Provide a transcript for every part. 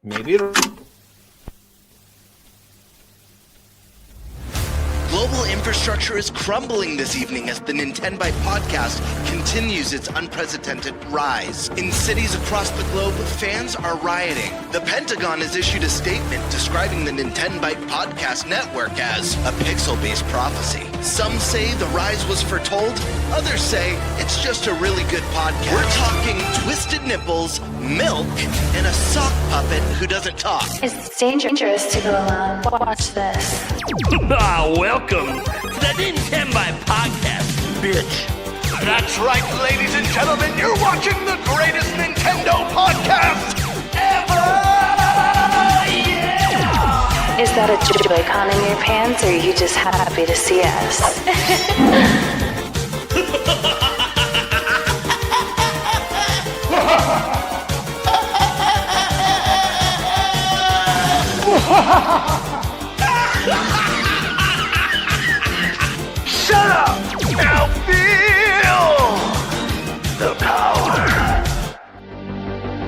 Maybe it'll... Global infrastructure is crumbling this evening as the Nintenbyte Podcast continues its unprecedented rise. In cities across the globe, fans are rioting. The Pentagon has issued a statement describing the Nintenbyte Podcast network as a pixel-based prophecy. Some say the rise was foretold, others say it's just a really good podcast. We're talking twisted nipples, milk, and a sock puppet who doesn't talk. It's dangerous to go alone. Watch this. Welcome to the Nintenbyte Podcast, bitch. That's right, ladies and gentlemen, you're watching the greatest Nintendo podcast ever! Yeah! Is that a Joy-Con in your pants, or are you just happy to see us? Shut up! Now feel the power.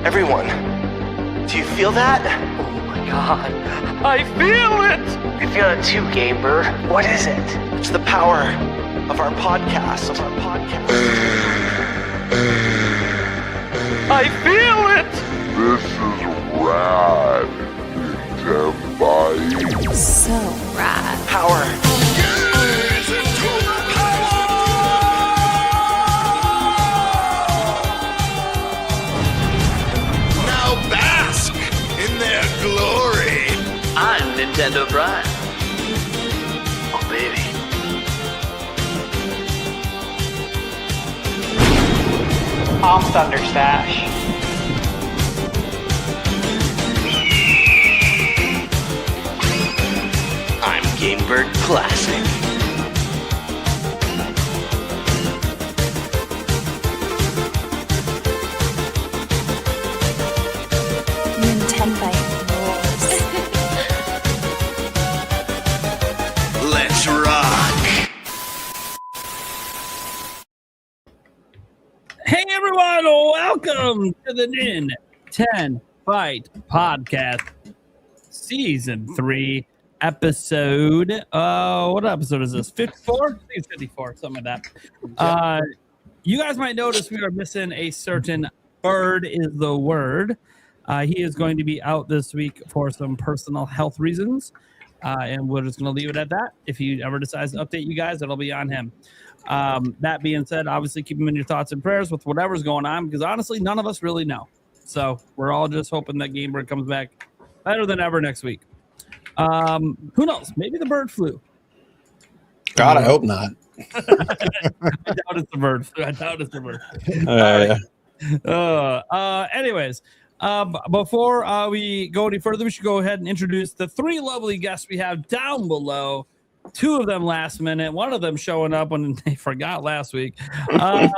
Everyone, do you feel that? Oh my god, I feel it! I feel it too, GameBird. What is it? It's the power of our podcast. I feel it! This is rad, Nintenbyte. So rad. Power. Now bask in their glory. I'm Nintendo Brian. Oh, baby. I'm ThunderStash. I'm GameBird Classic. Nintenbyte rules. Let's rock. Hey everyone, welcome to the Nintenbyte Podcast, Season 3, Episode, what episode is this, 54? I think it's 54, something like that. You guys might notice we are missing a certain Bird is the word. He is going to be out this week for some personal health reasons, and we're just going to leave it at that. If he ever decides to update you guys, it'll be on him. That being said, obviously keep him in your thoughts and prayers with whatever's going on, because honestly, none of us really know. So we're all just hoping that GameBird comes back better than ever next week. Who knows? Maybe the bird flu. God, I hope not. I doubt it's the bird flu. Anyways, before we go any further, we should go ahead and introduce the three lovely guests we have down below. Two of them last minute, one of them showing up when they forgot last week. We'll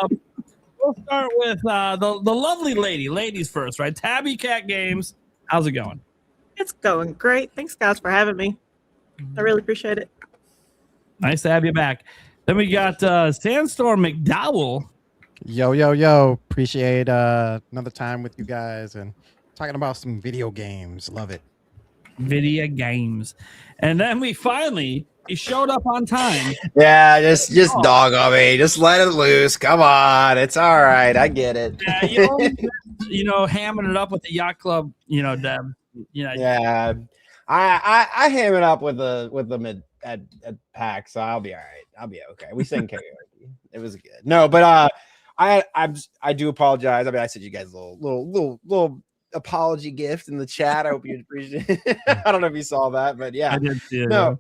start with the lovely ladies first, right? Tabby Cat Games. How's it going? It's going great. Thanks, guys, for having me. I really appreciate it. Nice to have you back. Then we got Sandstorm McDowell. Yo. Appreciate another time with you guys and talking about some video games. Love it. Video games. And then he showed up on time. Yeah, just dog on me. Just let it loose. Come on. It's all right. I get it. Yeah, hamming it up with the yacht club, Deb. Yeah. I ham it up with them at PAX, so I'll be all right. I'll be okay. We sang karaoke. It was good. No, but I do apologize. I mean, I sent you guys a little apology gift in the chat. I hope you appreciate it. I don't know if you saw that, but yeah. I did see it. No.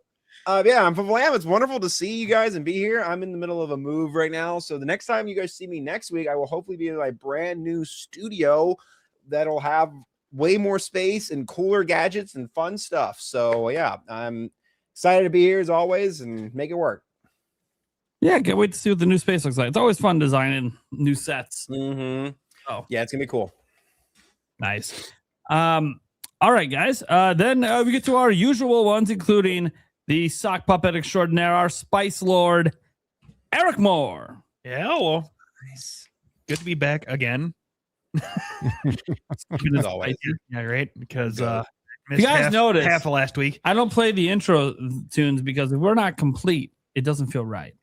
Yeah, I'm from FVLAM. It's wonderful to see you guys and be here. I'm in the middle of a move right now. So the next time you guys see me next week, I will hopefully be in my brand new studio that'll have way more space and cooler gadgets and fun stuff. So yeah, I'm excited to be here as always and make it work. Yeah, can't wait to see what the new space looks like. It's always fun designing new sets. Mm-hmm. Oh, yeah, it's gonna be cool. Nice. All right, guys. Then we get to our usual ones, including the sock puppet extraordinaire, our Spice Lord, Eric Mohr. Yeah, well, nice. Good to be back again. As always. Yeah, right. Because you guys notice half of last week. I don't play the intro tunes because if we're not complete, it doesn't feel right.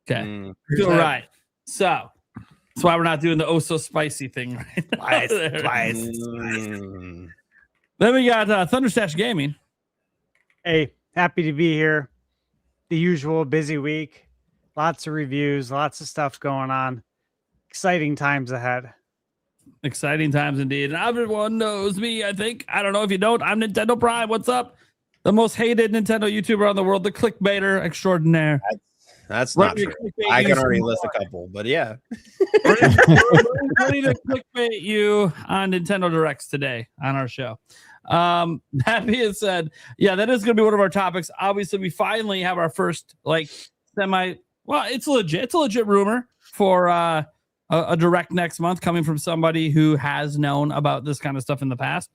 Okay, feel right. So that's why we're not doing the so spicy thing right now. Then we got ThunderStash Gaming. Hey, happy to be here. The usual busy week. Lots of reviews, lots of stuff going on. Exciting times ahead. Exciting times indeed. And everyone knows me, I think. I don't know if you don't. I'm Nintendo Prime. What's up? The most hated Nintendo YouTuber on the world, the clickbaiter extraordinaire. That's not true. I can already list a couple, but yeah. We're ready to clickbait you on Nintendo Directs today on our show. That being said, yeah, that is going to be one of our topics. Obviously, we finally have our first it's a legit rumor for a direct next month coming from somebody who has known about this kind of stuff in the past.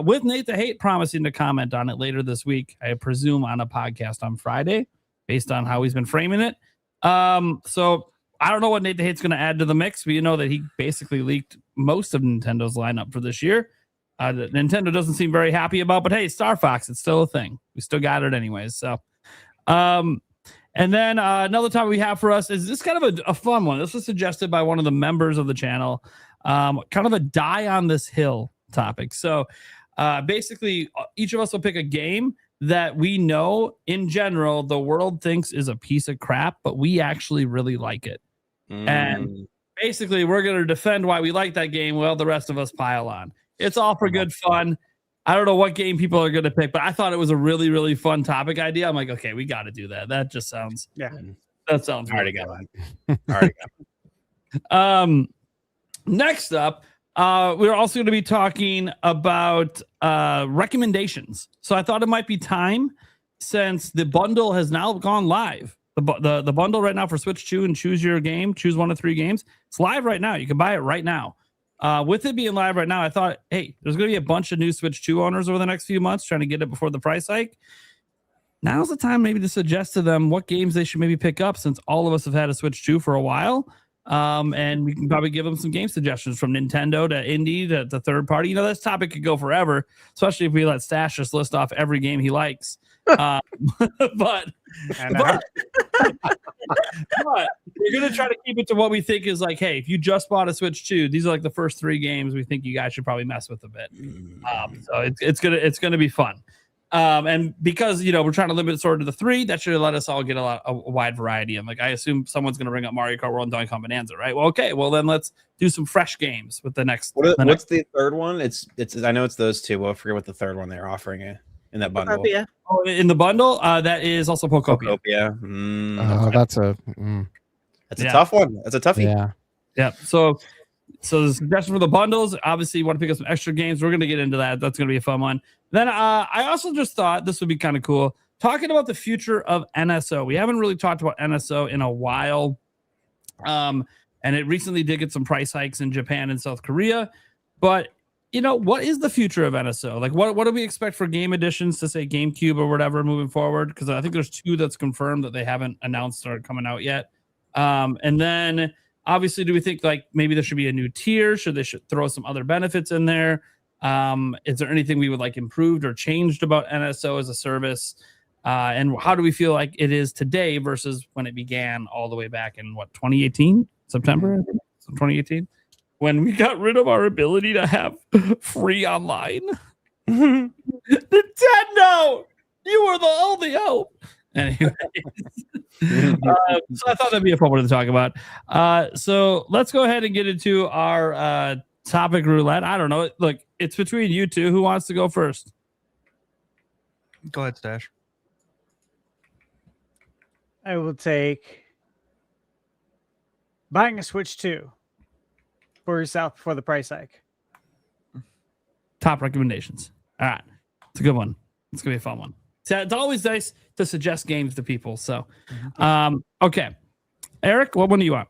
With Nate the Hate promising to comment on it later this week, I presume on a podcast on Friday, based on how he's been framing it. So I don't know what Nate the Hate's going to add to the mix, but you know that he basically leaked most of Nintendo's lineup for this year. That Nintendo doesn't seem very happy about, but hey, Star Fox, it's still a thing. We still got it anyways. So, and then another topic we have for us is this kind of a fun one. This was suggested by one of the members of the channel, kind of a die on this hill topic. So basically, each of us will pick a game that we know in general the world thinks is a piece of crap, but we actually really like it. And basically, we're going to defend why we like that game while the rest of us pile on. It's all for good fun. I don't know what game people are going to pick, but I thought it was a really, really fun topic idea. I'm like, okay, we got to do that. That just sounds, that sounds already got it. Next up, we're also going to be talking about recommendations. So I thought it might be time, since the bundle has now gone live. The bundle right now for Switch 2 and choose your game, choose one of 3 games. It's live right now. You can buy it right now. With it being live right now, I thought, hey, there's going to be a bunch of new Switch 2 owners over the next few months trying to get it before the price hike. Now's the time maybe to suggest to them what games they should maybe pick up, since all of us have had a Switch 2 for a while. And we can probably give them some game suggestions from Nintendo to indie to third party. You know, this topic could go forever, especially if we let Stash just list off every game he likes. But we're going to try to keep it to what we think is like, hey, if you just bought a Switch 2, these are like the first 3 games we think you guys should probably mess with a bit. So it's gonna be fun. And because, you know, we're trying to limit it sort of to 3, that should let us all get a wide variety. And like, I assume someone's going to bring up Mario Kart World and Donkey Kong Bonanza, right? Well, okay. Well, then let's do some fresh games with the next. What's the third one? It's. I know it's those 2. Well, I forget what the third one they're offering in that bundle. Pokopia. Oh, in the bundle, that is also Pokopia. Okay. That's a tough one. That's a toughie. Yeah. So the suggestion for the bundles, obviously you want to pick up some extra games. We're going to get into that. That's going to be a fun one. Then I also just thought this would be kind of cool, talking about the future of NSO. We haven't really talked about NSO in a while. And it recently did get some price hikes in Japan and South Korea. But, you know, what is the future of NSO? Like, what do we expect for game editions to say GameCube or whatever moving forward? Because I think there's 2 that's confirmed that they haven't announced or coming out yet. And then obviously, do we think like maybe there should be a new tier? Should throw some other benefits in there? Is there anything we would like improved or changed about NSO as a service? And how do we feel like it is today versus when it began all the way back in 2018, September 2018, when we got rid of our ability to have free online? Nintendo, you were the only hope. Anyway, so I thought that'd be a fun one to talk about. So let's go ahead and get into our topic roulette. I don't know. Look, it's between you 2. Who wants to go first? Go ahead, Stash. I will take buying a Switch 2 for yourself before the price hike. Top recommendations. All right. It's a good one. It's going to be a fun one. So it's always nice to suggest games to people. So, okay. Eric, what one do you want?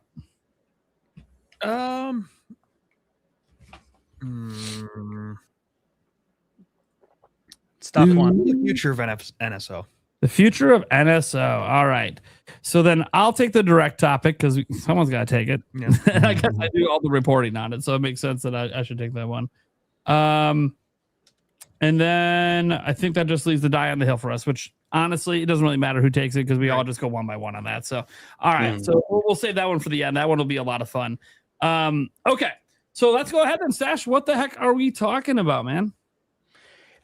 It's tough one. The future of NSO. The future of NSO. All right. So then I'll take the direct topic because someone's got to take it. Yeah. And I guess I do all the reporting on it. So it makes sense that I should take that one. And then I think that just leaves the die on the hill for us, which honestly, it doesn't really matter who takes it because we all just go one by one on that. So, all right. So we'll save that one for the end. That one will be a lot of fun. Okay. So let's go ahead and Stash. What the heck are we talking about, man?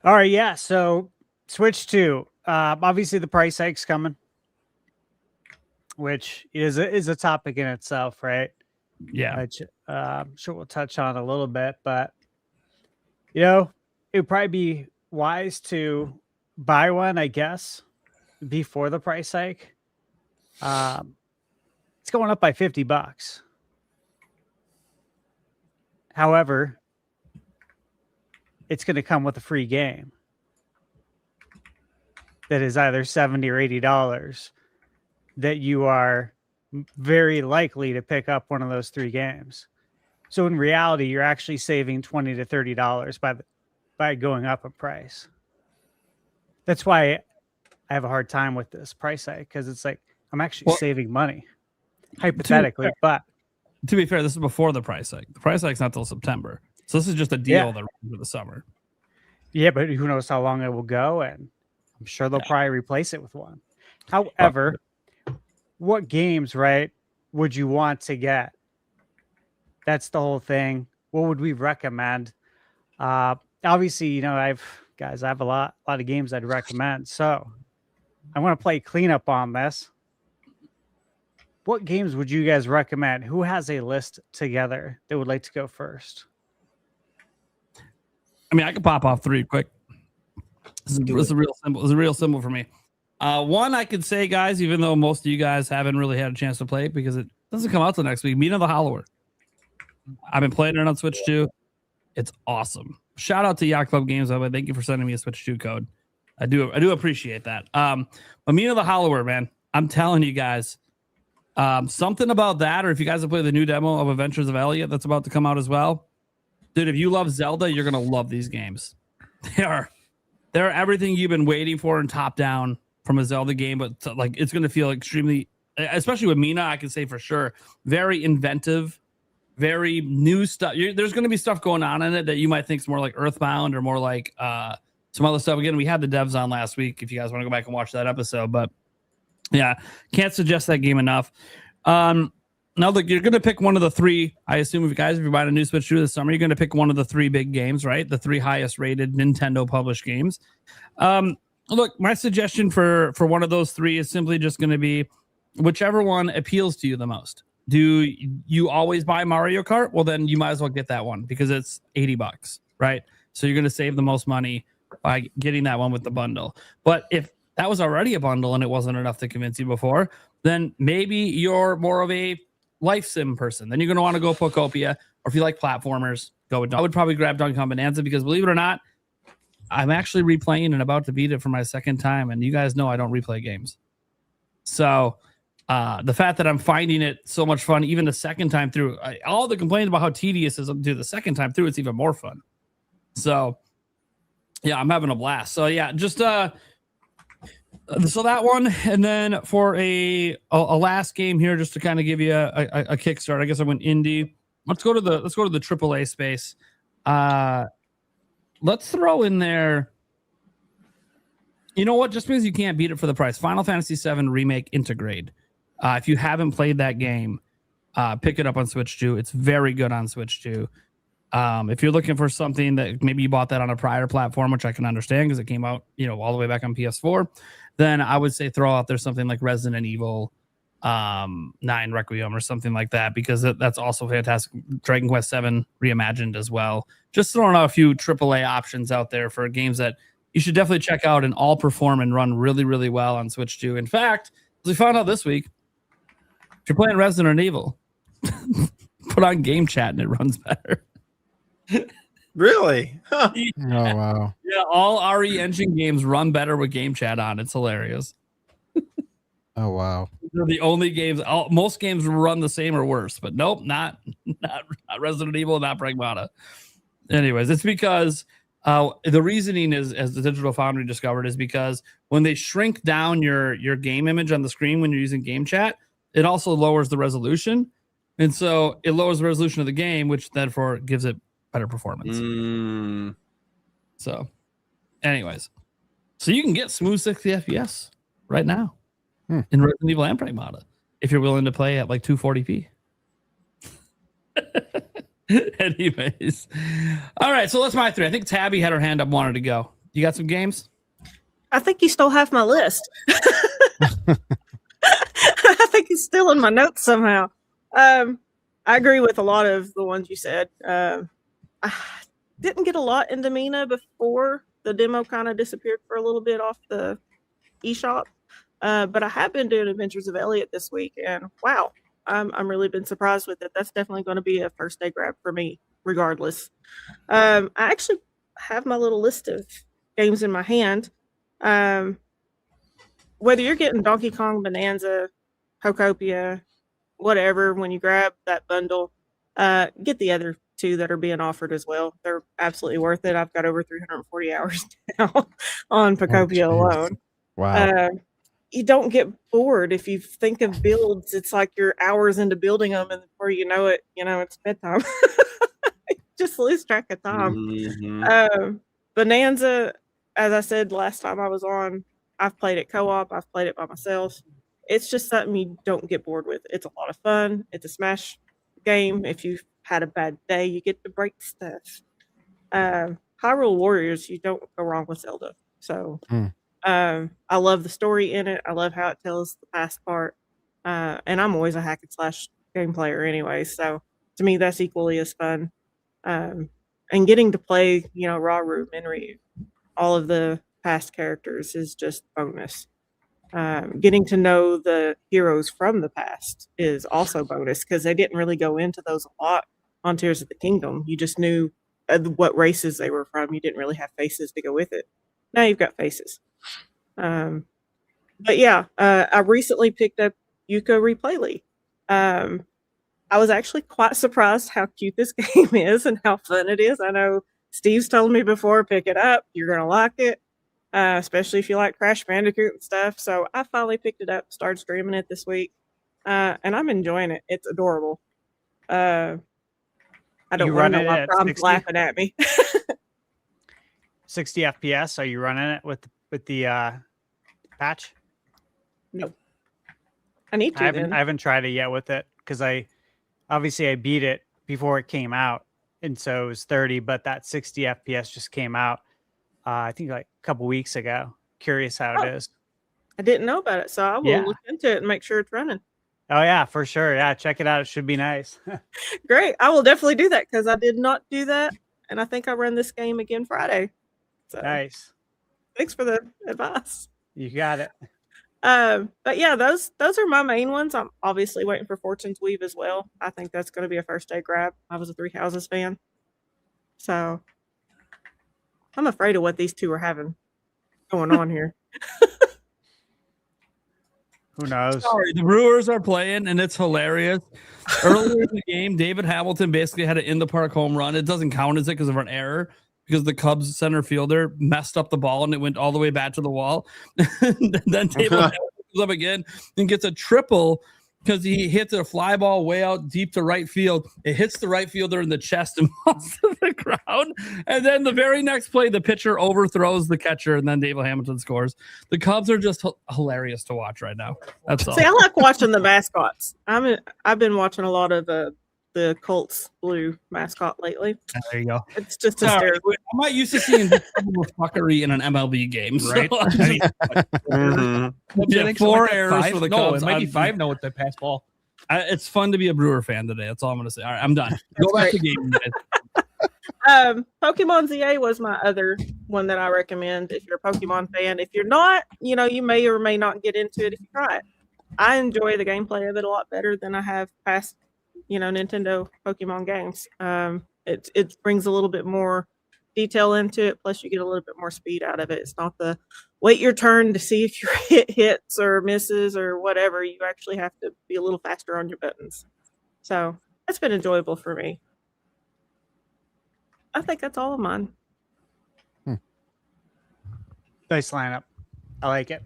All right. Yeah. So Switch 2. Obviously, the price hike's coming, which is a topic in itself, right? Yeah. Which I'm sure we'll touch on a little bit, but you know, it would probably be wise to buy one, I guess, before the price hike. It's going up by $50. However, it's going to come with a free game that is either $70 or $80 that you are very likely to pick up one of those 3 games. So in reality, you're actually saving $20 to $30 by going up in price. That's why I have a hard time with this price hike, because it's like I'm actually saving money, hypothetically. But to be fair, this is before the price hike. The price hike's not till September, so this is just a deal that runs for the summer. Yeah, but who knows how long it will go, and I'm sure they'll probably replace it with one. However, what games, right, would you want to get? That's the whole thing. What would we recommend? Obviously, you know, I have a lot of games I'd recommend. So I want to play cleanup on this. What games would you guys recommend? Who has a list together that would like to go first? I mean, I could pop off 3 quick. This is a real simple. It's a real simple for me. One, I could say, guys, even though most of you guys haven't really had a chance to play it because it doesn't come out till next week, Mina the Hollower. I've been playing it on Switch 2. It's awesome. Shout out to Yacht Club Games, by the way. Thank you for sending me a Switch 2 code. I do appreciate that. But Mina the Hollower, man, I'm telling you guys, something about that, or if you guys have played the new demo of Adventures of Elliot that's about to come out as well, dude, if you love Zelda, you're gonna love these games. They're everything you've been waiting for and top down from a Zelda game, but like it's gonna feel extremely, especially with Mina, I can say for sure, very inventive, very new stuff. There's going to be stuff going on in it that you might think is more like Earthbound or more like some other stuff. Again, we had the devs on last week if you guys want to go back and watch that episode. But yeah, can't suggest that game enough. Now, look, you're going to pick one of the 3. I assume if you're buying a new Switch 2 this summer, you're going to pick one of the 3 big games, right? The 3 highest rated Nintendo published games. Look, my suggestion for one of those 3 is simply just going to be whichever one appeals to you the most. Do you always buy Mario Kart? Well, then you might as well get that one because it's $80, right? So you're going to save the most money by getting that one with the bundle. But if that was already a bundle and it wasn't enough to convince you before, then maybe you're more of a life sim person. Then you're going to want to go Pokopia, or if you like platformers, go with. I would probably grab Duncan Bonanza because, believe it or not, I'm actually replaying and about to beat it for my 2nd time, and you guys know I don't replay games. So the fact that I'm finding it so much fun, even the 2nd time through, all the complaints about how tedious it is, do the 2nd time through, it's even more fun. So yeah, I'm having a blast. So yeah, just so that one, and then for a last game here, just to kind of give you a kickstart. I guess I went indie. Let's go to the AAA space. Let's throw in there. You know what? Just because you can't beat it for the price, Final Fantasy VII Remake Intergrade. If you haven't played that game, pick it up on Switch 2. It's very good on Switch 2. If you're looking for something that maybe you bought that on a prior platform, which I can understand because it came out, all the way back on PS4, then I would say throw out there something like Resident Evil 9 Requiem or something like that, because that's also fantastic. Dragon Quest 7 reimagined as well. Just throwing out a few AAA options out there for games that you should definitely check out and all perform and run really, really well on Switch 2. In fact, as we found out this week, if you're playing Resident Evil, put on Game Chat and it runs better. Really? Huh. Yeah. Oh, wow. Yeah, all RE Engine games run better with Game Chat on. It's hilarious. Oh, wow. They're the only games. Most games run the same or worse, but nope, not Resident Evil, not Pragmata. Anyways, it's because The reasoning is, as the Digital Foundry discovered, is because when they shrink down your game image on the screen when you're using game chat, it also lowers the resolution. And so it lowers the resolution of the game, which therefore gives it better performance. So, anyways, so you can get smooth 60 FPS right now in Resident Evil and Pragmata if you're willing to play at like 240p. Anyways, all right, so that's my 3. I think Tabby had her hand up, wanted to go. You got some games? I think you stole half my list. I think it's still in my notes somehow. I agree with a lot of the ones you said. I didn't get a lot into Mina before the demo kind of disappeared for a little bit off the eShop. But I have been doing Adventures of Elliot this week, and wow, I'm really been surprised with it. That's definitely going to be a first day grab for me, regardless. I actually have my little list of games in my hand. Whether you're getting Donkey Kong Bonanza, Pokopia, whatever, when you grab that bundle, get the other 2 that are being offered as well. They're absolutely worth it. I've got over 340 hours now on Pokopia alone. Wow. You don't get bored. If you think of builds, it's like you're hours into building them, and before you know it, it's bedtime. Just lose track of time. Bonanza, as I said last time I was on, I've played it co-op. I've played it by myself. It's just something you don't get bored with. It's a lot of fun. It's a smash game. If you've had a bad day, you get to break stuff. Hyrule Warriors, you don't go wrong with Zelda. So I love the story in it. I love how it tells the past part. And I'm always a hack and slash game player anyway. So to me, that's equally as fun. And getting to play, Rauru, Minryu, all of the past characters is just bonus. Getting to know the heroes from the past is also bonus because they didn't really go into those a lot on Tears of the Kingdom. You just knew what races they were from. You didn't really have faces to go with it. Now you've got faces. But yeah, I recently picked up Yuka Replay. I was actually quite surprised how cute this game is and how fun it is. I know Steve's told me before, pick it up. You're going to like it. Especially if you like Crash Bandicoot and stuff. So I finally picked it up, started streaming it this week, and I'm enjoying it. It's adorable. I don't want to know why Rob's laughing at me. 60 FPS. Are you running it with the patch? No. I need to. I haven't tried it yet with it because I beat it before it came out, and so it was 30. But that 60 FPS just came out. I think like a couple weeks ago. Curious how it is. I didn't know about it, so I will look into it and make sure it's running. Oh yeah, for sure. Yeah, check it out. It should be nice. Great. I will definitely do that because I did not do that, and I think I run this game again Friday. So nice. Thanks for the advice. You got it. But yeah, those are my main ones. I'm obviously waiting for Fortune's Weave as well. I think that's going to be a first day grab. I was a Three Houses fan, so I'm afraid of what these two are having going on here. Who knows? Sorry, the Brewers are playing, and it's hilarious. Earlier in the game, David Hamilton basically had an in-the-park home run. It doesn't count as it because of an error, because the Cubs center fielder messed up the ball, and it went all the way back to the wall. Then David Hamilton comes up again and gets a triple because he hits a fly ball way out deep to right field. It hits the right fielder in the chest and falls to the ground. And then the very next play, the pitcher overthrows the catcher, and then David Hamilton scores. The Cubs are just hilarious to watch right now. That's all. See, I like watching the mascots. I've been watching a lot of the Colts blue mascot lately. There you go. It's just hysterical. I'm not used to seeing this kind of fuckery in an MLB game, right? Yeah, 4 errors for the Cubs. It might be 5 with the pass ball. It's fun to be a Brewer fan today. That's all I'm going to say. All right, I'm done. Go back to gaming, guys. Pokemon ZA was my other one that I recommend if you're a Pokemon fan. If you're not, you may or may not get into it if you try it. I enjoy the gameplay of it a lot better than I have past Nintendo Pokemon games. It brings a little bit more detail into it, plus you get a little bit more speed out of it. It's not the wait your turn to see if your hits or misses or whatever. You actually have to be a little faster on your buttons. So that's been enjoyable for me. I think that's all of mine. Nice lineup. I like it.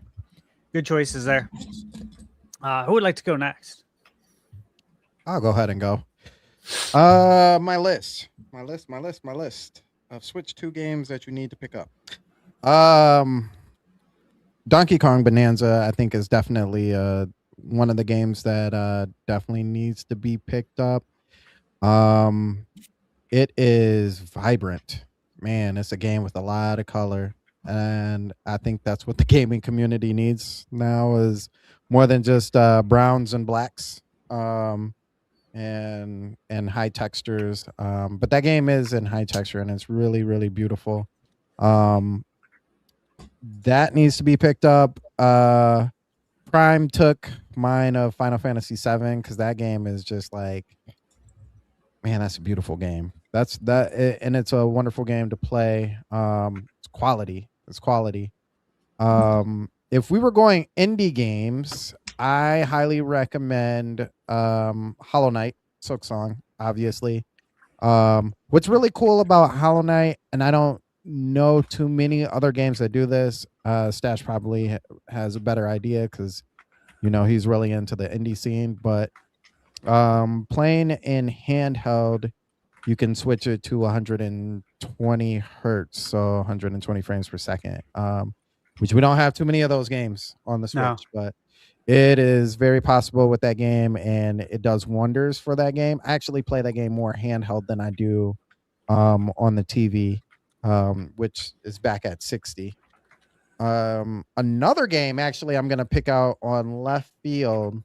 Good choices there. Who would like to go next? I'll go ahead and go. My list of Switch 2 games that you need to pick up. Donkey Kong Bonanza, I think, is definitely one of the games that definitely needs to be picked up. It is vibrant. Man, it's a game with a lot of color. And I think that's what the gaming community needs now, is more than just browns and blacks and high textures. But that game is in high texture and it's really, really beautiful. That needs to be picked up. Prime took mine of Final Fantasy VII because that game is just like, man, that's a beautiful game. And it's a wonderful game to play. It's quality. If we were going indie games, I highly recommend Hollow Knight, Silksong, obviously. What's really cool about Hollow Knight, and I don't know too many other games that do this. Stash probably has a better idea because he's really into the indie scene, but playing in handheld, you can switch it to 120 hertz, so 120 frames per second, which we don't have too many of those games on the Switch, but it is very possible with that game, and it does wonders for that game. I actually play that game more handheld than I do on the TV, which is back at 60. Another game, actually, I'm going to pick out on left field.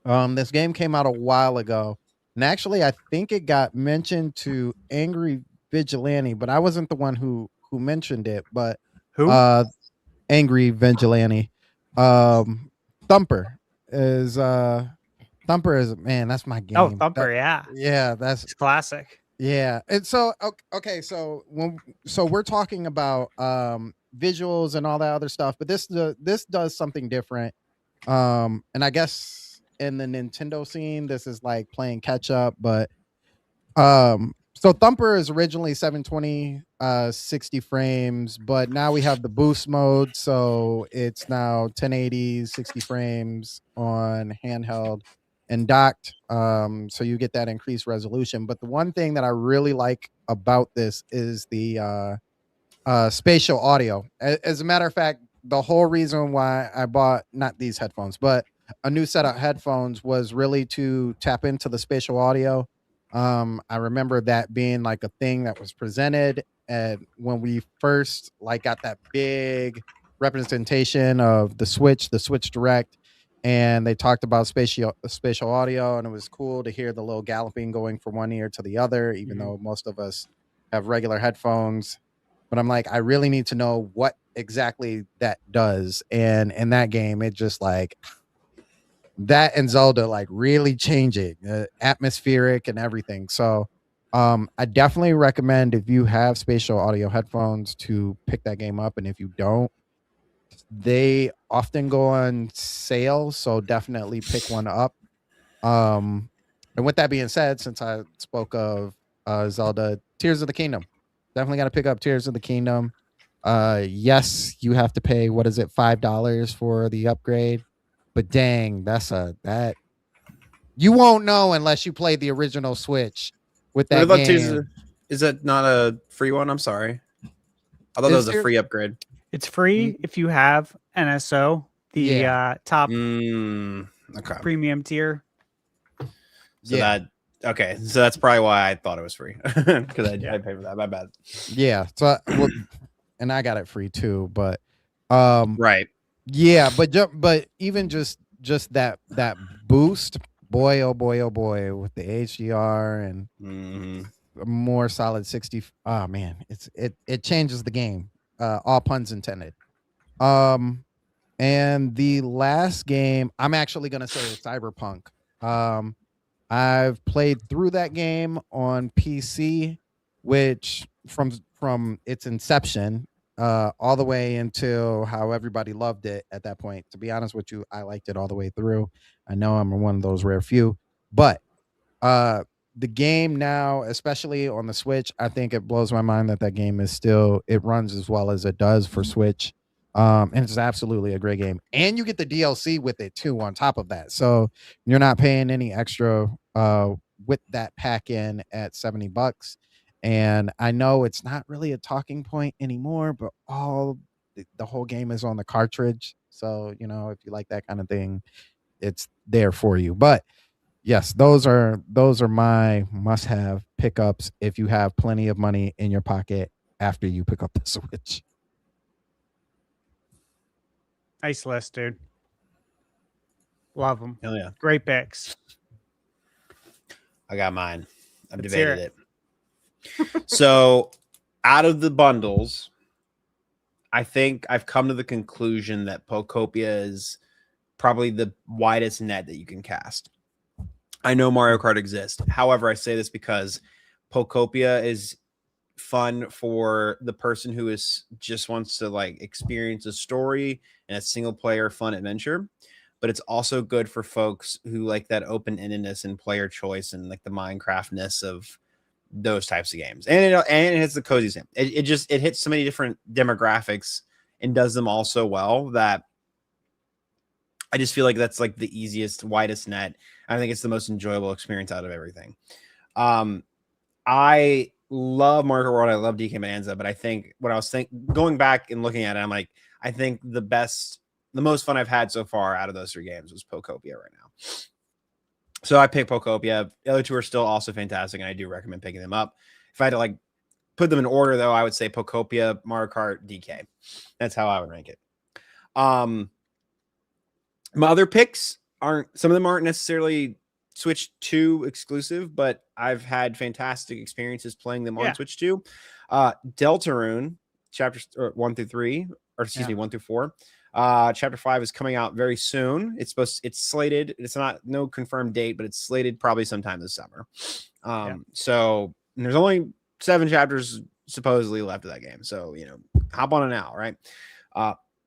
This game came out a while ago, and actually, I think it got mentioned to Angry Vigilante, but I wasn't the one who mentioned it. But who? Angry Vigilante. Thumper is man, that's my game. Oh, Thumper, yeah, that's classic. Yeah, and so okay, so we're talking about visuals and all that other stuff, but this does something different. And I guess in the Nintendo scene, this is like playing catch up, but so Thumper is originally 720 60 frames, but now we have the boost mode, so it's now 1080 60 frames on handheld and docked, so you get that increased resolution. But the one thing that I really like about this is the spatial audio. As a matter of fact, the whole reason why I bought not these headphones, but a new set of headphones was really to tap into the spatial audio. I remember that being like a thing that was presented when we first got that big representation of the Switch Direct, and they talked about spatial audio, and it was cool to hear the little galloping going from one ear to the other, even though most of us have regular headphones. But I'm like, I really need to know what exactly that does. And in that game, it just that and Zelda really changing, atmospheric and everything. So I definitely recommend, if you have spatial audio headphones, to pick that game up. And if you don't, they often go on sale, so definitely pick one up. And with that being said, since I spoke of Zelda, Tears of the Kingdom, definitely got to pick up Tears of the Kingdom. Yes, you have to pay, what is it, $5 for the upgrade, but dang, that you won't know unless you play the original Switch with that game. Is that not a free one? I'm sorry, I thought that was a free upgrade. It's free if you have NSO, the top premium tier. So that's probably why I thought it was free, because I paid for that. My bad. Yeah. So, and I got it free too, but right. Yeah, but even just that boost, boy, oh boy, with the HDR and a more solid 60. Oh man, it changes the game. All puns intended. And the last game, I'm actually gonna say, is Cyberpunk. I've played through that game on PC, which from its inception all the way until how everybody loved it at that point. To be honest with you, I liked it all the way through. I know I'm one of those rare few, but the game now, especially on the Switch, I think it blows my mind that game is still, it runs as well as it does for Switch. And it's absolutely a great game. And you get the DLC with it too on top of that. So you're not paying any extra with that pack in at $70. And I know it's not really a talking point anymore, but the whole game is on the cartridge. So, you know, if you like that kind of thing, it's there for you. But yes, those are my must-have pickups if you have plenty of money in your pocket after you pick up the Switch. Nice list, dude. Love them. Hell yeah. Great picks. I got mine. I've Let's hear debated it. So out of the bundles, I think I've come to the conclusion that Pokopia is probably the widest net that you can cast. I know Mario Kart exists. However, I say this because Pokopia is fun for the person who just wants to like experience a story and a single player fun adventure, but it's also good for folks who like that open-endedness and player choice and like the Minecraftness of those types of games. And it hits the cozy sim. It hits so many different demographics and does them all so well that I just feel like that's like the easiest, widest net. I think it's the most enjoyable experience out of everything. I love Mario Kart World. I love DK Bonanza, but I think what I was going back and looking at it, I'm like, I think the most fun I've had so far out of those three games was Pokopia right now. So I picked Pokopia. The other two are still also fantastic, and I do recommend picking them up. If I had to like put them in order, though, I would say Pokopia, Mario Kart, DK. That's how I would rank it. My other picks some of them aren't necessarily Switch 2 exclusive, but I've had fantastic experiences playing them on Switch 2. Deltarune, chapters 1 through 3, or excuse me, 1 through 4. Chapter 5 is coming out very soon. It's slated. It's no confirmed date, but it's slated probably sometime this summer. So there's only 7 chapters supposedly left of that game. So, you know, hop on it now, right?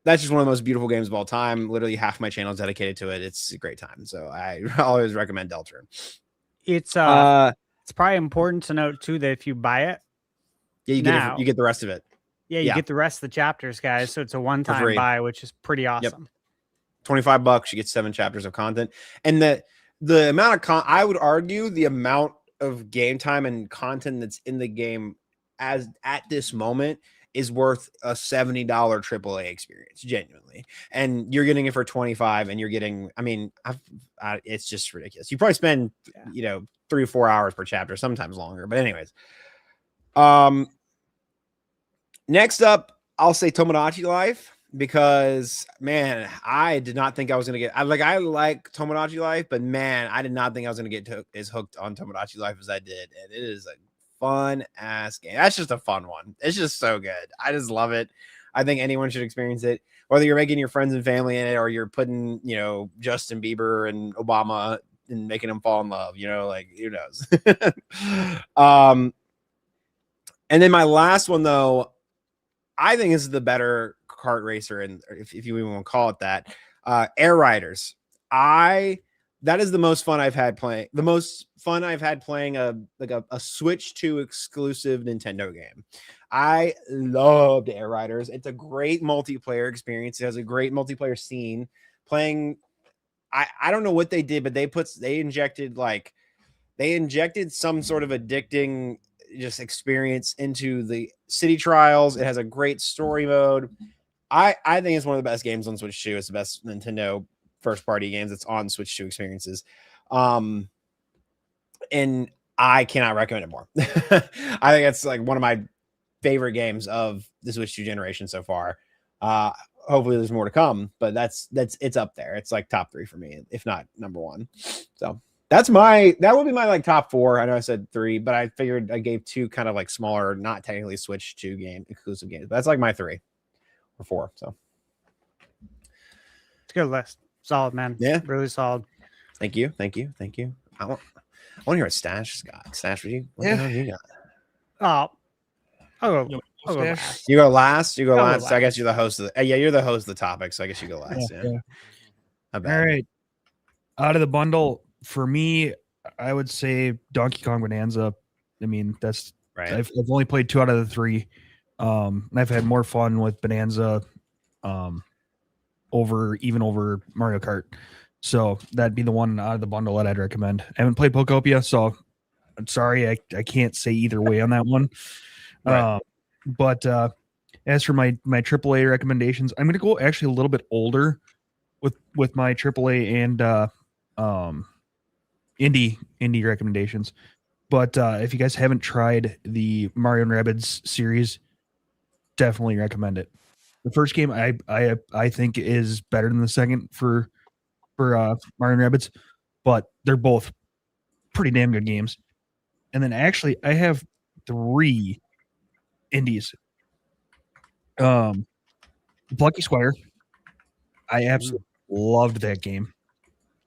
That's just one of the most beautiful games of all time. Literally half my channel is dedicated to it. It's a great time. So I always recommend Deltarune. It's probably important to note too that if you buy it, you get the rest of it. You get the rest of the chapters, guys. So it's a one-time buy, which is pretty awesome. $25, you get 7 chapters of content. And the amount of I would argue the amount of game time and content that's in the game at this moment is worth a $70 AAA experience, genuinely. And you're getting it for $25, and you're getting, I mean, it's just ridiculous. You probably spend, 3 or 4 hours per chapter, sometimes longer. But anyways, next up, I'll say Tomodachi Life, because man, I did not think I was gonna get. I like Tomodachi Life, but man, I did not think I was gonna get as hooked on Tomodachi Life as I did, and it is a fun ass game. That's just a fun one. It's just so good. I just love it. I think anyone should experience it, whether you're making your friends and family in it or you're putting, Justin Bieber and Obama and making them fall in love, like who knows. And then my last one, though, I think this is the better kart racer, and if you even want to call it that, Air Riders. That is the most fun I've had playing. The most fun I've had playing a Switch 2 exclusive Nintendo game. I loved Air Riders. It's a great multiplayer experience. It has a great multiplayer scene. Playing, I don't know what they did, but they injected some sort of addicting just experience into the city trials. It has a great story mode. I think it's one of the best games on Switch 2. It's the best Nintendo first party games that's on Switch 2 experiences. And I cannot recommend it more. I think it's like one of my favorite games of the Switch 2 generation so far. Hopefully there's more to come, but it's up there. It's like top 3 for me, if not number 1. So that would be my like top 4. I know I said 3, but I figured I gave 2 kind of like smaller, not technically Switch 2 game exclusive games. But that's like my 3 or 4. So it's a good list. Solid, man. Yeah, really solid. Thank you. I want to hear what Stash got. Stash, what the hell you got? I'll go last. You go last. You go last. So I guess you're the host of the. You're the host of the topic, so I guess you go last. Yeah. All right. Out of the bundle, for me, I would say Donkey Kong Bonanza. I mean, that's right. I've only played 2 out of the 3. And I've had more fun with Bonanza over Mario Kart. So that'd be the one out of the bundle that I'd recommend. I haven't played Pokopia, so I'm sorry I can't say either way on that one. Right. But as for my AAA recommendations, I'm going to go actually a little bit older with my AAA and indie recommendations. But if you guys haven't tried the Mario and Rabbids series, definitely recommend it. The first game I think is better than the second for Mario and Rabbids, but they're both pretty damn good games. And then actually I have 3 indies. Plucky Squire. I absolutely loved that game.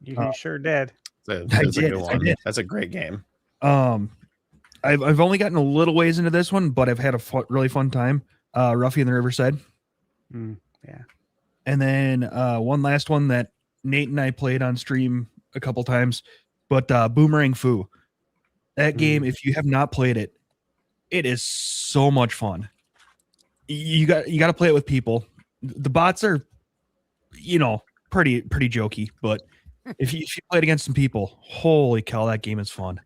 You sure did. That's a good one. That's a great game. I've only gotten a little ways into this one, but I've had a really fun time. Ruffy in the Riverside. Yeah. And then one last one that Nate and I played on stream a couple times, but Boomerang Fu. That game, if you have not played it, it is so much fun. You got to play it with people. The bots are, pretty jokey, but if you play it against some people, holy cow, that game is fun.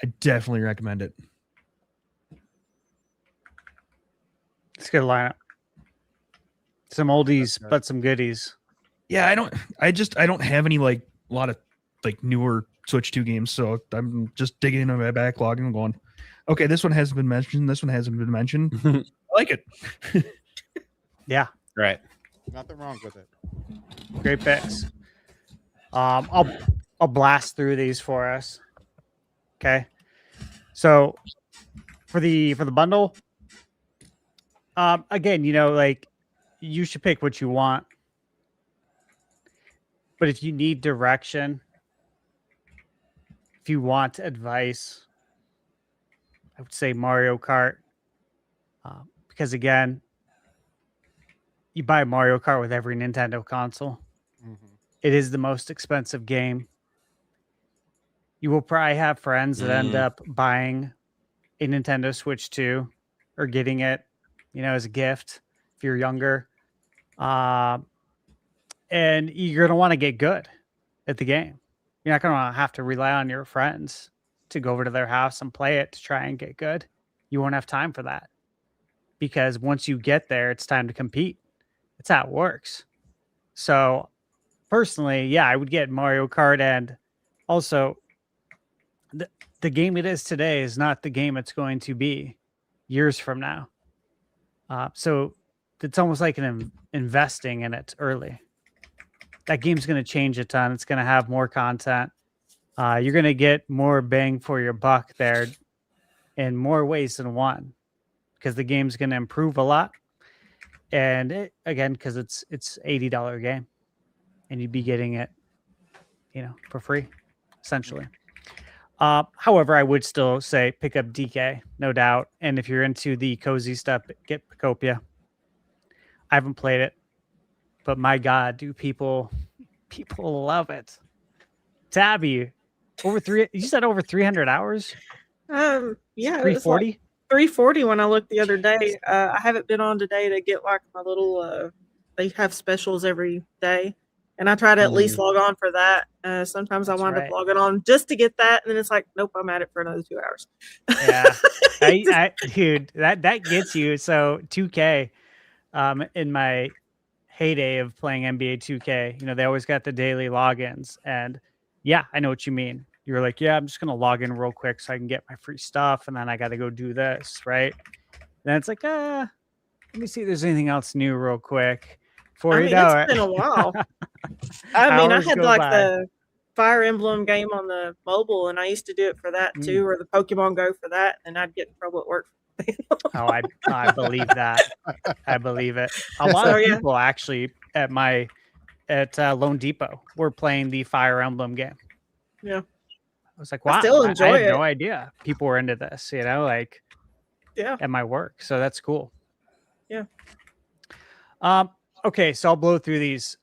I definitely recommend it. It's a good lineup. Some oldies, but some goodies. Yeah, I don't have any a lot of newer Switch 2 games, so I'm just digging into my backlog and going, okay, this one hasn't been mentioned. This one hasn't been mentioned. I like it. Yeah. Right. Nothing wrong with it. Great picks. I'll blast through these for us. Okay. So for the bundle, again, you should pick what you want. But if you need direction, if you want advice, I would say Mario Kart. Because again, you buy Mario Kart with every Nintendo console. It is the most expensive game. You will probably have friends that end up buying a Nintendo Switch 2 or getting it, as a gift if you're younger. And you're going to want to get good at the game. You're not going to have to rely on your friends to go over to their house and play it to try and get good. You won't have time for that. Because once you get there, it's time to compete. That's how it works. So personally, yeah, I would get Mario Kart. And also, the game it is today is not the game it's going to be years from now. So it's almost like investing in it early. That game's going to change a ton. It's going to have more content. You're going to get more bang for your buck there in more ways than one, because the game's going to improve a lot. And because it's $80 game, and you'd be getting it, for free, essentially. However, I would still say pick up DK, no doubt. And if you're into the cozy stuff, get Pokopia. I haven't played it, but my God, do people love it. Tabby, you said over 300 hours? Yeah. 340? 340 when I looked the other day. I haven't been on today to get my little, they have specials every day. And I try to at least log on for that. Sometimes I wind up logging on just to get that. And then it's like, nope, I'm at it for another 2 hours. Yeah. Dude, that gets you. So 2K, in my heyday of playing NBA 2K, they always got the daily logins. And yeah, I know what you mean. You're like, yeah, I'm just going to log in real quick so I can get my free stuff. And then I got to go do this, right? Then it's like, let me see if there's anything else new real quick. It's been a while. I had the Fire Emblem game on the mobile, and I used to do it for that too, or the Pokemon Go for that, and I'd get in trouble at work. I believe that. I believe it. A lot of people actually at Lone Depot were playing the Fire Emblem game. Yeah. I was like, wow, I had no idea people were into this, at my work. So that's cool. Yeah. Okay, so I'll blow through these.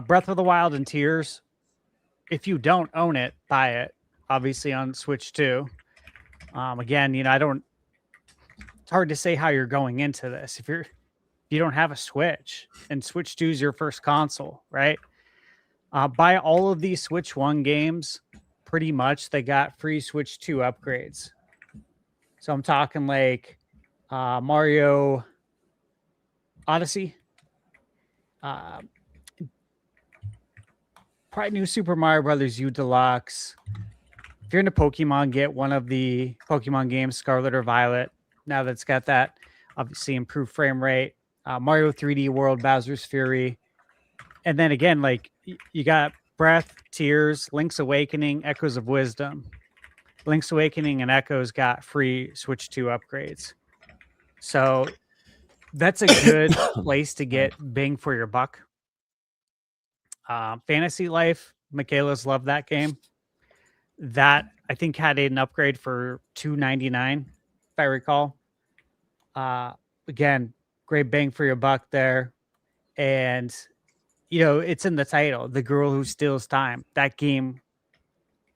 Breath of the Wild and Tears. If you don't own it, buy it. Obviously on Switch 2. Again, it's hard to say how you're going into this. If if you don't have a Switch and Switch 2 is your first console, right? Buy all of these Switch 1 games. Pretty much they got free Switch 2 upgrades. So I'm talking like Mario Odyssey, probably New Super Mario Brothers U Deluxe. If you're into Pokemon, get one of the Pokemon games, Scarlet or Violet. Now that it's got that obviously improved frame rate. Mario 3D World, Bowser's Fury. And then again, like you got Breath, Tears, Link's Awakening, Echoes of Wisdom. Link's Awakening and Echoes got free Switch 2 upgrades. So that's a good place to get bang for your buck. Fantasy Life, Michaela's loved that game. That I think had an upgrade for $2.99, if I recall. Again, great bang for your buck there. And you know, it's in the title, The Girl Who Steals Time. That game,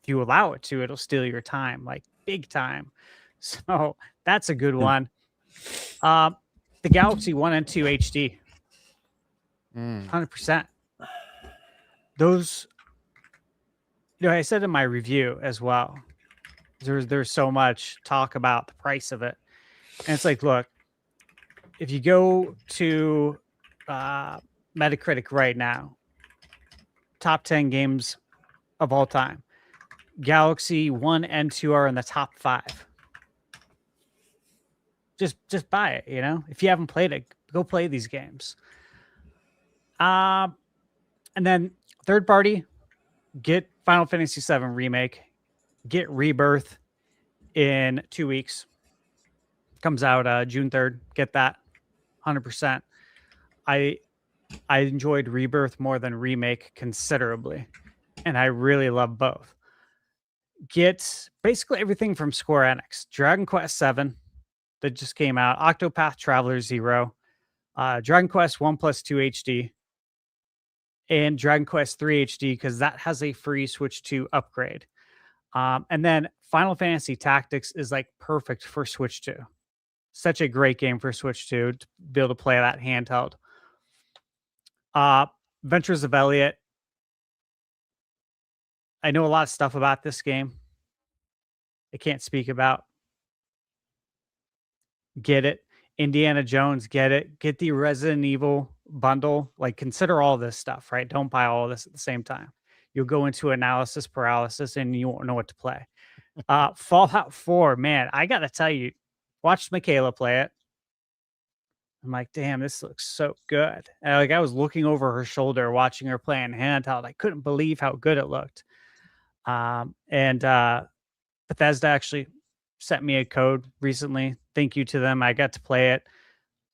if you allow it to, it'll steal your time, like big time. So that's a good one. The Galaxy 1 and 2 HD. 100%. Those, you know, I said in my review as well, there's so much talk about the price of it. And it's like, look, if you go to Metacritic right now, top 10 games of all time, Galaxy 1 and 2 are in the top 5. Just buy it, you know? If you haven't played it, go play these games. And then third party, get Final Fantasy VII Remake, get Rebirth in 2 weeks. Comes out June 3rd. Get that 100%. I enjoyed Rebirth more than Remake considerably, and I really love both. Get basically everything from Square Enix. Dragon Quest VII that just came out, Octopath Traveler 0, Dragon Quest 1+2 HD, and Dragon Quest 3 HD because that has a free Switch 2 upgrade. And then Final Fantasy Tactics is like perfect for Switch 2. Such a great game for Switch 2 to be able to play that handheld. Adventures of Elliot. I know a lot of stuff about this game. I can't speak about. Get it. Indiana Jones, get it. Get the Resident Evil bundle. Like, consider all this stuff, right? Don't buy all this at the same time. You'll go into analysis paralysis and you won't know what to play. Fallout 4, man, I got to tell you, watched Michaela play it. I'm like, damn, this looks so good. And I was looking over her shoulder, watching her play in handheld. I couldn't believe how good it looked. And Bethesda actually sent me a code recently. Thank you to them. I got to play it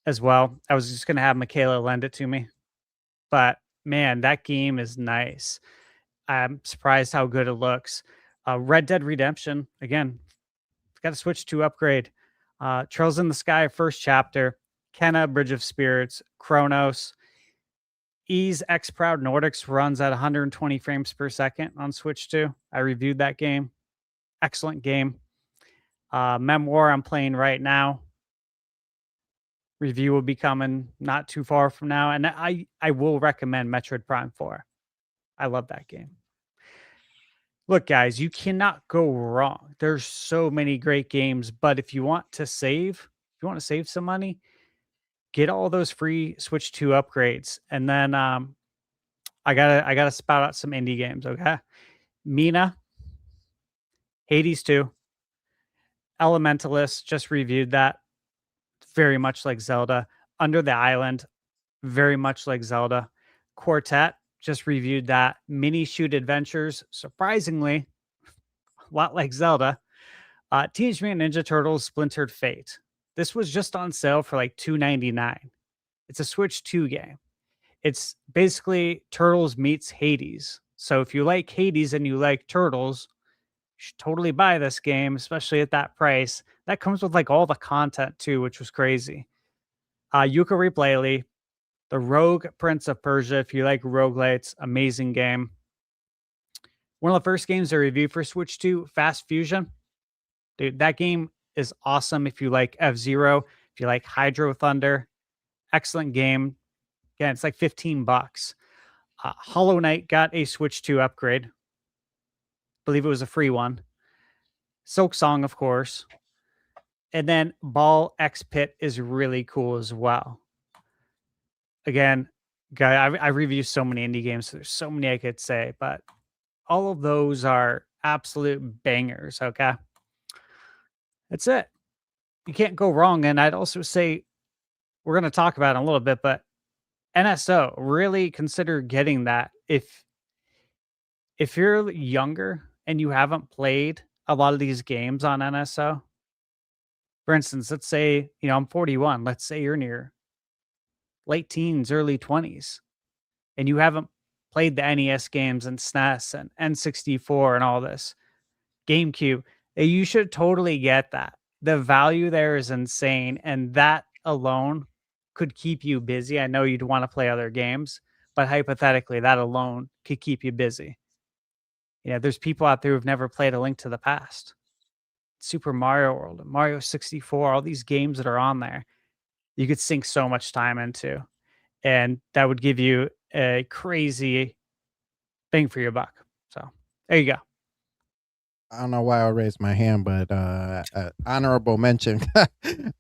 as well. I was just going to have Michaela lend it to me. But man, that game is nice. I'm surprised how good it looks. Red Dead Redemption, again, got to Switch 2 upgrade. Trails in the Sky, first chapter. Kenna, Bridge of Spirits. Chronos. Ys X Proud Nordics runs at 120 frames per second on Switch 2. I reviewed that game. Excellent game. Memoir I'm playing right now. Review will be coming not too far from now. And I will recommend Metroid Prime 4. I love that game. Look, guys, you cannot go wrong. There's so many great games, but if you want to save some money, get all those free Switch 2 upgrades. And then I gotta spout out some indie games, okay? Mina, Hades 2, Elementalist, just reviewed that. Very much like Zelda. Under the Island, very much like Zelda. Quartet, just reviewed that. Mini Shoot Adventures, surprisingly, a lot like Zelda. Teenage Mutant Ninja Turtles Splintered Fate. This was just on sale for like $2.99. It's a Switch 2 game. It's basically Turtles meets Hades. So if you like Hades and you like Turtles, you should totally buy this game, especially at that price. That comes with like all the content too, which was crazy. Yooka-Laylee, The Rogue Prince of Persia. If you like roguelites, amazing game. One of the first games I reviewed for Switch 2, Fast Fusion. Dude, that game is awesome if you like F-Zero, if you like Hydro Thunder. excellent game. Again, it's like $15. Hollow Knight got a Switch 2 upgrade. Believe it was a free one. Silk Song, of course. And then Ball X Pit is really cool as well. Again, guy, I reviewed so many indie games. So there's so many I could say, but all of those are absolute bangers. Okay. That's it. You can't go wrong. And I'd also say we're going to talk about it in a little bit, but NSO, really consider getting that. If you're younger and you haven't played a lot of these games on NSO, for instance, let's say, I'm 41. Let's say you're near late teens, early 20s, and you haven't played the NES games and SNES and N64 and all this, GameCube, you should totally get that. The value there is insane, and that alone could keep you busy. I know you'd want to play other games, but hypothetically, that alone could keep you busy. There's people out there who've never played A Link to the Past, Super Mario World, Mario 64, all these games that are on there, you could sink so much time into, and that would give you a crazy bang for your buck. So there you go. I don't know why I raised my hand, but honorable mention. Can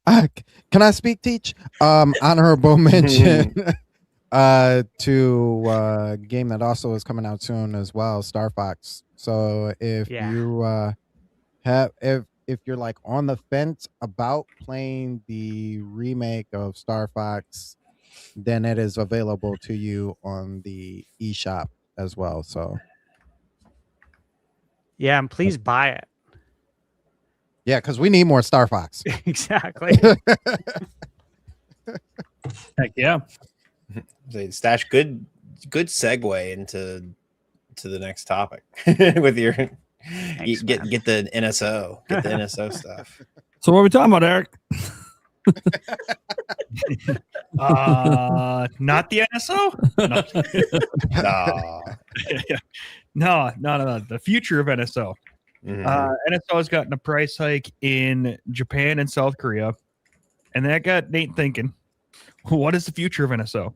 I speak, Teach? Honorable mention to a game that also is coming out soon as well, Star Fox. So if you if you're like on the fence about playing the remake of Star Fox, then it is available to you on the eShop as well. So yeah, and please buy it. Yeah, because we need more Star Fox. Exactly. Heck yeah. Stash, good segue into the next topic with your Thanks, get the NSO, get the NSO stuff. So what are we talking about, Eric? Not the NSO? No. No. The future of NSO. NSO has gotten a price hike in Japan and South Korea, and that got Nate thinking, what is the future of NSO?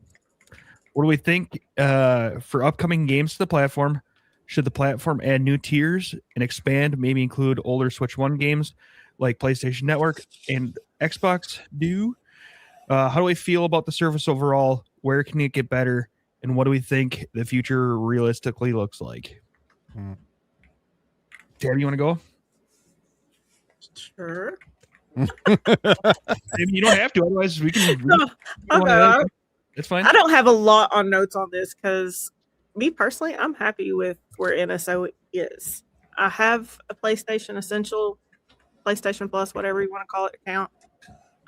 What do we think for upcoming games to the platform? Should the platform add new tiers and expand, maybe include older Switch 1 games like PlayStation Network and Xbox do? How do we feel about the service overall? Where can it get better? And what do we think the future realistically looks like? Tabby, you want to go? Sure. Maybe you don't have to, otherwise we can. Okay. It's fine. I don't have a lot on notes on this because me personally, I'm happy with where NSO is. I have a PlayStation Essential, PlayStation Plus, whatever you want to call it, account.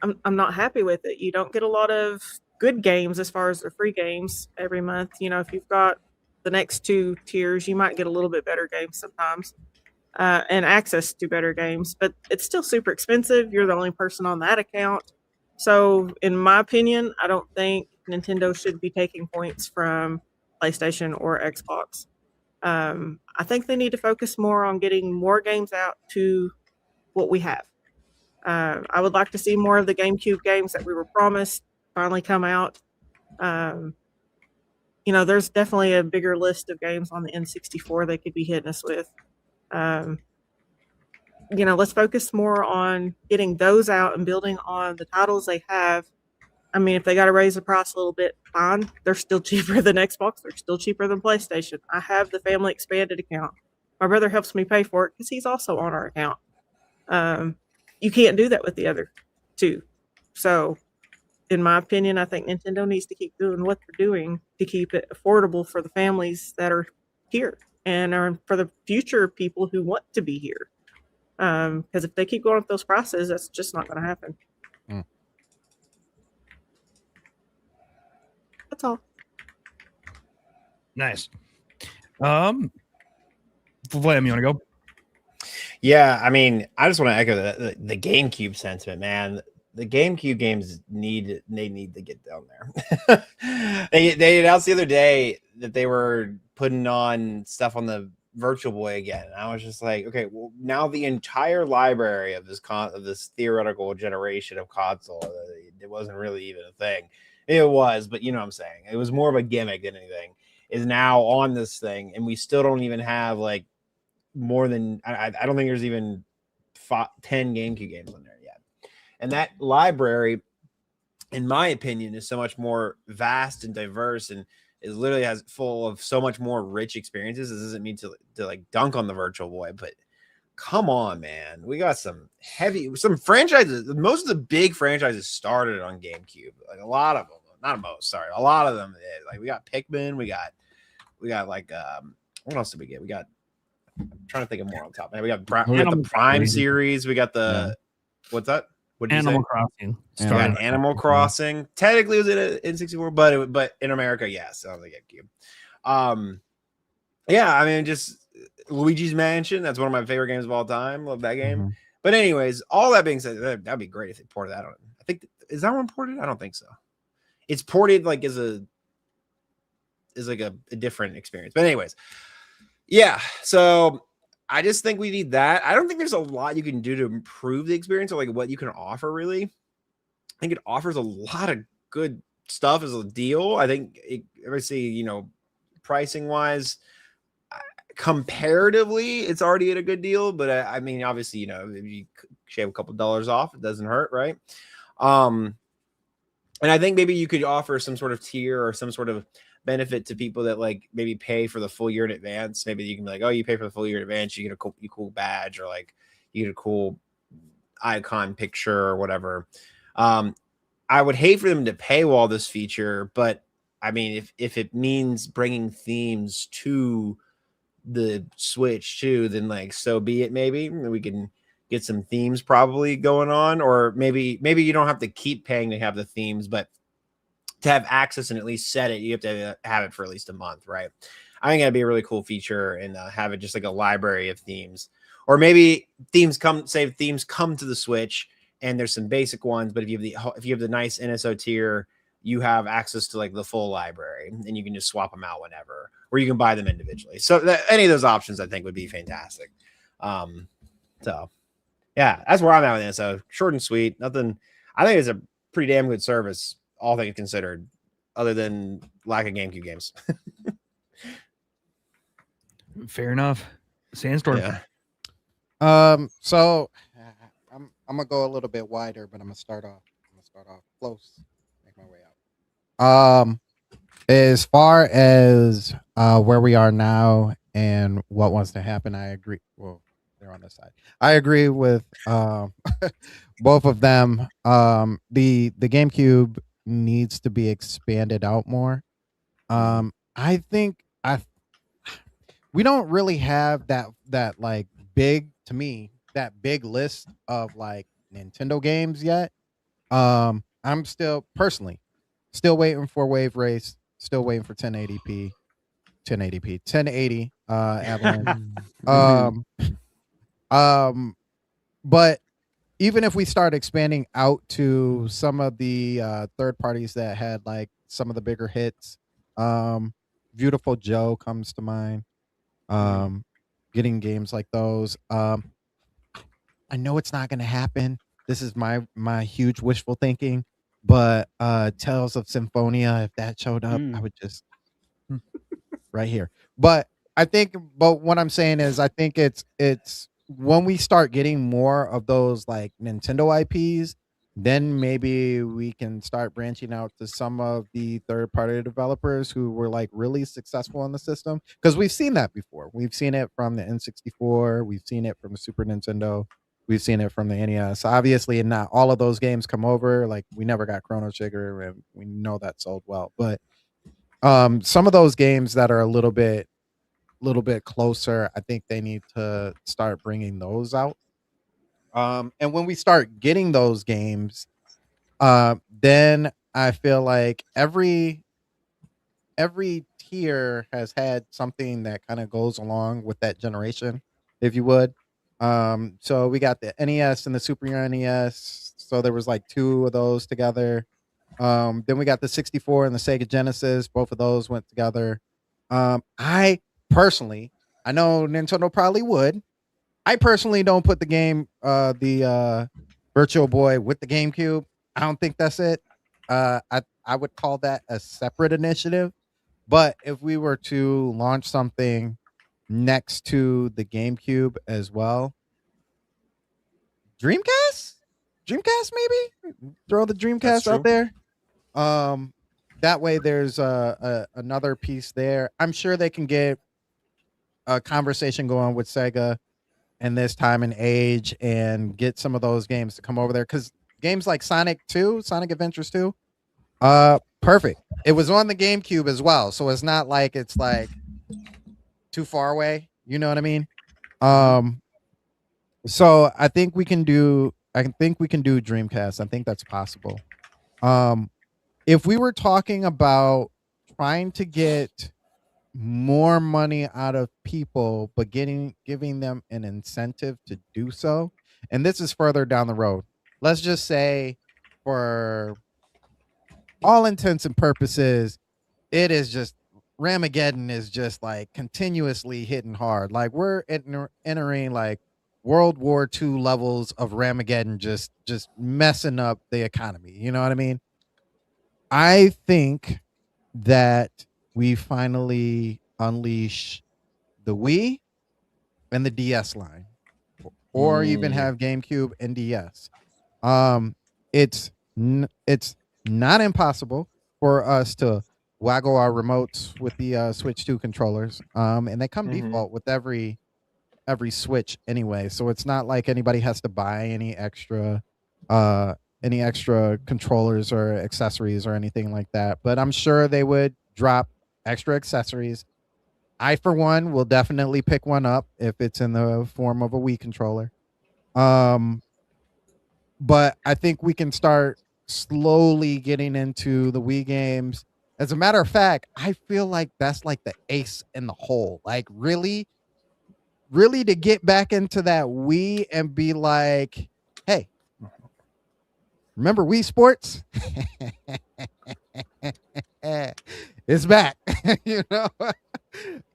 I'm not happy with it. You don't get a lot of good games as far as the free games every month. If you've got the next two tiers, you might get a little bit better games sometimes and access to better games, but it's still super expensive. You're the only person on that account. So in my opinion, I don't think Nintendo should be taking points from PlayStation or Xbox. I think they need to focus more on getting more games out to what we have. I would like to see more of the GameCube games that we were promised finally come out. There's definitely a bigger list of games on the N64 they could be hitting us with. Let's focus more on getting those out and building on the titles they have. I mean, if they got to raise the price a little bit, fine. They're still cheaper than Xbox. They're still cheaper than PlayStation. I have the family expanded account. My brother helps me pay for it because he's also on our account. You can't do that with the other two. So, in my opinion, I think Nintendo needs to keep doing what they're doing to keep it affordable for the families that are here and are for the future people who want to be here. Because if they keep going with those prices, that's just not going to happen. That's all. Nice. FVLAM, you want to go? Yeah, I mean, I just want to echo the GameCube sentiment, man. The GameCube games need to get down there. They announced the other day that they were putting on stuff on the Virtual Boy again. And I was just like, okay, well, now the entire library of this theoretical generation of console, It wasn't really even a thing. It was, but you know what I'm saying. It was more of a gimmick than anything. Is now on this thing, and we still don't even have like more than I don't think there's even 10 GameCube games on there yet. And that library, in my opinion, is so much more vast and diverse, and is literally has full of so much more rich experiences. This doesn't mean to like dunk on the Virtual Boy, but come on, man. We got some franchises. Most of the big franchises started on GameCube. Like a lot of them, not most, sorry. A lot of them did. Like we got Pikmin, we got like what else did we get? I'm trying to think of more on top. Man, we got the Prime series. We got the what's that? What did Animal you say? Crossing. We got Animal Crossing. Technically, it was in 64, but in America, yes, on the GameCube. Yeah, I mean, just Luigi's Mansion. That's one of my favorite games of all time. Love that game. But anyways, all that being said, that'd be great if they ported that on. I think is that one ported? I don't think so. It's ported like as a different experience. But anyways, yeah. So I just think we need that. I don't think there's a lot you can do to improve the experience or like what you can offer. Really, I think it offers a lot of good stuff as a deal. I think obviously, pricing wise, comparatively, it's already at a good deal. But I mean, obviously, if you shave a couple dollars off, it doesn't hurt, right? And I think maybe you could offer some sort of tier or some sort of benefit to people that like maybe pay for the full year in advance. Maybe you can be like, oh, you pay for the full year in advance, you get a cool badge, or like you get a cool icon picture or whatever. I would hate for them to paywall this feature, but I mean, if it means bringing themes to the Switch too, then like so be it. Maybe we can get some themes probably going on, or maybe you don't have to keep paying to have the themes, but to have access and at least set it, you have to have it for at least a month, right? I think that'd be a really cool feature, and have it just like a library of themes, or maybe themes come to the Switch, and there's some basic ones, but if you have the nice NSO tier, you have access to like the full library, and you can just swap them out whenever, or you can buy them individually. So any of those options I think would be fantastic. So yeah, that's where I'm at with it. So short and sweet, nothing. I think it's a pretty damn good service, all things considered, other than lack of GameCube games. Fair enough. Sandstorm. Yeah. So I'm gonna go a little bit wider, but I'm gonna start off close, make my way out. As far as where we are now and what wants to happen, I agree. Well, they're on this side. I agree with both of them. The GameCube needs to be expanded out more. I think we don't really have that like big, to me, that big list of like Nintendo games yet. I'm still personally waiting for Wave Race, still waiting for 1080p 1080 Avalanche. But even if we start expanding out to some of the third parties that had like some of the bigger hits, Beautiful Joe comes to mind. Getting games like those. I know it's not going to happen. This is my huge wishful thinking, but Tales of Symphonia, if that showed up, I would just right here. But what I'm saying is, I think it's when we start getting more of those like Nintendo IPs, then maybe we can start branching out to some of the third-party developers who were like really successful on the system, because we've seen that before. We've seen it from the N64, we've seen it from the Super Nintendo, we've seen it from the NES. Obviously, not all of those games come over. Like we never got Chrono Trigger, and we know that sold well. But some of those games that are a little bit closer, I think they need to start bringing those out. And when we start getting those games, then I feel like every tier has had something that kind of goes along with that generation, if you would. So we got the NES and the Super NES. So there was like two of those together. Then we got the 64 and the Sega Genesis. Both of those went together. I personally, I know Nintendo probably would. I personally don't put the game, the Virtual Boy with the GameCube. I don't think that's it. I would call that a separate initiative. But if we were to launch something next to the GameCube as well, Dreamcast, maybe throw the Dreamcast out there. That way there's another piece there. I'm sure they can get a conversation going with Sega in this time and age and get some of those games to come over there, because games like Sonic Adventures 2, perfect. It was on the GameCube as well, so it's not like it's like too far away. You know what I mean? So I think we can do Dreamcast. I think that's possible. If we were talking about trying to get more money out of people, but giving them an incentive to do so, and this is further down the road. Let's just say, for all intents and purposes, it is just Ramageddon is just like continuously hitting hard. Like we're entering like World War II levels of Ramageddon, just messing up the economy. You know what I mean? I think that we finally unleash the Wii and the DS line, or even have GameCube and DS. It's not impossible for us to waggle our remotes with the Switch 2 controllers, and they come default with every Switch anyway, so it's not like anybody has to buy any extra controllers or accessories or anything like that. But I'm sure they would drop extra accessories. I, for one, will definitely pick one up if it's in the form of a Wii controller. But I think we can start slowly getting into the Wii games. As a matter of fact, I feel like that's like the ace in the hole. Like really to get back into that Wii and be like, hey, remember Wii Sports? It's back. You know,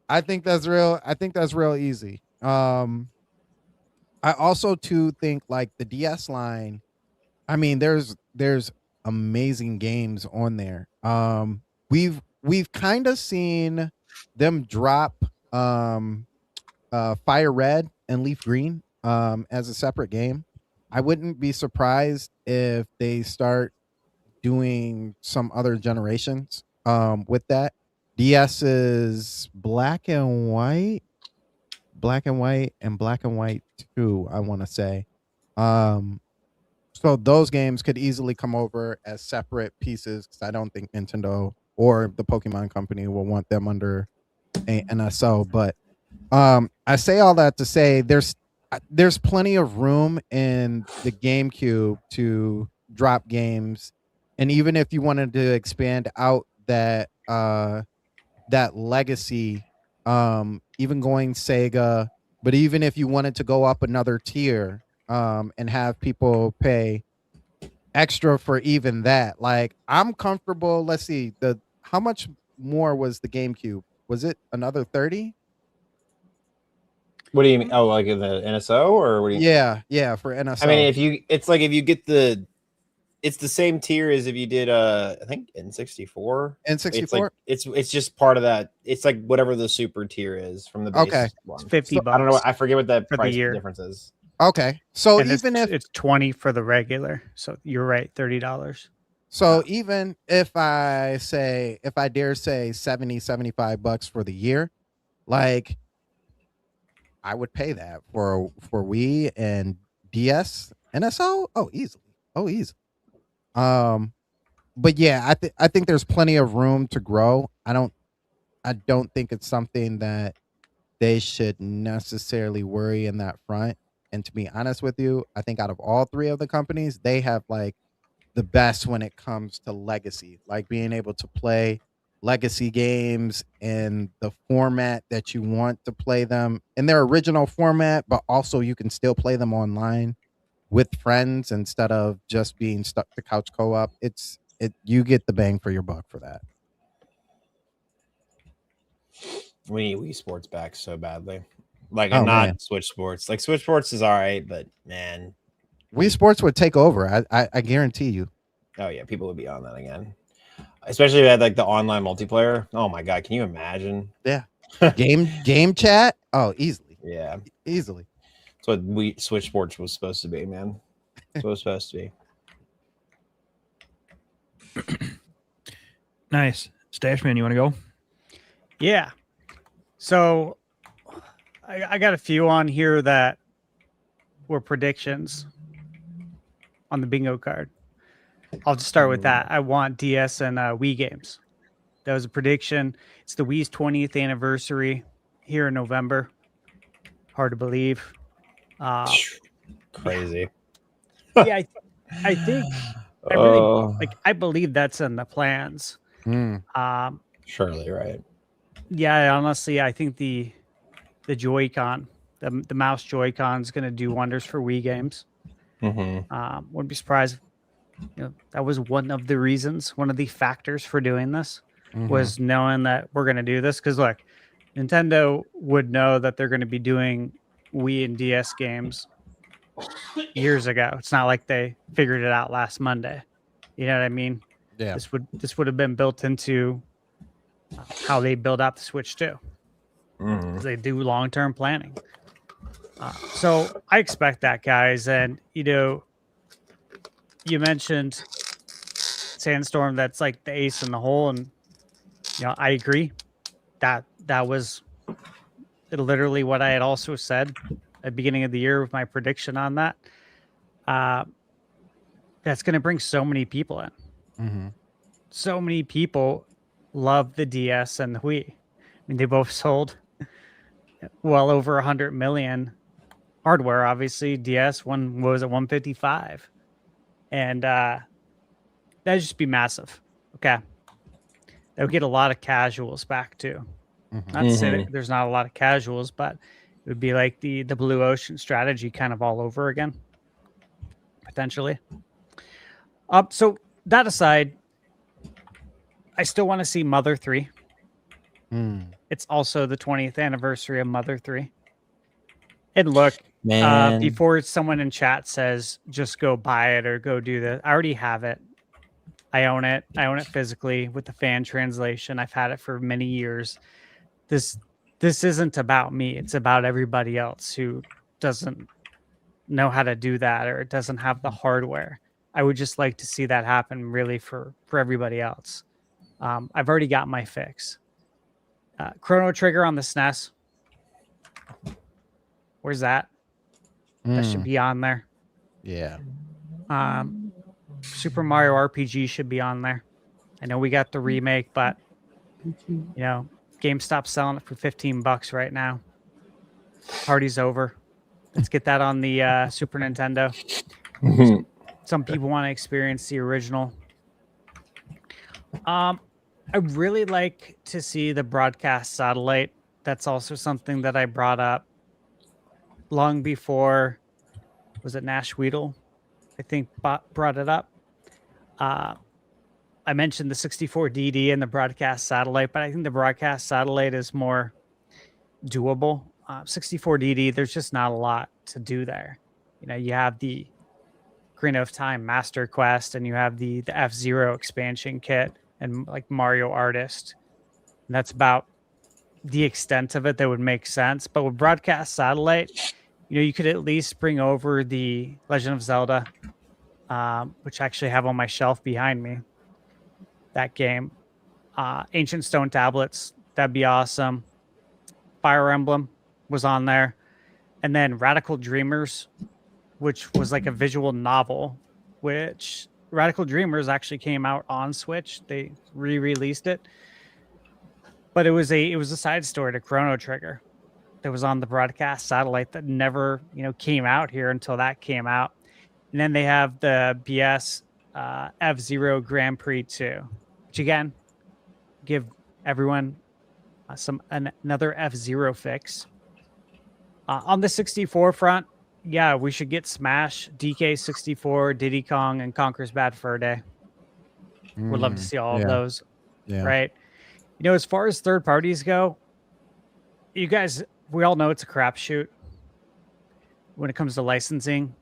I think that's real easy. I also too think like the DS line. I mean, there's amazing games on there. We've kind of seen them drop Fire Red and Leaf Green as a separate game. I wouldn't be surprised if they start doing some other generations with that. DS is Black and White, and Black and White 2, I want to say. So those games could easily come over as separate pieces, because I don't think Nintendo or the Pokemon Company will want them under a NSO. But I say all that to say there's plenty of room in the GameCube to drop games, and even if you wanted to expand out that legacy, even going Sega, but even if you wanted to go up another tier and have people pay extra for even that, like I'm comfortable. Let's see, how much more was the GameCube? Was it another 30? What do you mean? Oh, like in the NSO, or what do you? Yeah, for NSO. I mean, if you get it's the same tier as if you did I think N64. N64. It's just part of that. It's like whatever the super tier is from the base. Okay, one. it's $50. I don't know. I forget what that for price the year difference is. Okay, so and even if it's 20 for the regular, so you're right, $30. So even if I dare say 70, $75 for the year, like I would pay that for Wii and DS, NSO. Oh, easily. But yeah, I think there's plenty of room to grow. I don't think it's something that they should necessarily worry in that front. And to be honest with you, I think out of all three of the companies, they have like the best when it comes to legacy, like being able to play legacy games in the format that you want to play them in their original format, but also you can still play them online with friends instead of just being stuck to couch co-op. You get the bang for your buck for that. We need Wii Sports back so badly. Like, and not man. Switch Sports. Like, Switch Sports is all right, but man, Wii Sports would take over. I guarantee you. Oh yeah, people would be on that again, especially if they had like the online multiplayer. Oh my god, can you imagine? Yeah. game chat. Oh, easily. Yeah, Easily. that's what Switch Sports was supposed to be, man. That's what it was supposed to be. Nice. Stashman, you want to go? Yeah. So I got a few on here that were predictions on the bingo card. I'll just start with that. I want DS and Wii games. That was a prediction. It's the Wii's 20th anniversary here in November. Hard to believe. Crazy. Yeah, I think I really I believe that's in the plans. Surely, right? Yeah, honestly, I think the Joy-Con, the mouse Joy-Con is going to do wonders for Wii games. Wouldn't be surprised. That was one of the reasons, one of the factors for doing this was knowing that we're going to do this. Because look, Nintendo would know that they're going to be doing Wii and DS games years ago. It's not like they figured it out last Monday. You know what I mean? Yeah. This would have been built into how they build out the Switch too. Because they do long-term planning. So I expect that, guys. And you mentioned Sandstorm. That's like the ace in the hole, and I agree. That was literally what I had also said at the beginning of the year with my prediction on that. That's going to bring so many people in. So many people love the DS and the Wii. I mean, they both sold well over 100 million hardware. Obviously, DS one was at 155, and that'd just be massive. Okay, that would get a lot of casuals back too. Not to say that there's not a lot of casuals, but it would be like the Blue Ocean strategy kind of all over again, potentially. So that aside, I still want to see Mother 3. It's also the 20th anniversary of Mother 3. And look, before someone in chat says just go buy it or go do this, I already have it. I own it. I own it physically with the fan translation. I've had it for many years. This isn't about me. It's about everybody else who doesn't know how to do that or doesn't have the hardware. I would just like to see that happen really for everybody else. I've already got my fix. Chrono Trigger on the SNES. Where's that? That should be on there. Yeah. Super Mario RPG should be on there. I know we got the remake, but GameStop's selling it for $15 right now. Party's over. Let's get that on the Super Nintendo. Some people want to experience the original. I really like to see the broadcast satellite. That's also something that I brought up long before. Was it Nash Weedle? I think brought it up. I mentioned the 64DD and the broadcast satellite, but I think the broadcast satellite is more doable. 64DD, there's just not a lot to do there. You have the Ocarina of Time Master Quest, and you have the F-Zero expansion kit, and like Mario Artist. And that's about the extent of it that would make sense. But with broadcast satellite, you could at least bring over the Legend of Zelda, which I actually have on my shelf behind me. That game. Ancient Stone Tablets, that'd be awesome. Fire Emblem was on there. And then Radical Dreamers, which was like a visual novel, which Radical Dreamers actually came out on Switch. They re-released it. But it was a side story to Chrono Trigger that was on the broadcast satellite that never, came out here until that came out. And then they have the BS F-Zero Grand Prix 2, which again, give everyone another F-Zero fix. On the 64 front, yeah, we should get Smash, DK64, Diddy Kong, and Conker's Bad Fur Day. Would love to see all of those, right? As far as third parties go, you guys, we all know it's a crapshoot when it comes to licensing.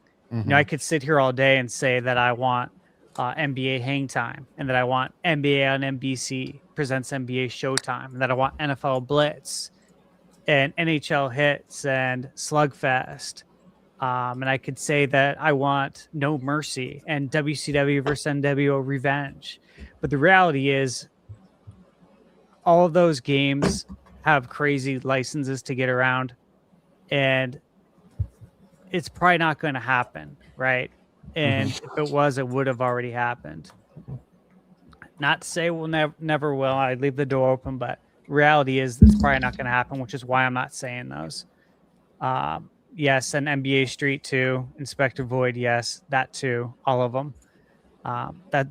I could sit here all day and say that I want NBA Hang Time, and that I want NBA on NBC presents NBA Showtime, and that I want NFL Blitz and NHL Hits and Slugfest. And I could say that I want No Mercy and WCW versus NWO Revenge. But the reality is, all of those games have crazy licenses to get around, and it's probably not going to happen, right? And if it was, it would have already happened. Not to say we'll never will. I leave the door open, but reality is it's probably not going to happen, which is why I'm not saying those. Yes, and NBA Street 2, Inspector Void, yes, that too, all of them.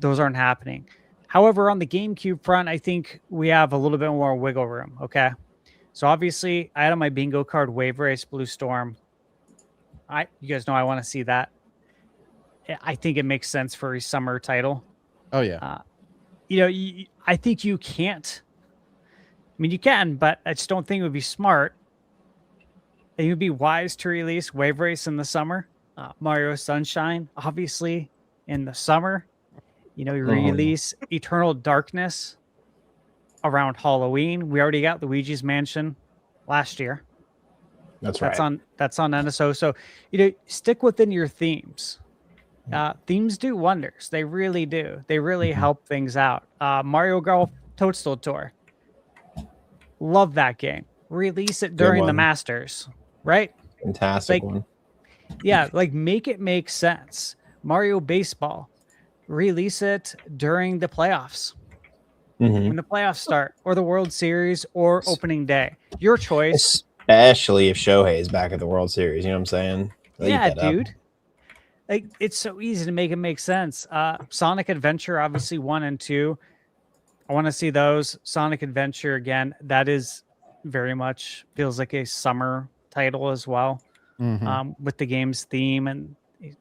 Those aren't happening. However, on the GameCube front, I think we have a little bit more wiggle room, okay? So obviously, I had on my bingo card Wave Race Blue Storm. You guys know I want to see that. I think it makes sense for a summer title. Oh, yeah. I think you can't. I mean, you can, but I just don't think it would be smart. It would be wise to release Wave Race in the summer. Mario Sunshine, obviously, in the summer. You release Eternal Darkness around Halloween. We already got Luigi's Mansion last year. That's right. That's on NSO. So, stick within your themes. Themes do wonders. They really do. They really help things out. Mario Golf Toadstool Tour. Love that game. Release it during the Masters, right? Fantastic one. Yeah, make it make sense. Mario Baseball. Release it during the playoffs. When the playoffs start, or the World Series, or opening day. Your choice. Especially if Shohei is back at the World Series. You know what I'm saying? Yeah, dude. It's so easy to make it make sense. Sonic Adventure, obviously 1 and 2. I want to see those. Sonic Adventure, again, that is very much feels like a summer title as well, with the game's theme and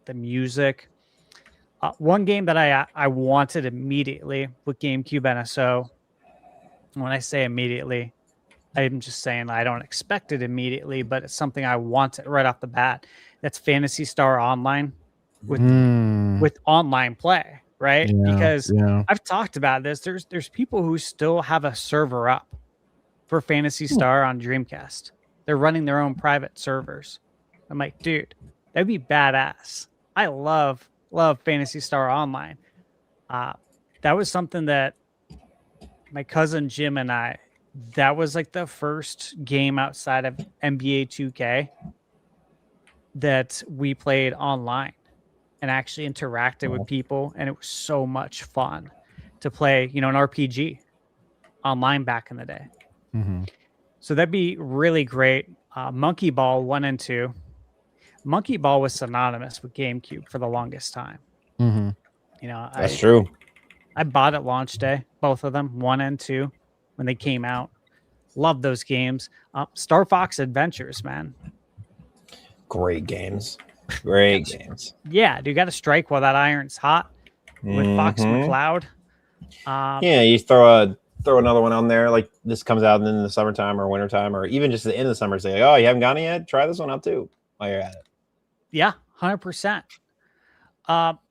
the music. One game that I wanted immediately with GameCube NSO, when I say immediately, I'm just saying I don't expect it immediately, but it's something I wanted right off the bat. That's Phantasy Star Online with online play, right? Because I've talked about this. There's people who still have a server up for Phantasy Star on Dreamcast. They're running their own private servers. I'm like, dude, that'd be badass. I love Phantasy Star Online. That was something that my cousin Jim and I, that was like the first game outside of NBA 2K that we played online and actually interacted with people. And it was so much fun to play, an RPG online back in the day. So that'd be really great. Monkey Ball 1 and 2. Monkey Ball was synonymous with GameCube for the longest time. That's true. I bought it launch day, both of them, 1 and 2, when they came out. Love those games. Star Fox Adventures, man. Great games. Great games. Yeah, dude, got to strike while that iron's hot with Fox McCloud. You throw another one on there, like this comes out in the summertime or wintertime, or even just at the end of the summer. Say, oh, you haven't gotten it yet? Try this one out too while you're at it. Yeah, 100%.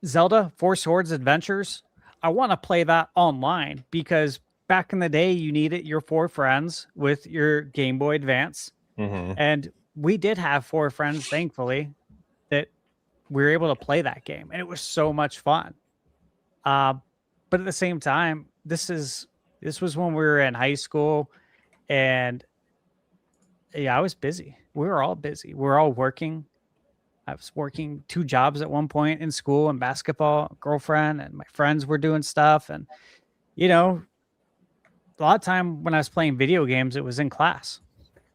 Zelda 4 Swords Adventures. I want to play that online because back in the day, you needed your 4 friends with your Game Boy Advance. And we did have 4 friends, thankfully, that we were able to play that game. And it was so much fun. But at the same time, this was when we were in high school. And I was busy. We were all busy. We were all working. I was working 2 jobs at one point in school and basketball, girlfriend, and my friends were doing stuff. And, a lot of time when I was playing video games, it was in class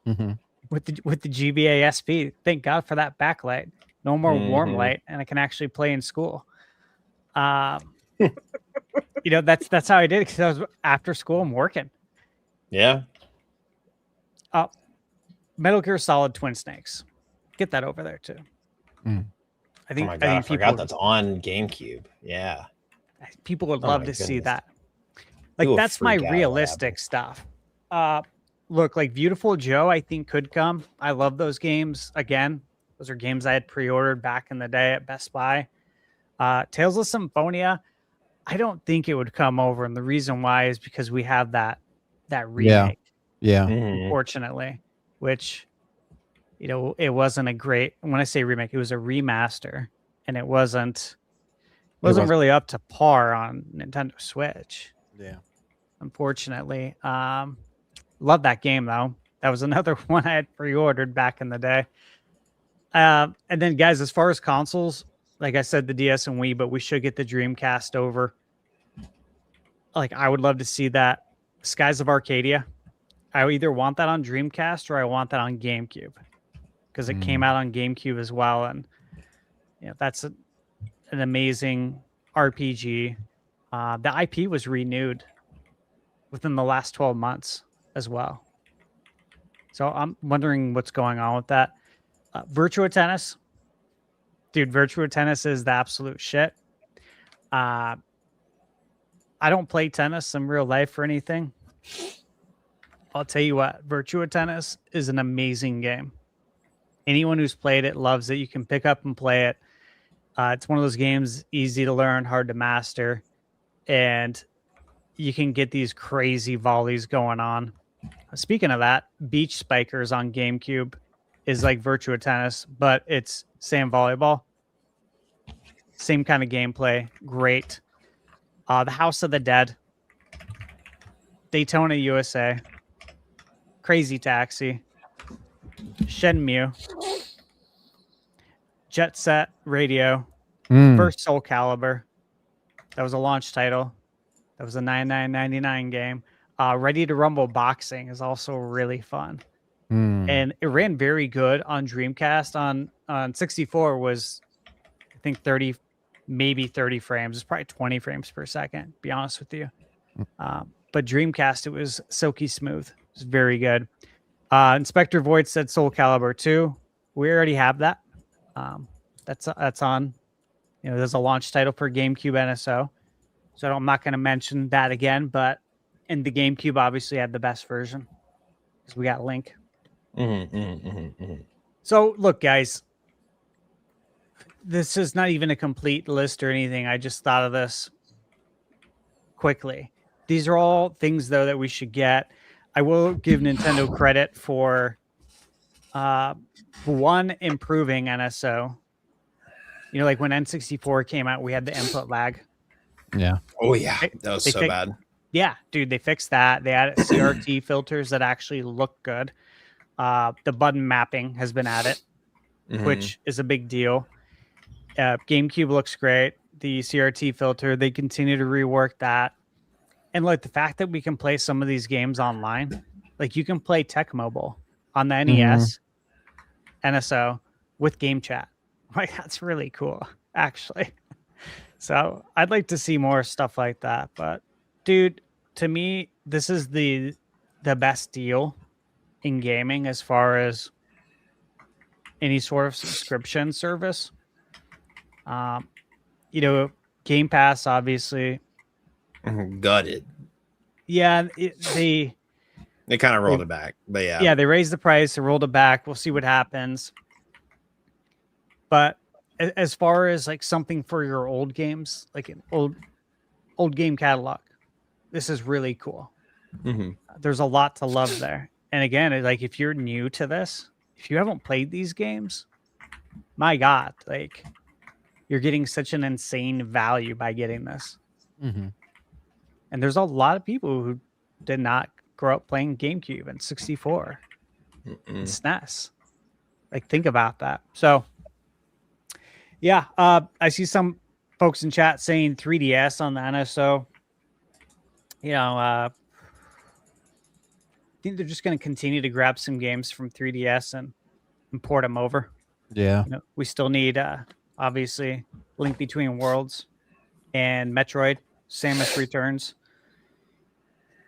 with the GBA SP. Thank God for that backlight. No more warm light, and I can actually play in school. That's how I did it because I was after school. I'm working. Yeah. Metal Gear Solid Twin Snakes. Get that over there too. I think. Oh my God, I forgot that's on GameCube. Yeah. People would love to see that. Like that's my realistic stuff. Look, like Beautiful Joe, I think could come. I love those games. Again, those are games I had pre-ordered back in the day at Best Buy. Tales of Symphonia. I don't think it would come over, and the reason why is because we have that remake. Yeah. Unfortunately, which it wasn't a great. When I say remake, it was a remaster, and it wasn't really up to par on Nintendo Switch. Yeah. Unfortunately, love that game though. That was another one I had pre-ordered back in the day. And then, guys, as far as consoles, like I said, the DS and Wii, but we should get the Dreamcast over. Like, I would love to see that. Skies of Arcadia. I either want that on Dreamcast or I want that on GameCube, because it came out on GameCube as well, and that's an amazing RPG. The IP was renewed within the last 12 months as well. So I'm wondering what's going on with that. Virtua Tennis. Dude, Virtua Tennis is the absolute shit. I don't play tennis in real life or anything. I'll tell you what, Virtua Tennis is an amazing game. Anyone who's played it loves it. You can pick up and play it. It's one of those games, easy to learn, hard to master. And you can get these crazy volleys going on. Speaking of that, Beach Spikers on GameCube is like Virtua Tennis, but it's sand volleyball. Same kind of gameplay. Great. The House of the Dead. Daytona, USA. Crazy Taxi. Shenmue. Jet Set Radio. First Soul Calibur. That was a launch title. That was a $99.99 game. Ready to Rumble Boxing is also really fun. And it ran very good on Dreamcast. On 64 was, I think, 30, maybe 30 frames. It's probably 20 frames per second, to be honest with you. But Dreamcast, it was silky smooth. It was very good. Inspector Void said Soul Calibur 2. We already have that. That's on. There's a launch title for GameCube NSO. So I'm not going to mention that again, but in the GameCube, obviously had the best version because we got Link. So look, guys, this is not even a complete list or anything. I just thought of this quickly. These are all things, though, that we should get. I will give Nintendo credit for one, improving NSO. Like when N64 came out, we had the input lag. Yeah. Oh, yeah. That was so bad. Yeah, dude, they fixed that. They added CRT filters that actually look good. The button mapping has been added, which is a big deal. GameCube looks great. The CRT filter, they continue to rework that. And like the fact that we can play some of these games online, like you can play Tech Mobile on the NES, NSO with game chat. Like that's really cool, actually. So I'd like to see more stuff like that. But dude, to me, this is the best deal in gaming as far as any sort of subscription service. Game Pass, obviously. Gutted. Yeah, they kind of rolled it back, but yeah. Yeah, they raised the price, they rolled it back. We'll see what happens. But as far as like something for your old games, like an old game catalog, this is really cool. There's a lot to love there. And again, like if you're new to this, if you haven't played these games, my God, like you're getting such an insane value by getting this. And there's a lot of people who did not grow up playing GameCube and 64 and SNES. Like think about that. So yeah, I see some folks in chat saying 3DS on the NSO. I think they're just going to continue to grab some games from 3DS and port them over. Yeah. We still need, obviously, Link Between Worlds and Metroid, Samus Returns.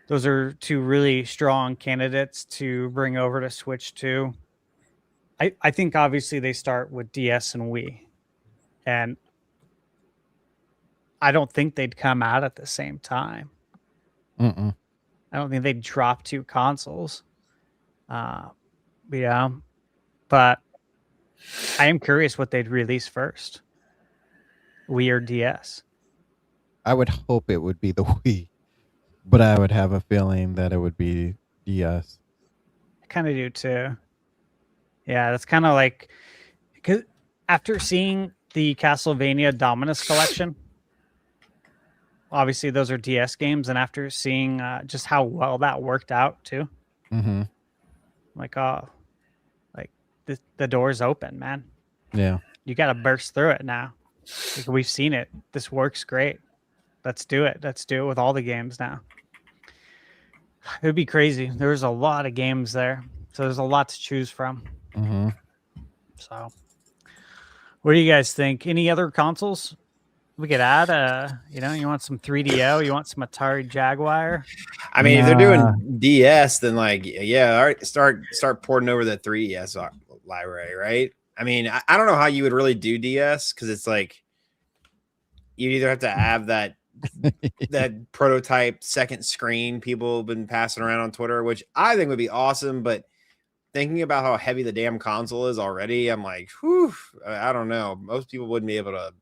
Those are two really strong candidates to bring over to Switch 2. I think, obviously, they start with DS and Wii. And I don't think they'd come out at the same time. I don't think they'd drop two consoles. Yeah. But I am curious what they'd release first. Wii or DS. I would hope it would be the Wii, but I would have a feeling that it would be DS. I kind of do too. Yeah, that's kind of like because after seeing the Castlevania Dominus collection, obviously those are DS games, and after seeing just how well that worked out too, Mm-hmm. like like the door's open, man. Yeah. You got to burst through it now. Like, we've seen it. This works great. Let's do it. Let's do it with all the games now. It would be crazy. There's a lot of games there, so there's a lot to choose from. Mm-hmm. So, what do you guys think? Any other consoles we could add? You want some 3DO? You want some Atari Jaguar? I mean, if they're doing DS, then like, yeah, all right, start porting over the 3DS library, right? I mean, I don't know how you would really do DS because it's like you either have to have that prototype second screen people have been passing around on Twitter, which I think would be awesome. But thinking about how heavy the damn console is already, I'm like, whew, I don't know. Most people wouldn't be able to.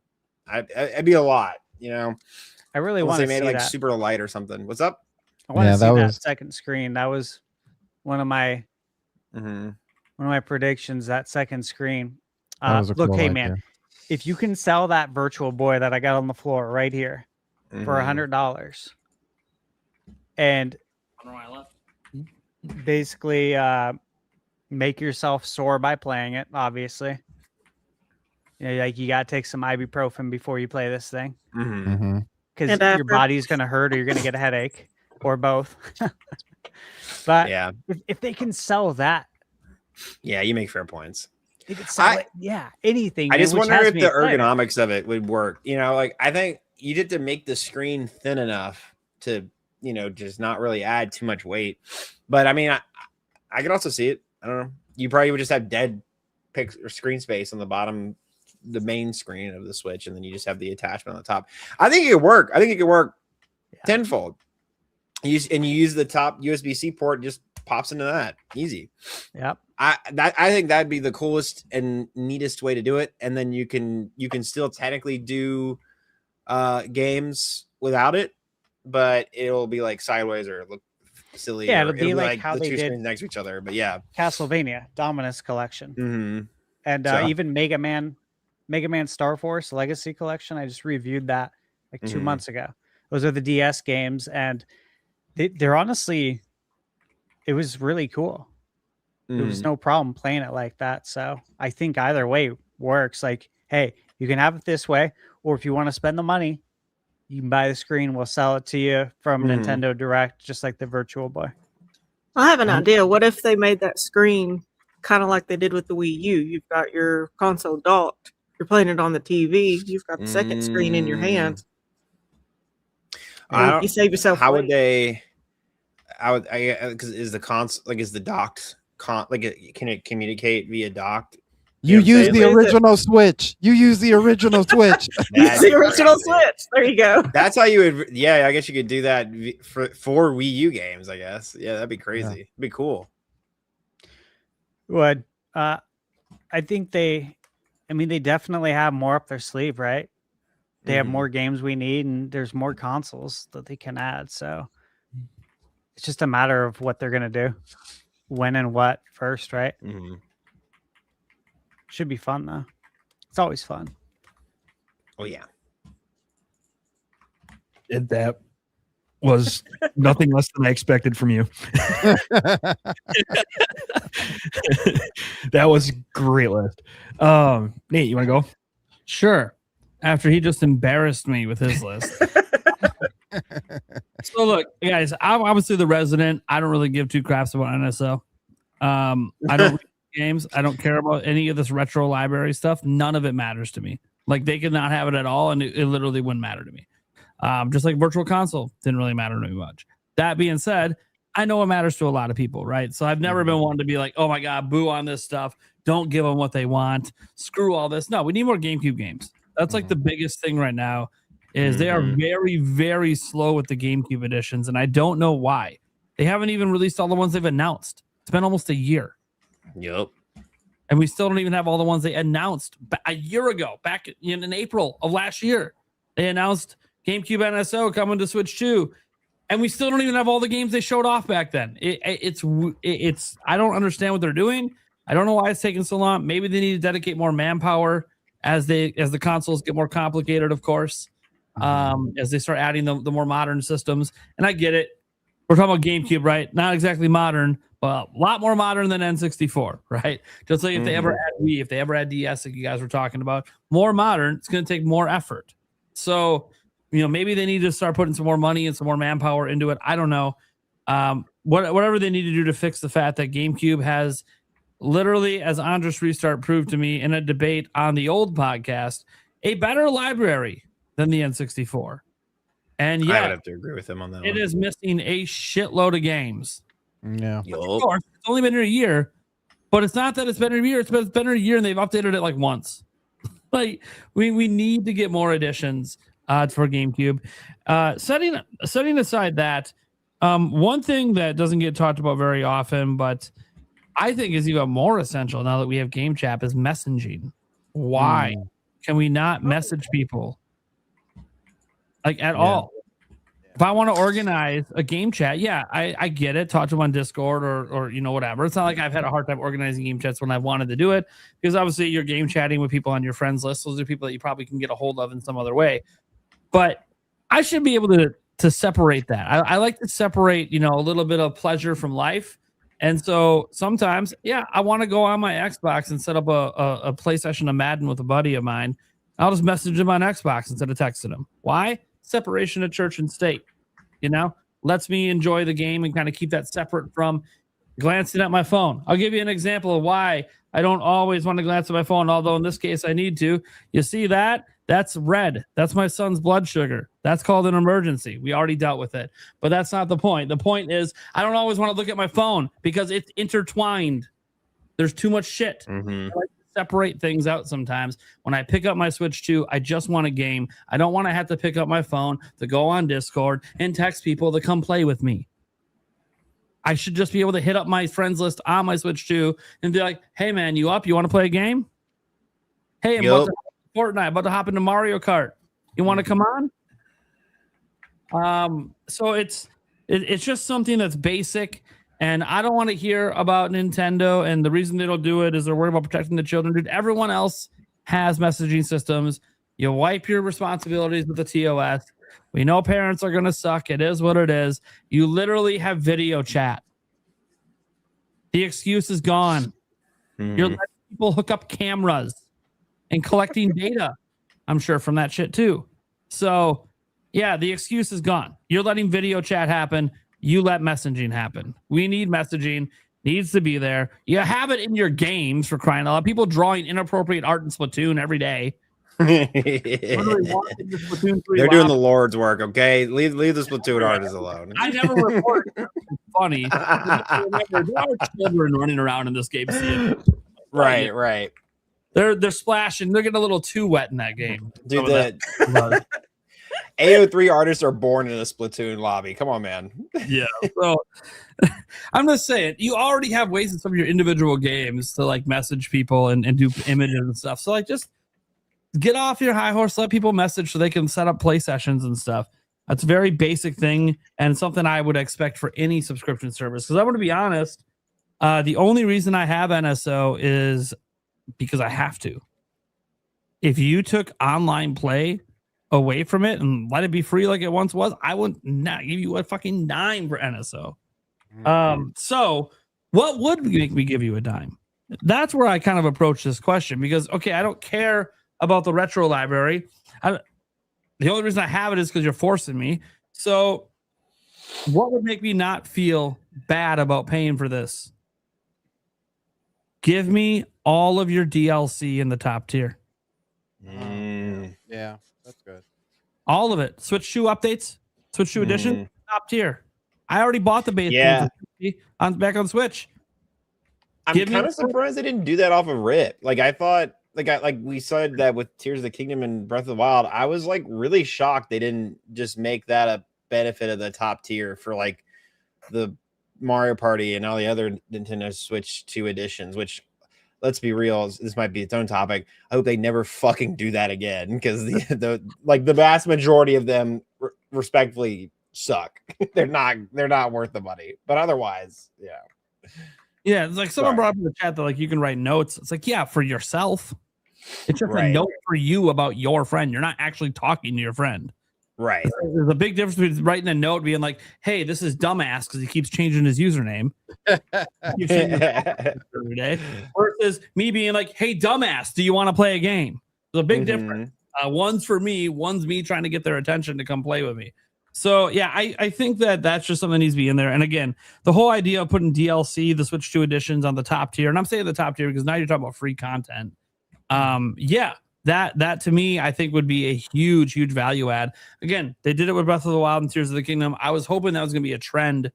It'd be a lot, you know. I really want to see see like that. super light or something. What's up? I want to see that second screen. That was one of my predictions. That second screen. Look, hey man, if you can sell that Virtual Boy that I got on the floor right here for $100, and basically make yourself sore by playing it, obviously. Like you gotta take some ibuprofen before you play this thing, because your body's gonna hurt or you're gonna get a headache or both. But yeah, if they can sell that, yeah, you make fair points. They could sell it, anything. I just wonder if the ergonomics of it would work. Like I think you'd have to make the screen thin enough to, just not really add too much weight. But I mean, I could also see it. I don't know. You probably would just have dead screen space on the bottom, the main screen of the Switch, and then you just have the attachment on the top. I think it could work. I think it could work tenfold. You use the top USB-C port, just pops into that easy. Yep. I think that'd be the coolest and neatest way to do it. And then you can still technically do games without it, but it'll be like sideways or look silly. Yeah, it'll be like how the they two did screens next to each other. But yeah, Castlevania Dominus Collection, and even Mega Man Star Force Legacy Collection. I just reviewed that like 2 months ago. Those are the DS games, and they're honestly, it was really cool. There was no problem playing it like that. So I think either way works. Like, hey, you can have it this way, or if you want to spend the money, you can buy the screen. We'll sell it to you from Nintendo Direct, just like the Virtual Boy. I have an idea. What if they made that screen kind of like they did with the Wii U? You've got your console docked. You're playing it on the TV. You've got the second screen in your hands. You save yourself. How would they? Because is the console like is the docked? Can it communicate via docked? You use the original Switch. You use the original Switch. Use the original Switch. There you go. That's how you would. Yeah, I guess you could do that for Wii U games. I guess. Yeah, that'd be crazy. Yeah. It'd be cool. Would I think they definitely have more up their sleeve, right? They have more games we need, and there's more consoles that they can add. So it's just a matter of what they're gonna do, when and what first, right? Should be fun though. It's always fun. Oh yeah. And that was nothing less than I expected from you. That was a great list. Nate, you want to go? Sure. After he just embarrassed me with his list. So look, guys, I'm obviously the resident. I don't really give two craps about NSO. I don't read games. I don't care about any of this retro library stuff. None of it matters to me. Like they could not have it at all, and it literally wouldn't matter to me. Just like Virtual Console didn't really matter to me much. That being said, I know it matters to a lot of people, right? So I've never been one to be like, oh my God, boo on this stuff. Don't give them what they want. Screw all this. No, we need more GameCube games. That's like the biggest thing right now is they are very, very slow with the GameCube editions, and I don't know why. They haven't even released all the ones they've announced. It's been almost a year. Yep. And we still don't even have all the ones they announced a year ago, back in April of last year. They announced GameCube NSO coming to Switch 2. And we still don't even have all the games they showed off back then. It's I don't understand what they're doing. I don't know why it's taking so long. Maybe they need to dedicate more manpower as the consoles get more complicated, of course, as they start adding the more modern systems. And I get it. We're talking about GameCube, right? Not exactly modern, but a lot more modern than N64, right? Just like if they ever add Wii, if they ever add DS, like you guys were talking about, more modern, it's going to take more effort. So, maybe they need to start putting some more money and some more manpower into it. I don't know. Whatever they need to do to fix the fact that GameCube has literally, as Andres Restart proved to me in a debate on the old podcast, a better library than the N64. And I would yet, have to agree with him on that. it is missing a shitload of games. Yeah. Of course, it's only been here a year, but it's not that it's been here a year. It's been here a year, and they've updated it like once. Like we need to get more additions for GameCube. Setting aside that, one thing that doesn't get talked about very often, but I think is even more essential now that we have Game Chat, is messaging. Why can we not message people like at all? If I want to organize a game chat, I get it. Talk to them on Discord or whatever. It's not like I've had a hard time organizing game chats when I wanted to do it, because obviously you're game chatting with people on your friends list. Those are people that you probably can get a hold of in some other way. But I should be able to separate that. I like to separate, a little bit of pleasure from life. And so sometimes, I want to go on my Xbox and set up a play session of Madden with a buddy of mine. I'll just message him on Xbox instead of texting him. Why? Separation of church and state, lets me enjoy the game and kind of keep that separate from glancing at my phone. I'll give you an example of why I don't always want to glance at my phone, although in this case I need to. You see that? That's red. That's my son's blood sugar. That's called an emergency. We already dealt with it, but that's not the point. The point is I don't always want to look at my phone because it's intertwined. There's too much shit. I like to separate things out sometimes. When I pick up my Switch 2, I just want a game. I don't want to have to pick up my phone to go on Discord and text people to come play with me. I should just be able to hit up my friends list on my Switch 2 and be like, hey man, you up? You want to play a game? Hey, I'm about to Fortnite, about to hop into Mario Kart. You want to come on? So it's just something that's basic, and I don't want to hear about Nintendo, and the reason they don't do it is they're worried about protecting the children. Dude, everyone else has messaging systems. You wipe your responsibilities with the TOS. We know parents are going to suck. It is what it is. You literally have video chat. The excuse is gone. You're letting people hook up cameras and collecting data, I'm sure, from that shit too. So, the excuse is gone. You're letting video chat happen. You let messaging happen. We need messaging. Needs to be there. You have it in your games, for crying out loud. People drawing inappropriate art in Splatoon every day. They're doing the Lord's work, okay? Leave the Splatoon artists alone. I never report. It's funny. There are children running around in this game. Right. They're splashing. They're getting a little too wet in that game. Dude, the AO3 artists are born in a Splatoon lobby. Come on, man. Yeah. So I'm just saying, you already have ways in some of your individual games to like message people and do images and stuff. So like just get off your high horse, let people message so they can set up play sessions and stuff. That's a very basic thing and something I would expect for any subscription service. Because I'm going to be honest, the only reason I have NSO is because I have to. If you took online play away from it and let it be free like it once was, I would not give you a fucking dime for NSO. So what would make me give you a dime? That's where I kind of approach this question, because okay, I don't care about the retro library. The only reason I have it is because you're forcing me. So what would make me not feel bad about paying for this? Give me all of your DLC in the top tier. Yeah, that's good. All of it. Switch 2 updates, Switch 2 edition, top tier. I already bought the base game back on Switch. I'm kind of surprised they didn't do that off of RIP. Like I thought, like we said that with Tears of the Kingdom and Breath of the Wild, I was like really shocked they didn't just make that a benefit of the top tier for like the Mario Party and all the other Nintendo Switch 2 editions, which let's be real, this might be its own topic. I hope they never fucking do that again, because the vast majority of them respectfully suck. they're not worth the money. But otherwise, yeah, it's like someone brought up in the chat that like you can write notes. It's like, yeah, for yourself. It's just a note for you about your friend. You're not actually talking to your friend. Right. There's a big difference between writing a note being like, hey, this is dumbass because he keeps changing his username every day, versus me being like, hey, dumbass, do you want to play a game? There's a big difference. One's for me, one's me trying to get their attention to come play with me. So, yeah, I think that's just something that needs to be in there. And again, the whole idea of putting DLC, the Switch 2 editions on the top tier, and I'm saying the top tier because now you're talking about free content. That to me, I think would be a huge value add. Again, they did it with Breath of the Wild and Tears of the Kingdom. I was hoping that was going to be a trend.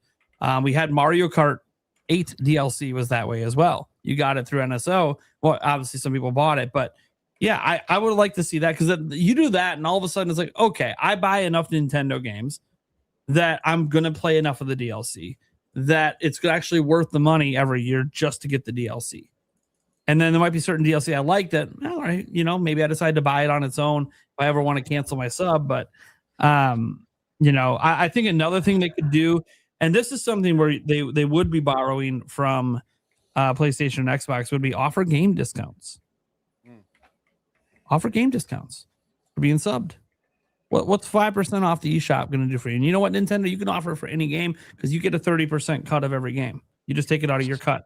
We had Mario Kart 8 DLC was that way as well. You got it through NSO. Well, obviously some people bought it, but yeah, I would like to see that, because you do that and all of a sudden it's like, okay, I buy enough Nintendo games that I'm going to play enough of the DLC that it's actually worth the money every year just to get the DLC. And then there might be certain DLC I like that, all right, maybe I decide to buy it on its own if I ever want to cancel my sub. But, I think another thing they could do, and this is something where they would be borrowing from PlayStation and Xbox, would be offer game discounts. Offer game discounts for being subbed. What's 5% off the eShop going to do for you? And you know what, Nintendo, you can offer for any game because you get a 30% cut of every game. You just take it out of your cut.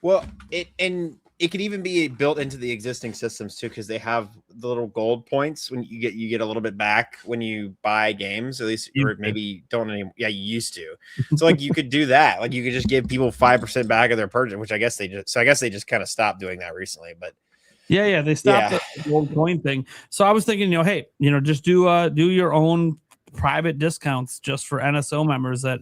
Well, it could even be built into the existing systems too, because they have the little gold points when you get a little bit back when you buy games. At least, or maybe don't anymore. Yeah, you used to. So like you could do that. Like you could just give people 5% back of their purchase, which I guess they just kind of stopped doing that recently. But yeah, they stopped the gold coin thing. So I was thinking, hey, just do your own private discounts just for NSO members that.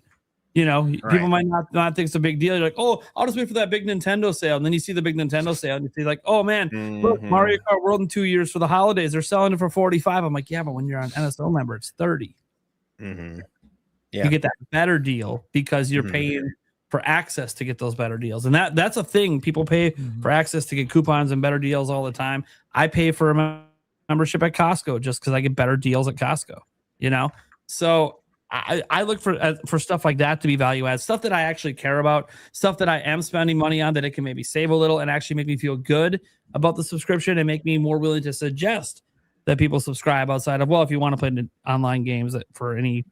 People might not think it's a big deal. You're like, oh, I'll just wait for that big Nintendo sale. And then you see the big Nintendo sale and you see like, oh man, look, Mario Kart World in 2 years for the holidays. They're selling it for 45. I'm like, yeah, but when you're an NSO member, it's 30. Yeah. You get that better deal because you're paying for access to get those better deals. And that's a thing. People pay for access to get coupons and better deals all the time. I pay for a membership at Costco just because I get better deals at Costco, So I look for stuff like that to be value add, stuff that I actually care about, stuff that I am spending money on that it can maybe save a little and actually make me feel good about the subscription and make me more willing to suggest that people subscribe outside of, well, if you want to play online games for any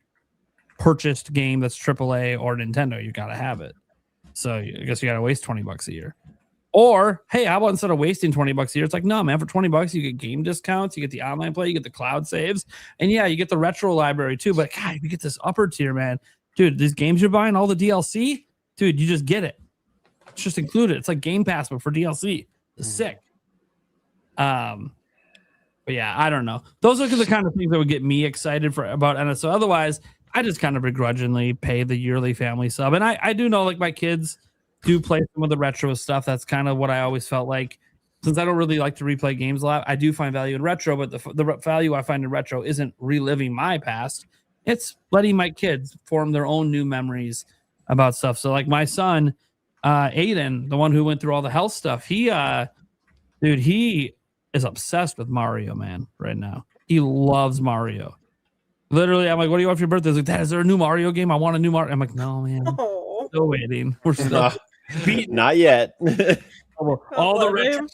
purchased game that's AAA or Nintendo, you got to have it. So I guess you got to waste $20 a year. Or, hey, how about instead of wasting $20 a year, it's like, no, man, for $20, you get game discounts, you get the online play, you get the cloud saves, and yeah, you get the retro library too. But God, you get this upper tier, man. Dude, these games you're buying, all the DLC, dude, you just get it. It's just included. It's like Game Pass, but for DLC. It's sick. But yeah, I don't know. Those are the kind of things that would get me excited about NSO. Otherwise, I just kind of begrudgingly pay the yearly family sub. And I do know, like, my kids do play some of the retro stuff. That's kind of what I always felt like. Since I don't really like to replay games a lot, I do find value in retro, but the value I find in retro isn't reliving my past. It's letting my kids form their own new memories about stuff. So like my son, Aiden, the one who went through all the health stuff, he is obsessed with Mario, man, right now. He loves Mario. Literally, I'm like, what do you want for your birthday? He's like, Dad, is there a new Mario game? I want a new Mario. I'm like, no, man. Still waiting. We're still not yet. all the retro,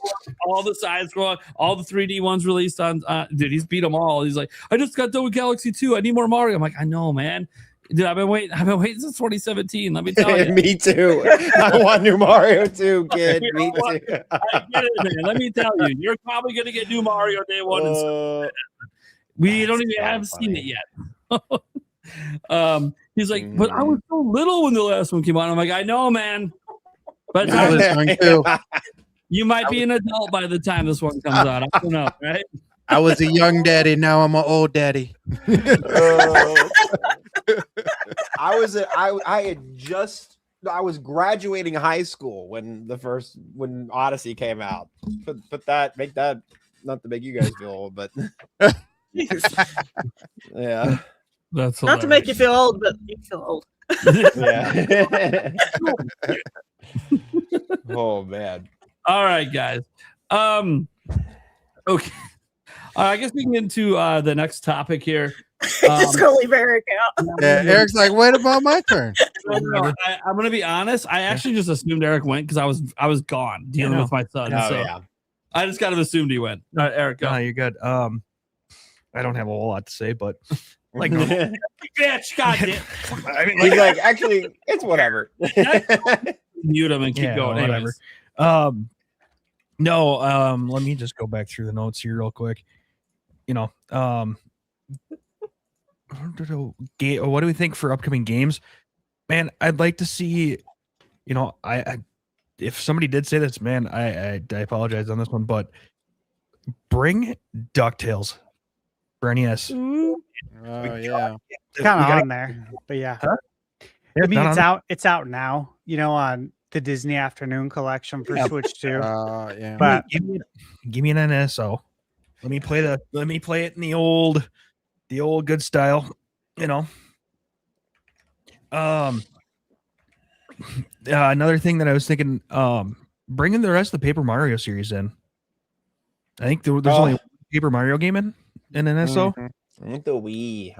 all the side scroll, all the 3D ones released on. Dude, he's beat them all. He's like, I just got done with Galaxy 2. I need more Mario. I'm like, I know, man. Dude, I've been waiting since 2017. Let me tell you. Me too. I want new Mario too, kid. Me too. I get it, man. Let me tell you, you're probably gonna get new Mario day one. We don't even have seen it yet. He's like, but I was so little when the last one came out. I'm like, I know, man. But you might be an adult by the time this one comes out. I don't know, right? I was a young daddy. Now I'm an old daddy. I was graduating high school when Odyssey came out. Make that not to make you guys feel old, but yeah. That's not to make you feel old, but you feel old. Yeah. Oh man. All right, guys. Okay. I guess we can get into the next topic here. Just gonna leave Eric out. Yeah, Eric's like, wait about my turn. No, I'm gonna be honest. I actually just assumed Eric went because I was gone dealing with my son. Oh, so yeah. I just kind of assumed he went. Eric, go. No, you're good. I don't have a whole lot to say, but like, bitch, goddamn. I mean, He's like, actually, it's whatever. Mute him and keep going. Whatever. Anyways. No, let me just go back through the notes here real quick. You know, what do we think for upcoming games? Man, I'd like to see, you know, I if somebody did say this, man, I apologize on this one, but bring DuckTales for NES. Oh yeah, kind of on there, but yeah. Huh? I mean, Not it's out now. You know, on the Disney Afternoon Collection for Switch 2. yeah. But give me an NSO. Let me play it in the old good style, you know. Another thing that I was thinking, bringing the rest of the Paper Mario series in. I think there's only one Paper Mario game in NSO. Mhm. I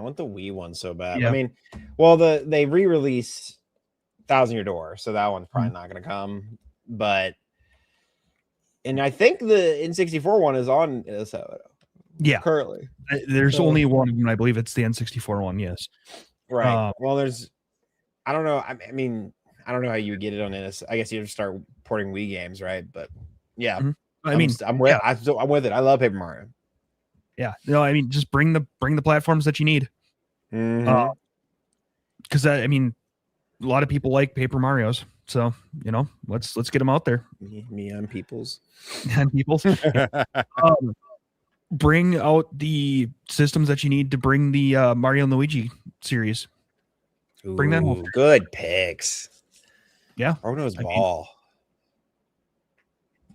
want the Wii one so bad. Yeah. I mean, well, they re-release Thousand Year Door, so that one's probably not going to come. And I think the N64 one is on NSO. Yeah, currently there's only one of them. I believe it's the N64 one. Yes, right. Well, I don't know. I mean, I don't know how you would get it on NS. I guess you have to start porting Wii games, right? But yeah, I'm with it. I love Paper Mario. Yeah, no, I mean, just bring the platforms that you need. Because I mean, a lot of people like Paper Marios, so you know, let's get them out there. Me on people's. And people's. Bring out the systems that you need to bring the Mario and Luigi series. Bring that over. Good picks. Yeah. Rono's ball.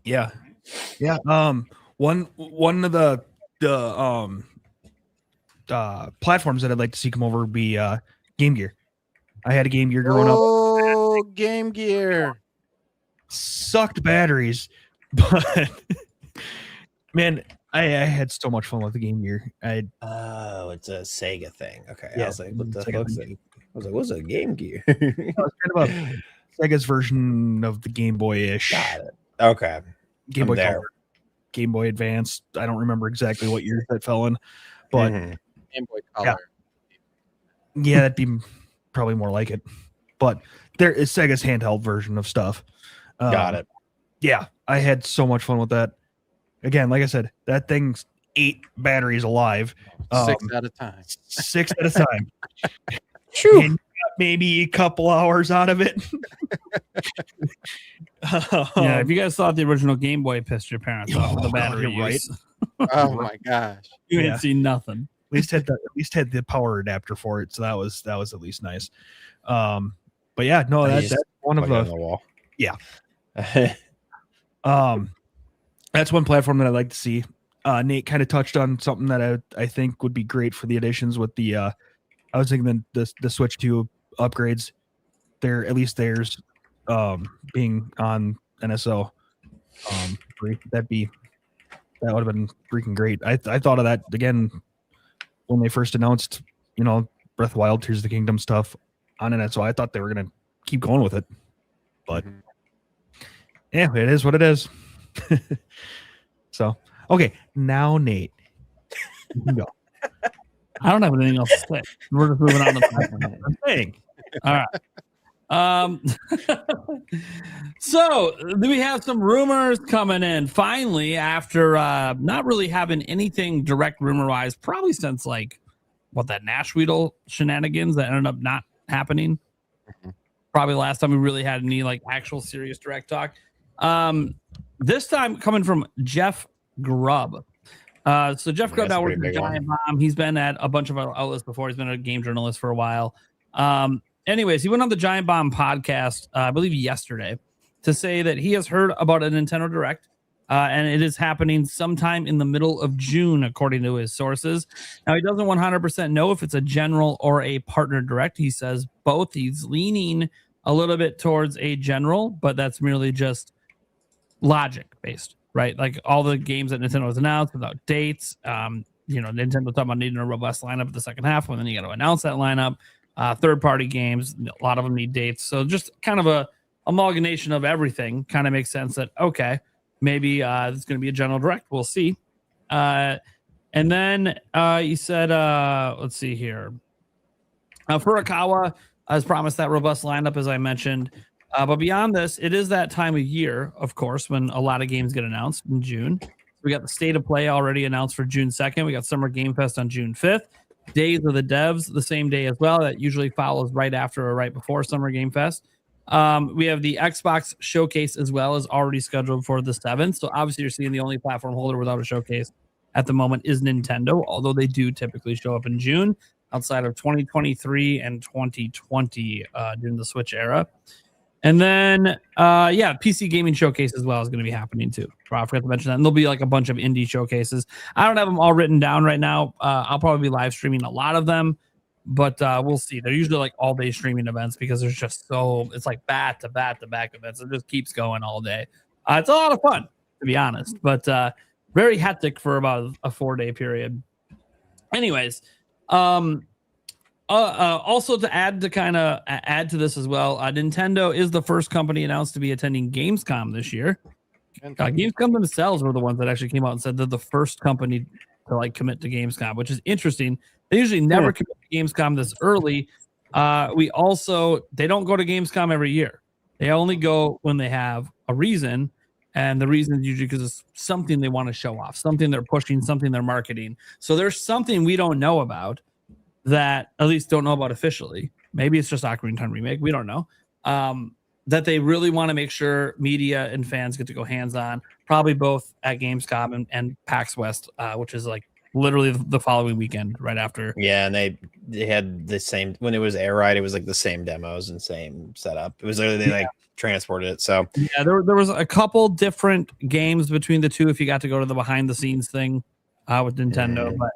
Yeah. One of the platforms that I'd like to see come over would be Game Gear. I had a Game Gear growing up. Oh, Game Gear. Sucked batteries, but man, I had so much fun with the Game Gear. It's a Sega thing. Okay. Yeah, I was like, what the fuck's that? I was like, what's a Game Gear? It's kind of a Sega's version of the Game Boy-ish. Got it. Okay. Game Boy Color, Game Boy Advance. I don't remember exactly what year that fell in, but Game Boy Color. Yeah, that'd be probably more like it. But there is Sega's handheld version of stuff. Got it. Yeah, I had so much fun with that. Again, like I said, that thing's 8 batteries alive. 6 at a time. 6 at a time. True. And maybe a couple hours out of it. Yeah, if you guys thought the original Game Boy pissed your parents off with the battery use, Oh my gosh. you didn't see nothing. At least had the power adapter for it, so that was at least nice. But yeah, no, that's one of the wall. Yeah. That's one platform that I'd like to see. Nate kind of touched on something that I think would be great for the additions with the I was thinking the Switch 2 upgrades. There, at least theirs being on NSO. That would have been freaking great. I thought of that again when they first announced, you know, Breath of the Wild, Tears of the Kingdom stuff on NSO. I thought they were gonna keep going with it, but yeah, it is what it is. So okay, now Nate, you can go. I don't have anything else to say. We're just moving on to the thing. All right. So we have some rumors coming in finally after not really having anything direct rumor wise, probably since like that Nashweedle shenanigans that ended up not happening. Probably last time we really had any like actual serious direct talk. This time coming from Jeff Grubb. So Jeff Grubb now works at Giant Bomb. He's been at a bunch of our outlets before. He's been a game journalist for a while. Anyways, he went on the Giant Bomb podcast, I believe yesterday, to say that he has heard about a Nintendo Direct, and it is happening sometime in the middle of June, according to his sources. Now, he doesn't 100% know if it's a general or a partner Direct. He says both. He's leaning a little bit towards a general, but that's merely just logic based, right? Like all the games that Nintendo has announced without dates. Nintendo talking about needing a robust lineup at the second half, and then you got to announce that lineup. Third-party games, a lot of them need dates. So just kind of a amalgamation of everything kind of makes sense that, okay, maybe it's going to be a general direct. We'll see. And then you said, let's see here. Furukawa has promised that robust lineup, as I mentioned. But beyond this, it is that time of year, of course, when a lot of games get announced in June. We got the State of Play already announced for June 2nd. We got Summer Game Fest on June 5th. Days of the Devs the same day as well. That usually follows right after or right before Summer Game Fest. We have the Xbox Showcase as well as already scheduled for the 7th. So obviously you're seeing the only platform holder without a showcase at the moment is Nintendo, although they do typically show up in June outside of 2023 and 2020 during the Switch era. And then, PC Gaming Showcase as well is going to be happening too. I forgot to mention that. And there'll be like a bunch of indie showcases. I don't have them all written down right now. I'll probably be live streaming a lot of them, but we'll see. They're usually like all day streaming events because there's just it's like back to back events. It just keeps going all day. It's a lot of fun, to be honest, but very hectic for about a 4-day period. Anyways, also to add to this as well, Nintendo is the first company announced to be attending Gamescom this year. Gamescom themselves were the ones that actually came out and said they're the first company to like commit to Gamescom, which is interesting. They usually never commit to Gamescom this early. They don't go to Gamescom every year. They only go when they have a reason, and the reason is usually because it's something they want to show off, something they're pushing, something they're marketing. So there's something we don't know about that at least don't know about officially. Maybe it's just Ocarina of Time remake. We don't know. That they really want to make sure media and fans get to go hands-on, probably both at Gamescom and PAX West, which is like literally the following weekend right after. Yeah, and they had the same, when it was Air Ride, it was like the same demos and same setup. It was literally they transported it. So yeah, there was a couple different games between the two if you got to go to the behind-the-scenes thing with Nintendo, but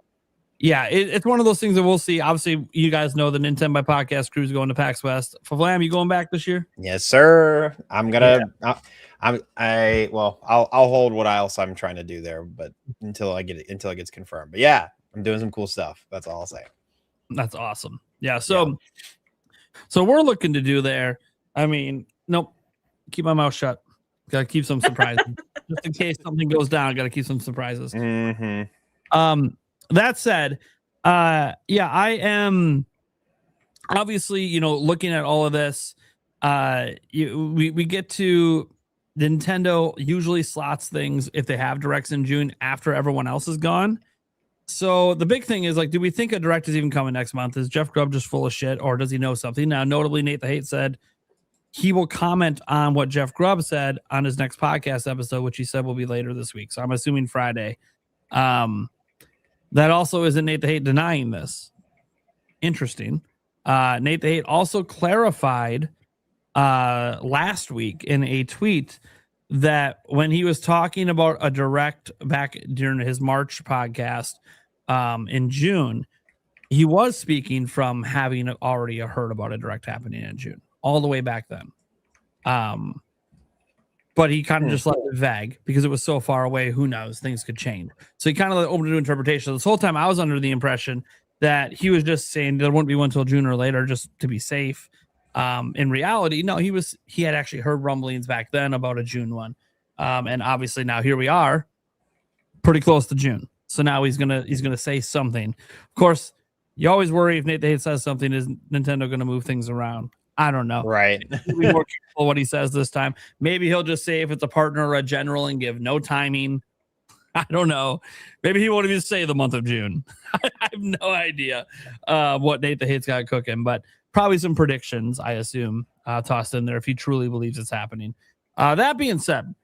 yeah, it's one of those things that we'll see. Obviously, you guys know the Nintenbyte Podcast crew is going to PAX West. FVLAM, you going back this year? Yes, sir. I'm gonna. Yeah. I'll hold what else I'm trying to do there, but until it gets confirmed. But yeah, I'm doing some cool stuff. That's all I'll say. That's awesome. Yeah. So we're looking to do there. I mean, nope. Keep my mouth shut. Got to keep some surprises just in case something goes down. Got to keep some surprises. Mm-hmm. That said, I am obviously, looking at all of this. We get to Nintendo usually slots things if they have directs in June after everyone else is gone. So the big thing is like, do we think a direct is even coming next month? Is Jeff Grubb just full of shit, or does he know something? Now, notably, Nate the Hate said he will comment on what Jeff Grubb said on his next podcast episode, which he said will be later this week. So I'm assuming Friday. That also isn't Nate the Hate denying this. Interesting. Nate the Hate also clarified last week in a tweet that when he was talking about a direct back during his March podcast in June, he was speaking from having already heard about a direct happening in June, all the way back then. But he kind of just left it vague because it was so far away. Who knows? Things could change. So he kind of opened it to interpretation. This whole time I was under the impression that he was just saying there wouldn't be one until June or later just to be safe. In reality, no, he had actually heard rumblings back then about a June one. And obviously now here we are pretty close to June. So now he's gonna say something. Of course, you always worry if Nate the Hate says something, is Nintendo going to move things around? I don't know. Right. Be more careful what he says this time. Maybe he'll just say if it's a partner or a general and give no timing. I don't know. Maybe he won't even say the month of June. I have no idea what Nate the Hate's got cooking, but probably some predictions, I assume, tossed in there if he truly believes it's happening. That being said,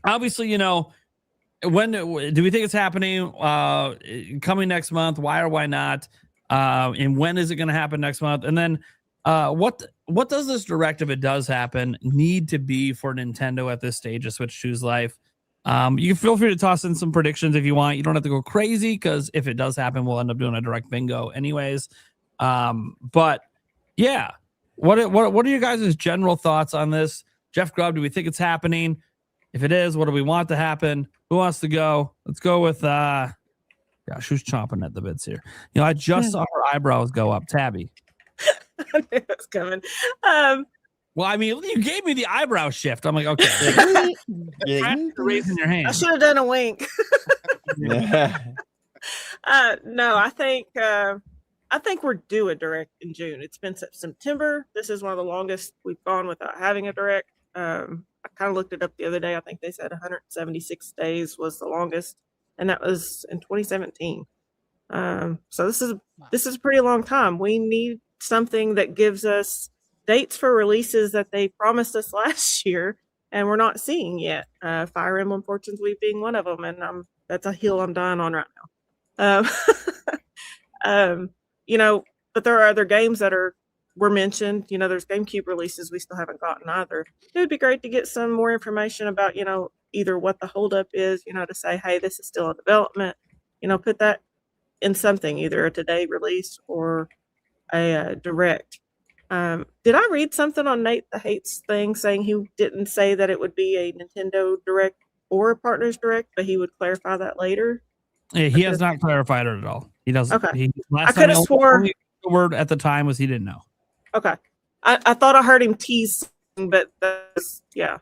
obviously, when do we think it's happening? Coming next month? Why or why not? And when is it going to happen next month? And then what does this direct, if it does happen, need to be for Nintendo at this stage of Switch 2's life? You can feel free to toss in some predictions if you want. You don't have to go crazy because if it does happen, we'll end up doing a direct bingo anyways. But yeah, what are your guys' general thoughts on this? Jeff Grubb, do we think it's happening? If it is, what do we want to happen? Who wants to go? Let's go with gosh, who's chomping at the bits here? You know, I just saw her eyebrows go up. Tabby. I knew it was coming. Well, I mean, you gave me the eyebrow shift. I'm like, okay. Raising your hand. I should have done a wink. No, I think we're due a direct in June. It's been September. This is one of the longest we've gone without having a direct. I kind of looked it up the other day. I think they said 176 days was the longest, and that was in 2017. So this is a pretty long time. We need something that gives us dates for releases that they promised us last year, and we're not seeing yet. Fire Emblem Fortune's Weave being one of them, and that's a hill I'm dying on right now. You know, but there are other games that were mentioned. You know, there's GameCube releases we still haven't gotten either. It would be great to get some more information about, you know, either what the holdup is, you know, to say, hey, this is still in development. You know, put that in something, either a today release or a direct. Did I read something on Nate the Hates thing saying he didn't say that it would be a Nintendo Direct or a Partners Direct, but he would clarify that later? Yeah, he has not clarified it at all. He doesn't. Okay. Last I could have swore the word at the time was he didn't know. Okay. I thought I heard him tease, but that's, yeah.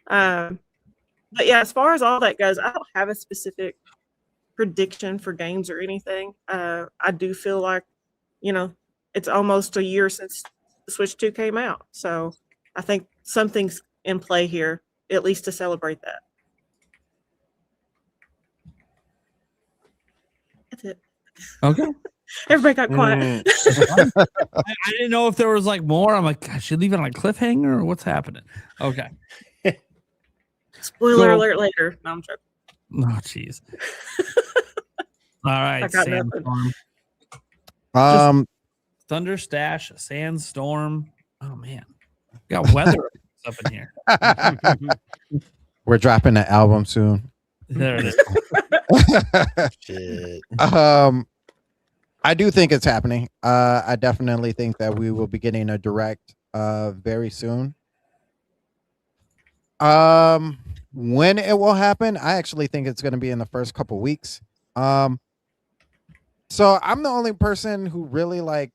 But yeah, as far as all that goes, I don't have a specific prediction for games or anything. I do feel like, you know, it's almost a year since the Switch 2 came out. So I think something's in play here, at least to celebrate that. That's it. Okay. Everybody got quiet. I didn't know if there was like more. I'm like, I should leave it on a cliffhanger or what's happening? Okay. Spoiler alert later. No, I'm joking. Oh, jeez. All right, Sandstorm. ThunderStash, Sandstorm. Oh man, we got weather up in here. We're dropping the album soon. There it is. Shit. I do think it's happening. I definitely think that we will be getting a direct very soon. When it will happen, I actually think it's going to be in the first couple weeks. So I'm the only person who really, like,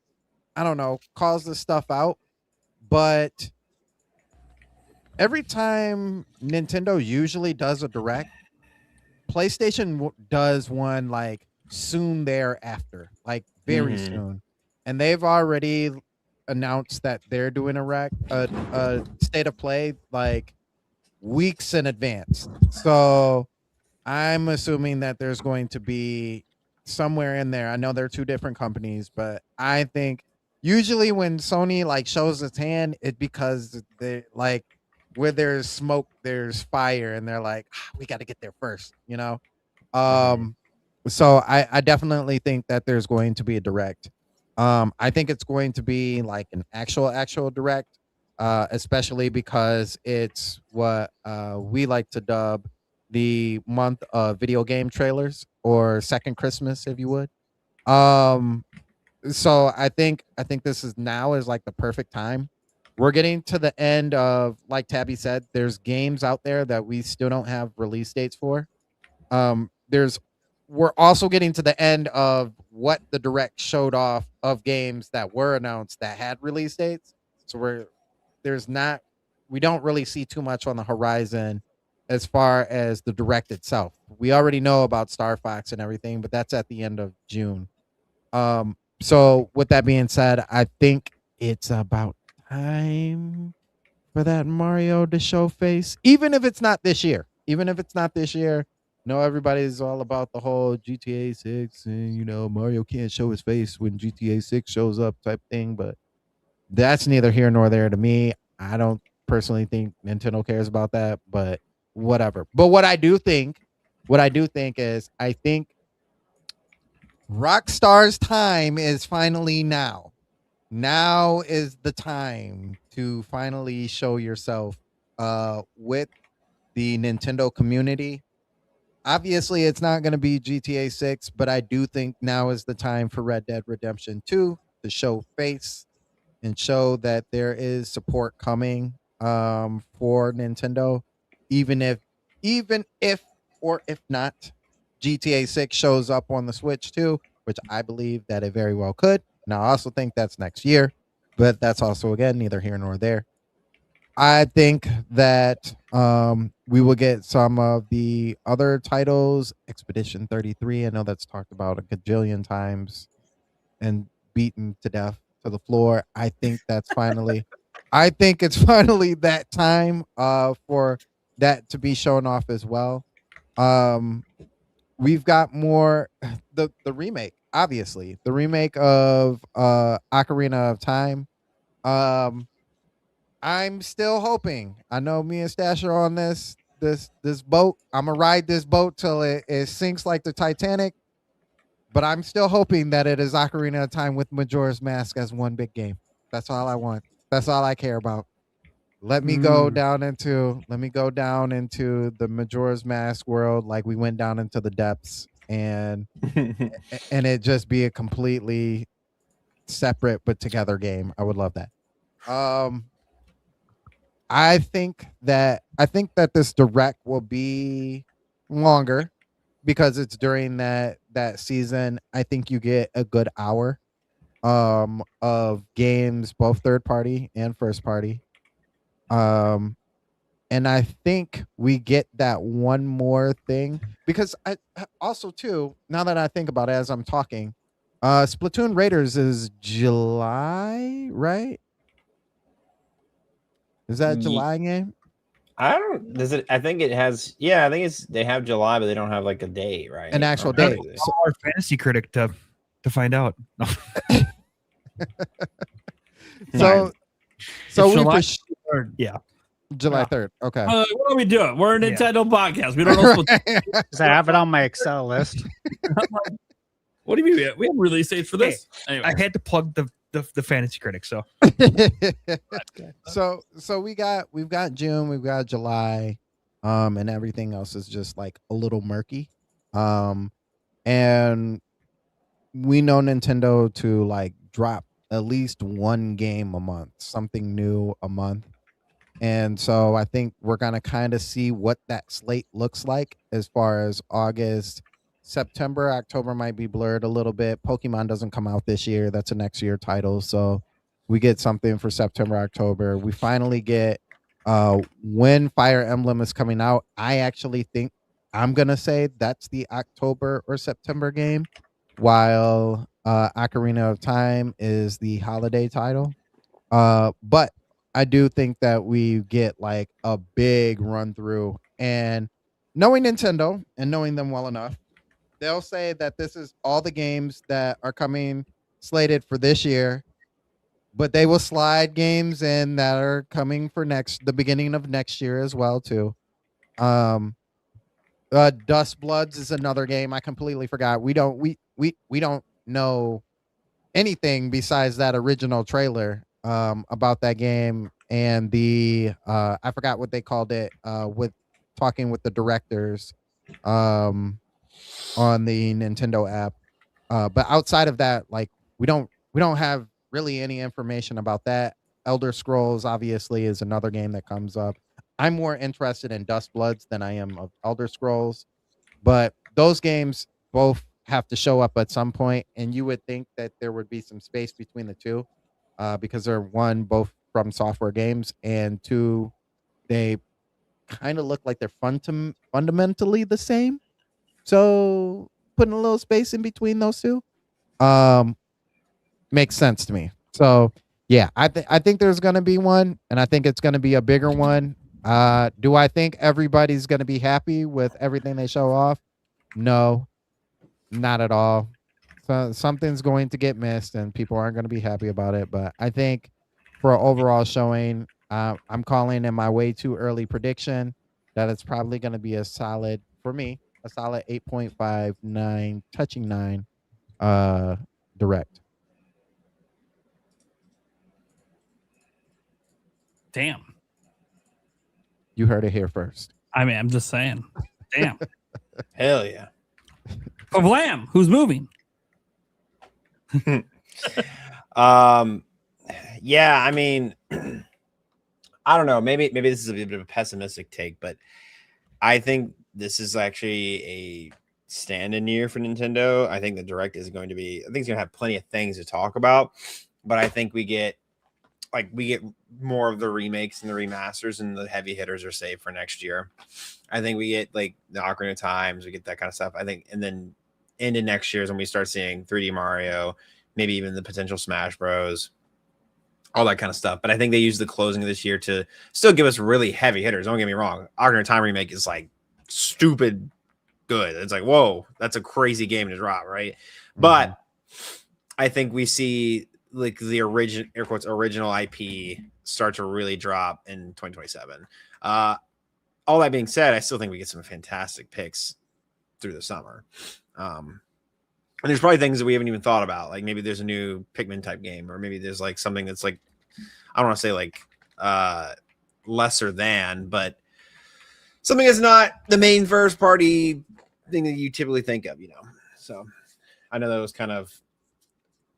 I don't know, calls this stuff out. But every time Nintendo usually does a direct, PlayStation does one like soon thereafter, like very soon. And they've already announced that they're doing a state of play like weeks in advance. So I'm assuming that there's going to be somewhere in there. I know they're two different companies, but I think usually when Sony like shows its hand, it's because they like where there's smoke, there's fire, and they're like, we got to get there first, you know? So I definitely think that there's going to be a direct. I think it's going to be like an actual direct, especially because it's what we like to dub the month of video game trailers, or second Christmas, if you would. So I think this is like the perfect time. We're getting to the end of, like Tabby said, there's games out there that we still don't have release dates for. We're also getting to the end of what the direct showed off of games that were announced that had release dates. So we don't really see too much on the horizon as far as the direct itself. We already know about Star Fox and everything, but that's at the end of June. So with that being said, I think it's about time for that Mario to show face, even if it's not this year. No, everybody's all about the whole GTA 6 and, you know, Mario can't show his face when GTA 6 shows up type thing, but that's neither here nor there to me. I don't personally think Nintendo cares about that, but whatever. But what I do think is, I think Rockstar's time is finally now. Now is the time to finally show yourself with the Nintendo community. Obviously, it's not going to be GTA 6, but I do think now is the time for Red Dead Redemption 2 to show face and show that there is support coming for Nintendo, even if even if or if not, GTA 6 shows up on the Switch too, which I believe that it very well could. Now, I also think that's next year, but that's also, again, neither here nor there. I think that we will get some of the other titles. Expedition 33, I know that's talked about a gajillion times and beaten to death to the floor. I think it's finally that time for that to be shown off as well. We've got more the remake, obviously. The remake of Ocarina of Time. I'm still hoping. I know me and Stash are on this boat. I'm gonna ride this boat till it sinks like the Titanic. But I'm still hoping that it is Ocarina of Time with Majora's Mask as one big game. That's all I want. That's all I care about. Let me go down into the Majora's Mask world like we went down into the depths, and it just be a completely separate but together game. I would love that. I think that this direct will be longer because it's during that season. I think you get a good hour of games, both third party and first party. And I think we get that one more thing because I also too, now that I think about it as I'm talking, Splatoon Raiders is July, right? Is that a July game? I don't. Does it? I think it has. Yeah, I think it's. They have July, but they don't have like a date, right? An actual date. Call our fantasy critic to find out. So we July for 3rd. Yeah. July 3rd. Okay. What are we doing? We're a Nintendo podcast. We don't know. Because I have it on my Excel list. What do you mean? We have release dates for this. Anyway. I had to plug the fantasy critic. So so we've got June, we've got July, and everything else is just like a little murky. And we know Nintendo to like drop at least one game a month, something new a month. And so I think we're going to kind of see what that slate looks like as far as August, September, October might be blurred a little bit. Pokemon doesn't come out this year. That's a next year title. So we get something for September, October. We finally get when Fire Emblem is coming out. I actually think I'm going to say that's the October or September game, while Ocarina of Time is the holiday title. But I do think that we get like a big run through, and knowing Nintendo and knowing them well enough, they'll say that this is all the games that are coming slated for this year, but they will slide games in that are coming for the beginning of next year as well too. Dust Bloods is another game I completely forgot. We don't know anything besides that original trailer about that game and the I forgot what they called it with talking with the directors on the Nintendo app. But outside of that, like we don't have really any information about that. Elder Scrolls obviously is another game that comes up. I'm more interested in Dust Bloods than I am of Elder Scrolls, but those games both have to show up at some point, and you would think that there would be some space between the two because they're one, both from software games, and two, they kind of look like they're fundamentally the same. So putting a little space in between those two makes sense to me. So yeah, I think there's going to be one, and I think it's going to be a bigger one. Do I think everybody's going to be happy with everything they show off? No, not at all. So something's going to get missed, and people aren't going to be happy about it. But I think for an overall showing, I'm calling in my way too early prediction that it's probably going to be a solid, for me, a solid 8.5, 9, touching 9 direct. Damn. You heard it here first. I mean, I'm just saying. Damn. Hell yeah. FVLAM, who's moving? Yeah, I mean, I don't know. Maybe this is a bit of a pessimistic take, but I think this is actually a stand-in year for Nintendo. I think the Direct is going to be, I think it's going to have plenty of things to talk about, but I think we get more of the remakes and the remasters, and the heavy hitters are saved for next year. I think we get like the Ocarina of Times, we get that kind of stuff. I think, and then into next year is when we start seeing 3D Mario, maybe even the potential Smash Bros, all that kind of stuff. But I think they use the closing of this year to still give us really heavy hitters. Don't get me wrong. Ocarina of Time remake is like stupid good. It's like, whoa, that's a crazy game to drop, right? But I think we see like the original, air quotes, original IP start to really drop in 2027. All that being said, I still think we get some fantastic picks through the summer. And there's probably things that we haven't even thought about. Like maybe there's a new Pikmin type game, or maybe there's like something that's like, I don't want to say like lesser than, but something that's not the main first party thing that you typically think of, you know? So I know that was kind of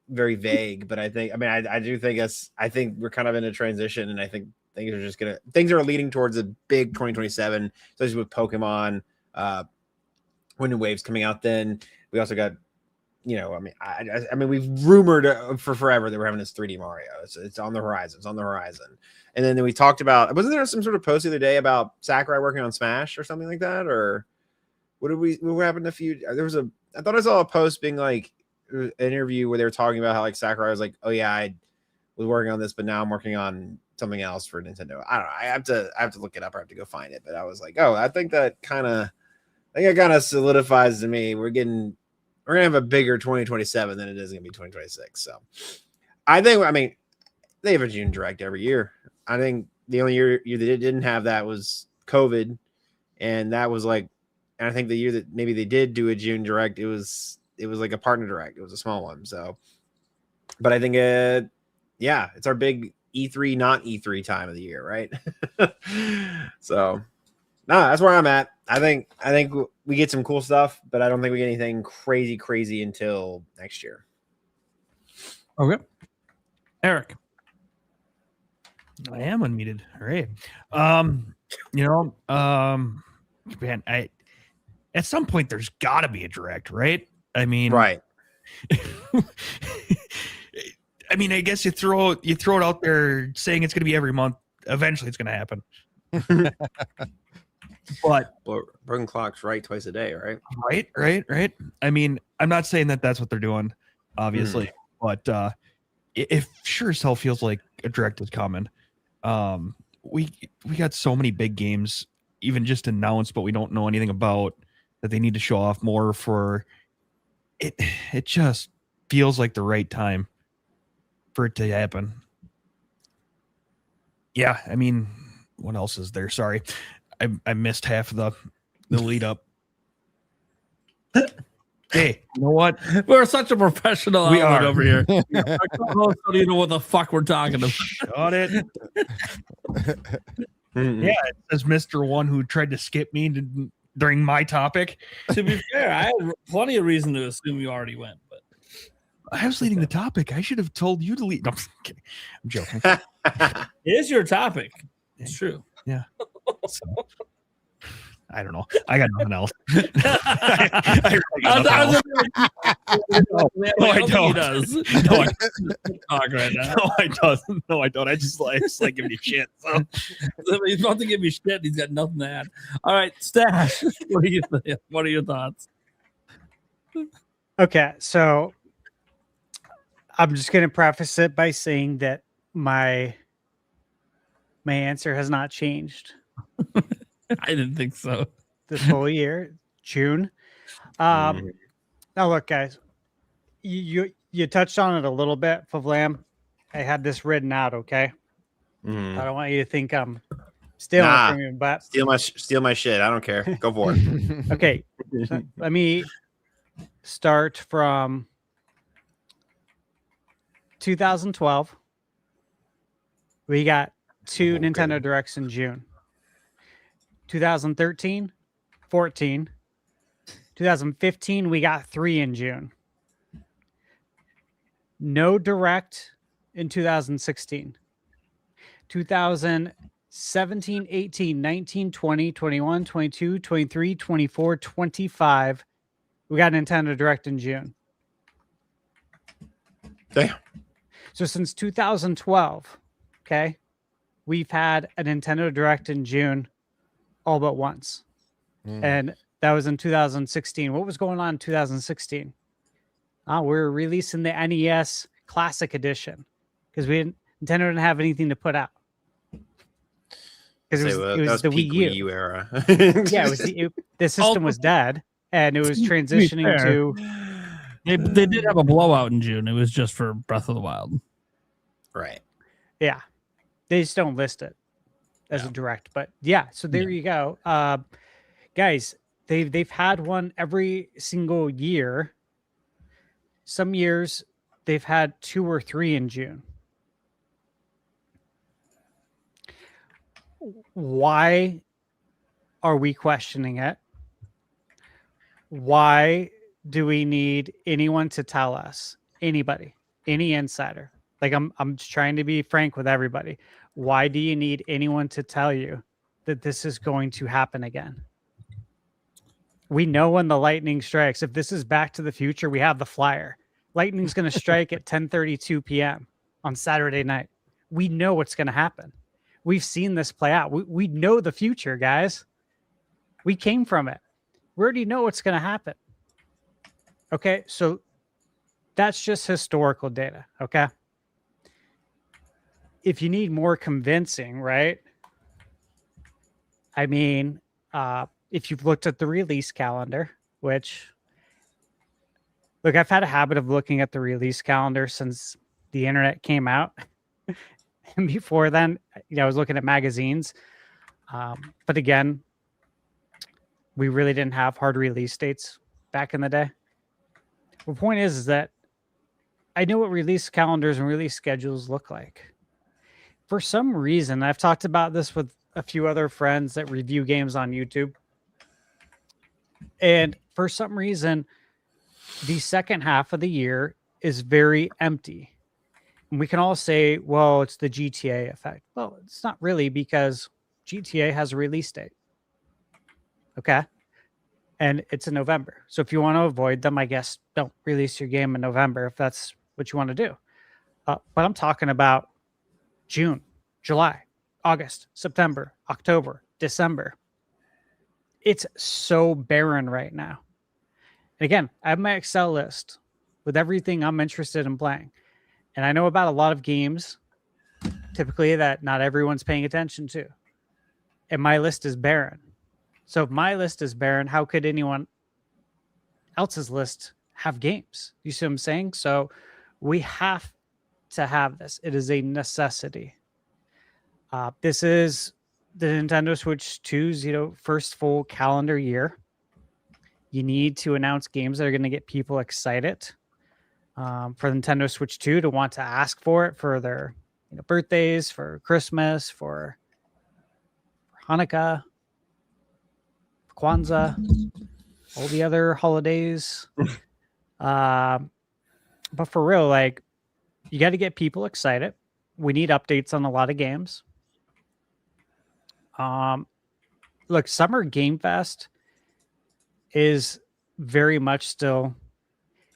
very vague, but I do think I think we're kind of in a transition, and I think things are leading towards a big 2027, especially with Pokemon, when new waves coming out. Then we also got, you know, I mean, we've rumored for forever that we're having this 3D Mario. It's on the horizon. It's on the horizon. And then we talked about, wasn't there some sort of post the other day about Sakurai working on Smash or something like that? Or what happened I thought I saw a post being like an interview where they were talking about how like Sakurai was like, oh yeah, I was working on this, but now I'm working on something else for Nintendo. I don't know. I have to look it up. I have to go find it. But I was like, oh, I think it kind of solidifies to me. We're gonna have a bigger 2027 than it is gonna be 2026. So I mean, they have a June Direct every year. I think the only year they didn't have that was COVID, and that was like, and I think the year that maybe they did do a June Direct, it was like a partner Direct. It was a small one. So, but I think yeah, it's our big E3, not E3 time of the year, right? So, no, that's where I'm at. I think we get some cool stuff, but I don't think we get anything crazy until next year. Okay, Eric. I am unmuted. All right. Man, at some point there's got to be a Direct, right? I mean, right. I mean, I guess you throw it out there saying it's going to be every month. Eventually, it's going to happen. But broken clock's right twice a day, right? Right. I mean, I'm not saying that that's what they're doing, obviously, but it sure as hell feels like a Direct is coming. We got so many big games, even just announced, but we don't know anything about, that they need to show off more for. It just feels like the right time for it to happen. Yeah, I mean, what else is there? Sorry, I missed half of the lead up. Hey, you know what? We're such a professional We outlet are. over here. Our co-host don't even know what the fuck we're talking about. Got it. Yeah, it says Mr. One who tried to skip me during my topic. To be fair, I had plenty of reason to assume you already went, but I was leading the topic. I should have told you to lead. No, I'm kidding. I'm joking. it is your topic. It's true. Yeah. So, I don't know. I got nothing else. I don't. No, I don't. No, I don't. I just like giving you shit. So. He's about to give me shit. He's got nothing to add. All right, Stash. What do you think? What are your thoughts? Okay, so I'm just going to preface it by saying that my answer has not changed. I didn't think so. This whole year, June. Now, look, guys, you touched on it a little bit, FVLAM. I had this written out, okay? I don't want you to think I'm stealing from you, but steal my shit. I don't care. Go for it. Okay, so let me start from 2012. We got two Nintendo Directs in June. 2013, 14. 2015, we got 3 in June. No Direct in 2016. 17, 18, 19, 20, 21, 22, 23, 24, 25. We got Nintendo Direct in June. Damn. So since 2012, okay, we've had a Nintendo Direct in June all but once. And that was in 2016. What was going on in 2016? We're releasing the NES Classic Edition because Nintendo didn't have anything to put out. Because it was the Wii U era. Yeah, the system was dead, and it was transitioning to. They did have a blowout in June. It was just for Breath of the Wild. Right. Yeah, they just don't list it as a direct, but yeah. So there you go, guys. They've had one every single year. Some years they've had 2 or 3 in June. Why are we questioning it? Why do we need anyone to tell us? Anybody, any insider? Like I'm just trying to be frank with everybody. Why do you need anyone to tell you that this is going to happen again? We know when the lightning strikes. If this is Back to the Future, we have the flyer. Lightning's going to strike at 10:32 p.m. on Saturday night. We know what's going to happen. We've seen this play out. We know the future, guys. We came from it. We already know what's going to happen. Okay, so that's just historical data, okay? If you need more convincing, right? I mean, if you've looked at the release calendar, which, look, I've had a habit of looking at the release calendar since the internet came out. And before then, I was looking at magazines. But again, we really didn't have hard release dates back in the day. The point is that I know what release calendars and release schedules look like. For some reason, I've talked about this with a few other friends that review games on YouTube. And for some reason, the second half of the year is very empty. And we can all say, well, it's the GTA effect. Well, it's not really, because GTA has a release date. Okay. And it's in November. So if you want to avoid them, I guess don't release your game in November if that's what you want to do. But I'm talking about June, July, August, September, October, December. It's so barren right now. And again, I have my Excel list with everything I'm interested in playing. And I know about a lot of games, typically, that not everyone's paying attention to. And my list is barren. So if my list is barren, how could anyone else's list have games? You see what I'm saying? So we have to have this. It is a necessity. This is the Nintendo Switch 2's, first full calendar year. You need to announce games that are going to get people excited for Nintendo Switch 2 to want to ask for it for their birthdays, for Christmas, for Hanukkah, for Kwanzaa, all the other holidays. But for real, like, you got to get people excited. We need updates on a lot of games. Look, Summer Game Fest is very much still,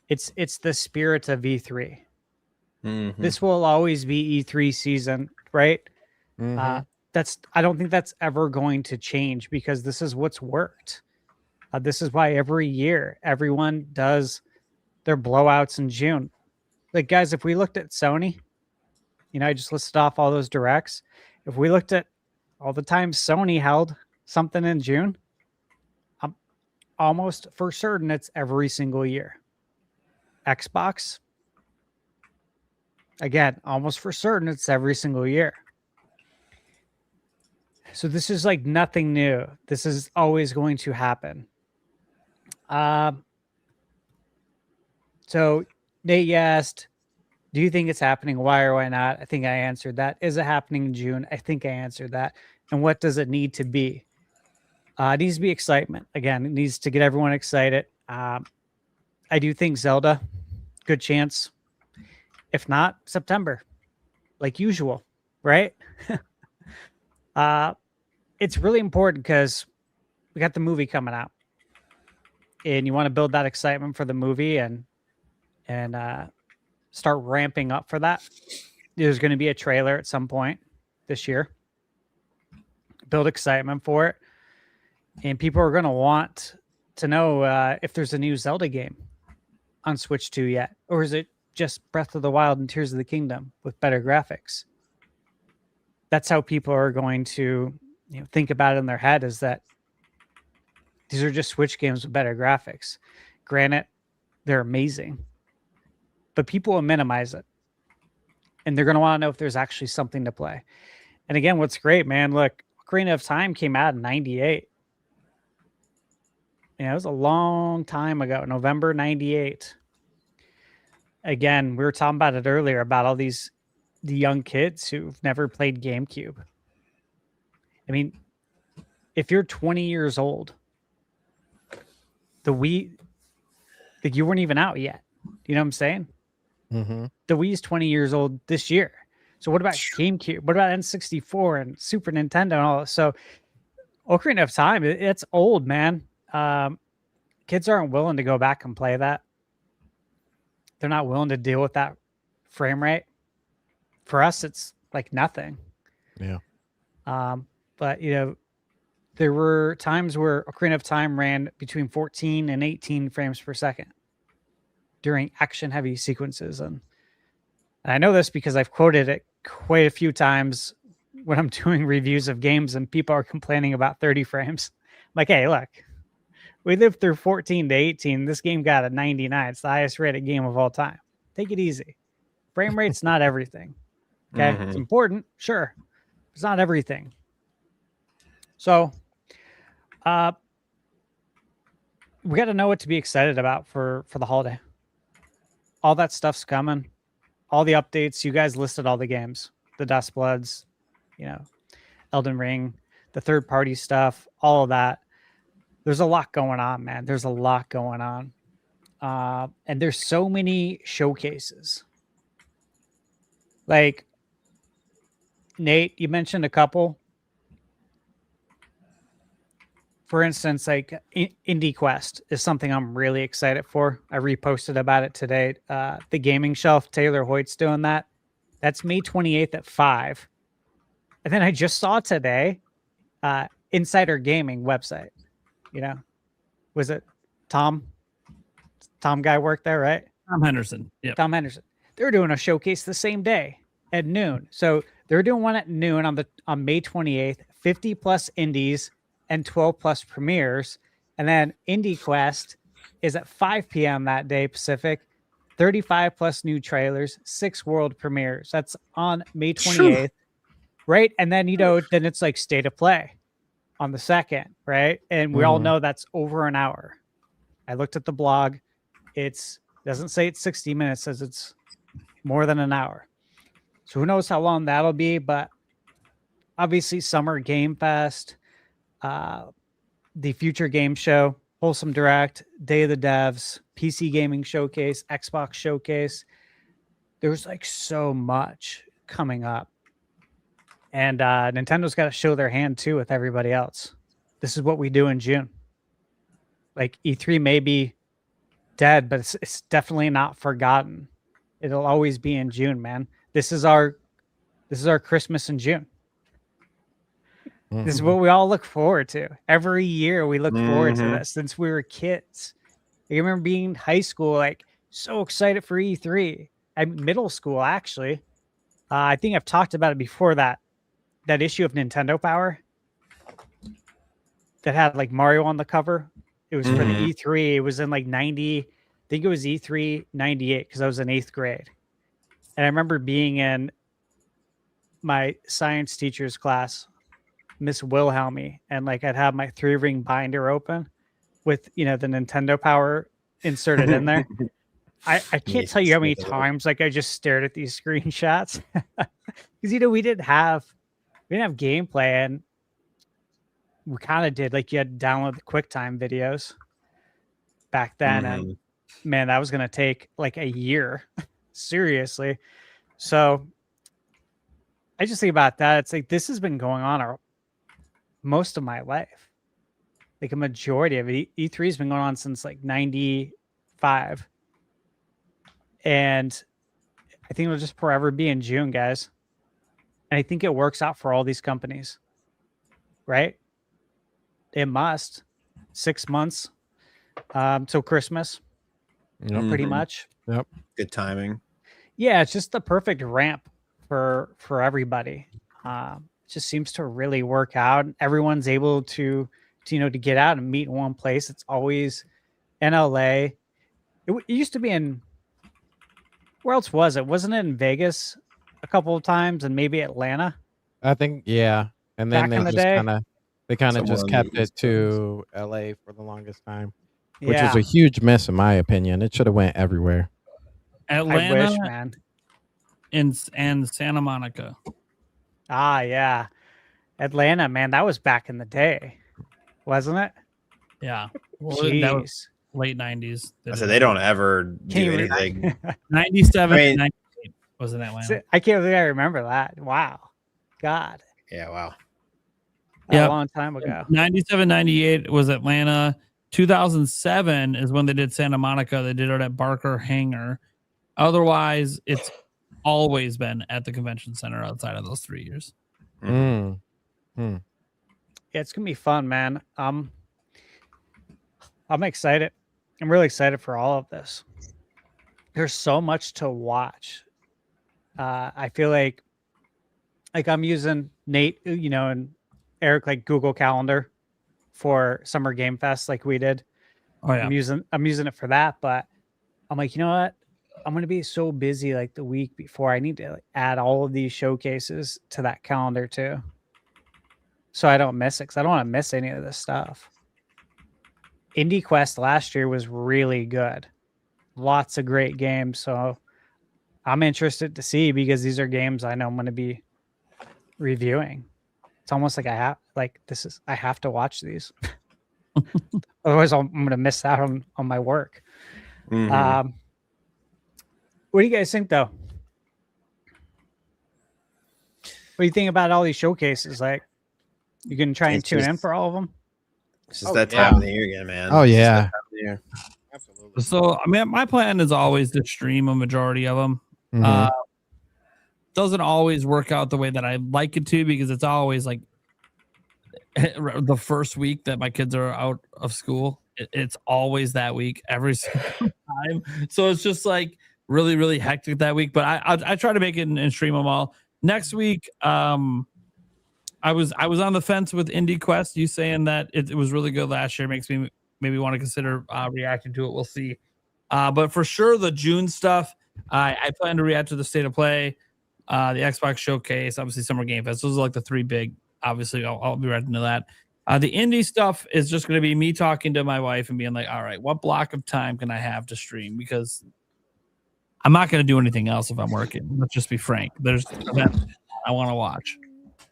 it's the spirit of E3. Mm-hmm. This will always be E3 season, right? Mm-hmm. I don't think that's ever going to change, because this is what's worked. This is why every year everyone does their blowouts in June. Like, guys, if we looked at Sony, I just listed off all those directs. If we looked at all the times Sony held something in June, I'm almost for certain it's every single year. Xbox, again, almost for certain it's every single year. So this is like nothing new. This is always going to happen. So Nate asked, do you think it's happening? Why or why not? I think I answered that. Is it happening in June? I think I answered that. And what does it need to be? It needs to be excitement. Again, it needs to get everyone excited. I do think Zelda, good chance. If not, September, like usual, right? It's really important because we got the movie coming out, and you want to build that excitement for the movie and start ramping up for that. There's going to be a trailer at some point this year. Build excitement for it, and people are going to want to know if there's a new Zelda game on Switch 2 yet, or is it just Breath of the Wild and Tears of the Kingdom with better graphics? That's how people are going to think about it in their head, is that these are just Switch games with better graphics. Granted, they're amazing, but people will minimize it, and they're going to want to know if there's actually something to play. And again, what's great, man, look, Ocarina of Time came out in 98. It was a long time ago, November 98. Again, we were talking about it earlier about all the young kids who've never played GameCube. I mean, if you're 20 years old, the Wii, like, you weren't even out yet. You know what I'm saying? Mm-hmm. The Wii's 20 years old this year. So what about GameCube? What about N64 and Super Nintendo and all that? So Ocarina of Time, it's old, man. Kids aren't willing to go back and play that. They're not willing to deal with that frame rate. For us, it's like nothing. Yeah. But there were times where Ocarina of Time ran between 14 and 18 frames per second during action-heavy sequences. And I know this because I've quoted it quite a few times when I'm doing reviews of games and people are complaining about 30 frames. I'm like, hey, look, we lived through 14 to 18. This game got a 99. It's the highest rated game of all time. Take it easy. Frame rate's not everything. Okay. It's important. Sure. It's not everything. So, we got to know what to be excited about for the holiday. All that stuff's coming. All the updates. You guys listed all the games, the Dust Bloods, Elden Ring, the third party stuff, all of that. There's a lot going on, man. There's a lot going on. And there's so many showcases. Like, Nate, you mentioned a couple. For instance, like Indie Quest is something I'm really excited for. I reposted about it today. The Gaming Shelf, Taylor Hoyt's doing that. That's May 28th at 5. And then I just saw today, Insider Gaming website. Was it Tom guy worked there, right? Tom Henderson. Yeah. Tom Henderson. They're doing a showcase the same day at noon. So they're doing one at noon on May 28th, 50 plus indies and 12 plus premieres. And then Indie Quest is at 5 p.m. that day Pacific, 35 plus new trailers, 6 world premieres. That's on May 28th. Right. And then, then it's like State of Play on the 2nd. Right. And we all know that's over an hour. I looked at the blog. Doesn't say it's 60 minutes, says it's more than an hour. So who knows how long that'll be, but obviously Summer Game Fest, the Future Game Show, Wholesome Direct, Day of the Devs, PC Gaming Showcase, Xbox Showcase. There's like so much coming up. And Nintendo's got to show their hand too with everybody else. This is what we do in June. Like E3 may be dead, but it's definitely not forgotten. It'll always be in June, man. This is our Christmas in June. This is what we all look forward to. Every year we look forward to this since we were kids. I remember being in high school, like so excited for E3. Middle school, actually. I think I've talked about it before, that issue of Nintendo Power that had like Mario on the cover. It was for the E3. It was in like 90. I think it was E3 98 because I was in 8th grade. And I remember being in my science teacher's class, Miss Wilhelmy, and like I'd have my 3-ring binder open with the Nintendo Power inserted in there. I can't tell you how many times like I just stared at these screenshots because we didn't have gameplay, and we kind of did, like, you had to download the QuickTime videos back then, and man, that was gonna take like a year. Seriously. So I just think about that. It's like this has been going on most of my life. Like a majority of it. E3 has been going on since like 95. And I think it'll just forever be in June, guys. And I think it works out for all these companies, right? It must. 6 months till Christmas, pretty much. Yep. Good timing. Yeah, it's just the perfect ramp for everybody. Just seems to really work out. Everyone's able to to get out and meet in one place. It's always in LA. It used to be in, where else was it? Wasn't it in Vegas a couple of times and maybe Atlanta? I think, yeah. And then Back in they the just day? kind of just kept it to LA for the longest time, which was a huge miss in my opinion. It should have went everywhere. Atlanta, I wish, man. and Santa Monica. Ah, yeah. Atlanta, man, that was back in the day, wasn't it? Yeah. Well, Jeez. that was late 90s. I said they don't ever Can do you anything. 97, I mean- 98 was in Atlanta. I can't believe I remember that. Wow. God. Yeah, wow. A long time ago. 97, 98 was Atlanta. 2007 is when they did Santa Monica. They did it at Barker Hangar. Otherwise, it's always been at the convention center outside of those 3 years. Yeah, it's gonna be fun, man. I'm excited. I'm really excited for all of this. There's so much to watch. I feel like I'm using Nate, and Eric, like Google Calendar for Summer Game Fest, like we did. Oh yeah. I'm using it for that, but I'm like, you know what? I'm gonna be so busy like the week before. I need to add all of these showcases to that calendar too, so I don't miss it. Because I don't want to miss any of this stuff. Indie Quest last year was really good. Lots of great games. So I'm interested to see, because these are games I know I'm going to be reviewing. It's almost like I have to watch these. Otherwise I'm going to miss out on my work. Mhm. What do you guys think though? What do you think about all these showcases? Like, you can try and It's tune in just- for all of them? It's just that time of the year again, man. Oh, It's just yeah. that time of the year. Absolutely. So, I mean, my plan is always to stream a majority of them. Doesn't always work out the way that I'd like it to, because it's always like the first week that my kids are out of school. It's always that week every single time. So it's just like really, really hectic that week. But I try to make it and stream them all. Next week, I was on the fence with Indie Quest. You saying that it was really good last year makes me maybe want to consider reacting to it. We'll see. But for sure, the June stuff, I plan to react to the State of Play, the Xbox Showcase, obviously Summer Game Fest. Those are like the three big. Obviously, I'll be reacting to that. The indie stuff is just going to be me talking to my wife and being like, all right, what block of time can I have to stream? Because I'm not going to do anything else if I'm working. Let's just be frank. There's events I want to watch.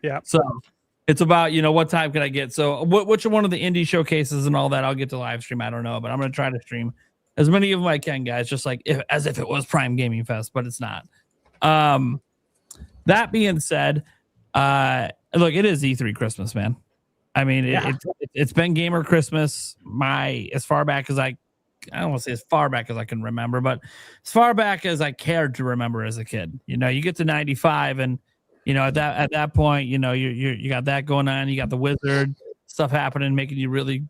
Yeah. So it's about, what time can I get? So which one of the indie showcases and all that I'll get to live stream, I don't know, but I'm going to try to stream as many of them I can, guys, just like as if it was Prime Gaming Fest, but it's not. That being said, look, it is E3 Christmas, man. I mean, it's been Gamer Christmas as far back as I don't want to say as far back as I can remember, but as far back as I cared to remember as a kid. You get to 95 and at that point, you got that going on. You got the Wizard stuff happening, making you really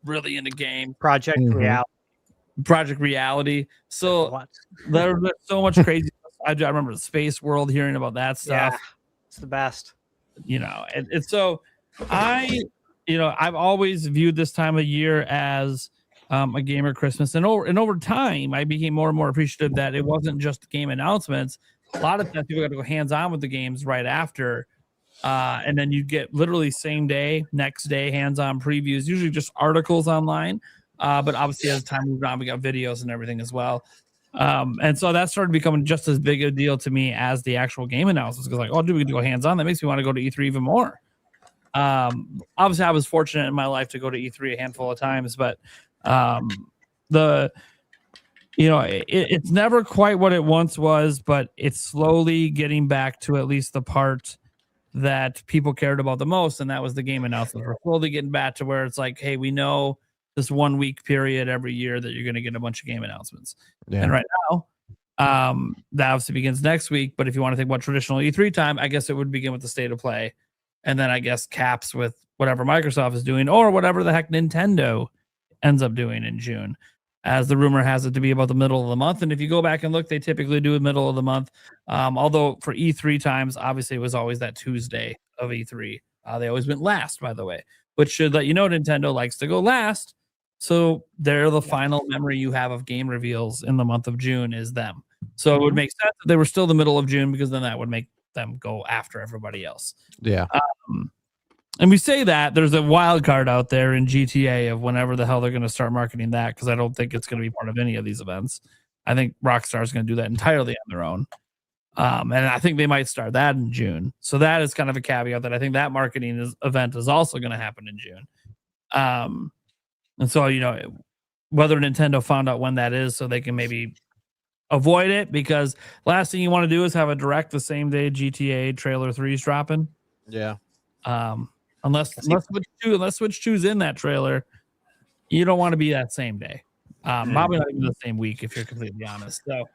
into game. Project Reality. So there's so much crazy stuff. I remember the Space World, hearing about that stuff. Yeah, it's the best. And so I've always viewed this time of year as a gamer Christmas, and over time I became more and more appreciative that it wasn't just game announcements. A lot of times people got to go hands-on with the games right after, and then you get literally same day, next day hands-on previews, usually just articles online, but obviously as time moved on we got videos and everything as well. And so that started becoming just as big a deal to me as the actual game announcements, because we get to go hands-on. That makes me want to go to E3 even more. Obviously I was fortunate in my life to go to E3 a handful of times, but it's never quite what it once was, but it's slowly getting back to at least the part that people cared about the most, and that was the game announcements. We're slowly getting back to where it's like, hey, we know this 1 week period every year that you're going to get a bunch of game announcements. And right now, that obviously begins next week. But if you want to think about traditional E3 time, I guess it would begin with the state of play, and then I guess caps with whatever Microsoft is doing or whatever the heck Nintendo ends up doing in June, as the rumor has it to be about the middle of the month. And if you go back and look, they typically do the middle of the month. Although for E3 times, obviously it was always that Tuesday of E3. They always went last, by the way, which should let you know Nintendo likes to go last. So they're the final memory you have of game reveals in the month of June is them. So it would make sense that they were still the middle of June, because then that would make them go after everybody else. Yeah. And we say that there's a wild card out there in GTA of whenever the hell they're going to start marketing that, because I don't think it's going to be part of any of these events. I think Rockstar is going to do that entirely on their own. And I think they might start that in June. So that is kind of a caveat that I think that marketing event is also going to happen in June. And so, you know, whether Nintendo found out when that is so they can maybe avoid it, because last thing you want to do is have a direct the same day GTA trailer 3 is dropping. Yeah. Unless Switch 2's in that trailer, you don't want to be that same day. Probably not even the same week, if you're completely honest. So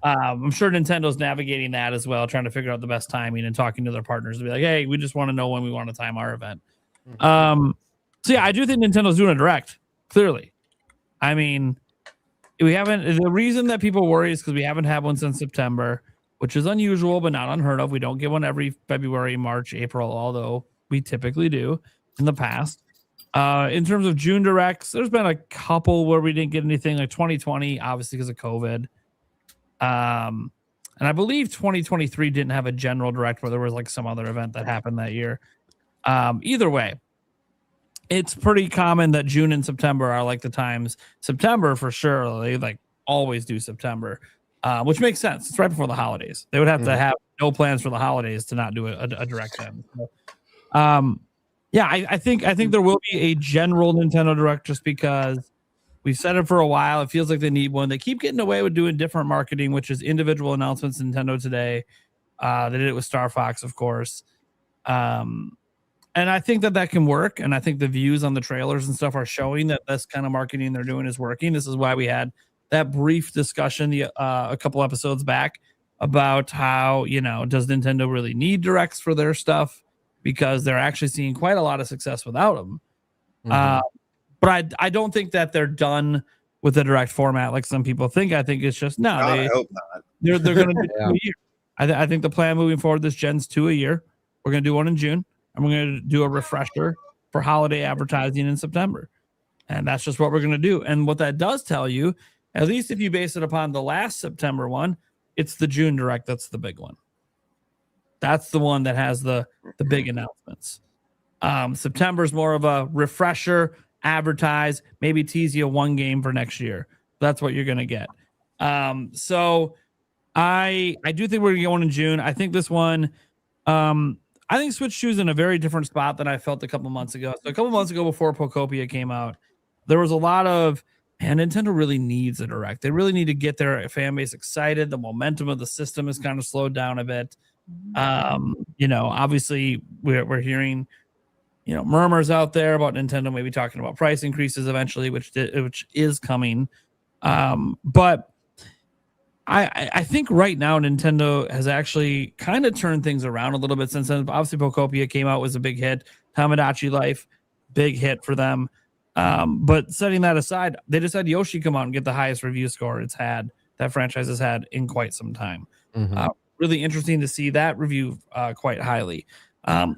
I'm sure Nintendo's navigating that as well, trying to figure out the best timing and talking to their partners to be like, hey, we just want to know when we want to time our event. So yeah, I do think Nintendo's doing a direct, clearly. I mean, the reason that people worry is because we haven't had one since September, which is unusual, but not unheard of. We don't get one every February, March, April, although we typically do in the past. In terms of June directs, there's been a couple where we didn't get anything, like 2020, obviously because of COVID. And I believe 2023 didn't have a general direct where there was like some other event that happened that year. Either way, it's pretty common that June and September are like the times. September for sure, they like always do September, which makes sense. It's right before the holidays. They would have to have no plans for the holidays to not do a direct then. So, yeah, I think there will be a general Nintendo Direct, just because we've said it for a while. It feels like they need one. They keep getting away with doing different marketing, which is individual announcements. Nintendo today, they did it with Star Fox, of course. And I think that can work. And I think the views on the trailers and stuff are showing that this kind of marketing they're doing is working. This is why we had that brief discussion a couple episodes back about how, you know, does Nintendo really need directs for their stuff? Because they're actually seeing quite a lot of success without them. But I don't think that they're done with the direct format like some people think. I think it's just I hope not. They're going to do 2 a year. I think the plan moving forward, this gen's 2 a year. We're going to do one in June, and we're going to do a refresher for holiday advertising in September. And that's just what we're going to do. And what that does tell you, at least if you base it upon the last September one, it's the June direct that's the big one. That's the one that has the big announcements. September's more of a refresher, advertise, maybe tease you one game for next year. That's what you're going to get. So I do think we're going in June. I think this one, I think Switch 2 is in a very different spot than I felt a couple months ago. So a couple months ago, before Pocopia came out, there was a lot of, and Nintendo really needs a direct. They really need to get their fan base excited. The momentum of the system is kind of slowed down a bit. You know, obviously we're hearing, you know, murmurs out there about Nintendo maybe talking about price increases eventually, which is coming. But I think right now Nintendo has actually kind of turned things around a little bit since then. Obviously Pocopia came out, was a big hit. Tamagotchi Life, big hit for them. But setting that aside, they just had Yoshi come out and get the highest review score that franchise has had in quite some time. Really interesting to see that review quite highly.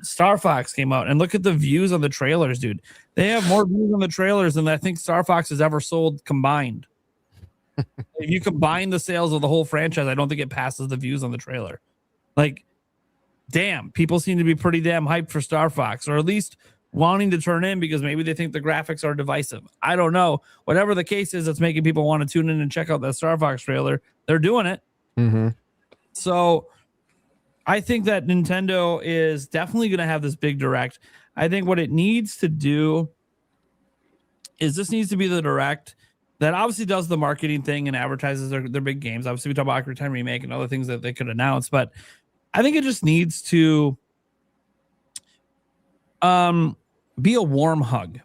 Star Fox came out, and look at the views on the trailers, dude. They have more views on the trailers than I think Star Fox has ever sold combined. If you combine the sales of the whole franchise, I don't think it passes the views on the trailer. Like, damn, people seem to be pretty damn hyped for Star Fox, or at least wanting to turn in because maybe they think the graphics are divisive. I don't know. Whatever the case is that's making people want to tune in and check out that Star Fox trailer, they're doing it. So I think that Nintendo is definitely going to have this big direct. I think what it needs to do is this needs to be the direct that obviously does the marketing thing and advertises their big games. Obviously, we talk about Ocarina of Time Remake and other things that they could announce, but I think it just needs to be a warm hug.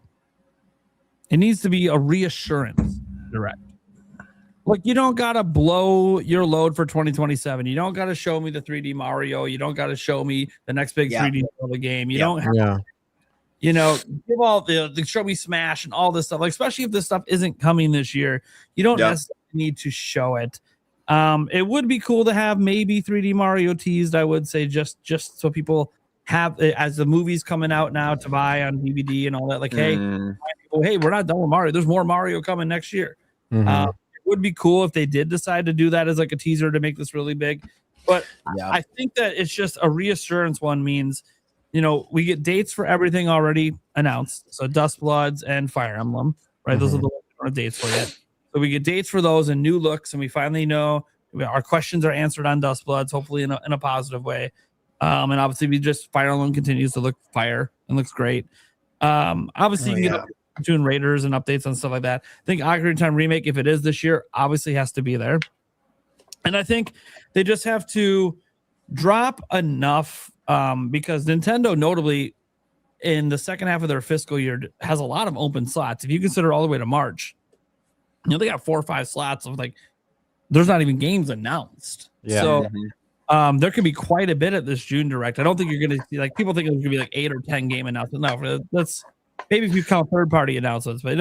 It needs to be a reassurance direct. Like, you don't gotta blow your load for 2027. You don't gotta show me the 3D Mario. You don't gotta show me the next big 3D Zelda game. You don't have to, you know, give all the show me Smash and all this stuff. Like, especially if this stuff isn't coming this year, you don't necessarily need to show it. It would be cool to have maybe 3D Mario teased, I would say, just so people have it as the movie's coming out now to buy on DVD and all that. Like, hey, we're not done with Mario. There's more Mario coming next year. It would be cool if they did decide to do that as like a teaser to make this really big. But I think that it's just a reassurance one means, you know, we get dates for everything already announced. So Dust Bloods and Fire Emblem, right? Those are the ones we don't have dates for yet. So we get dates for those and new looks, and we finally know our questions are answered on Dust Bloods, hopefully in a positive way. And obviously we just Fire Emblem continues to look fire and looks great. Obviously you can get Tomb Raiders and updates and stuff like that. I think Ocarina of Time remake, if it is this year, obviously has to be there. And I think they just have to drop enough because Nintendo, notably in the second half of their fiscal year, has a lot of open slots. If you consider all the way to March, you know, they got 4 or 5 slots of like, there's not even games announced. So there could be quite a bit at this June Direct. I don't think you're going to see, like, people think it's going to be like 8 or 10 game announcements. No, that's maybe if you count third-party announcements, but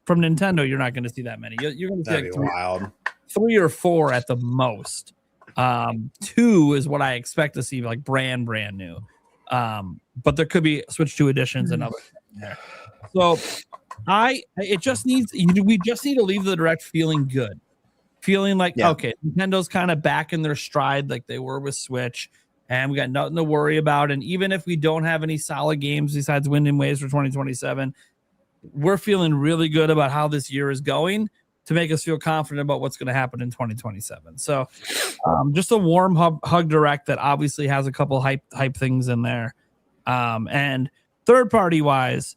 from Nintendo, you're not going to see that many. You're going to see like 3 or 4 at the most. 2 is what I expect to see, like brand new. But there could be Switch 2 editions and other things there. So we just need to leave the Direct feeling good. Feeling like, okay, Nintendo's kind of back in their stride like they were with Switch, and we got nothing to worry about. And even if we don't have any solid games besides Wind and Waves for 2027, we're feeling really good about how this year is going to make us feel confident about what's going to happen in 2027. So just a warm hug Direct that obviously has a couple hype things in there. And third party wise,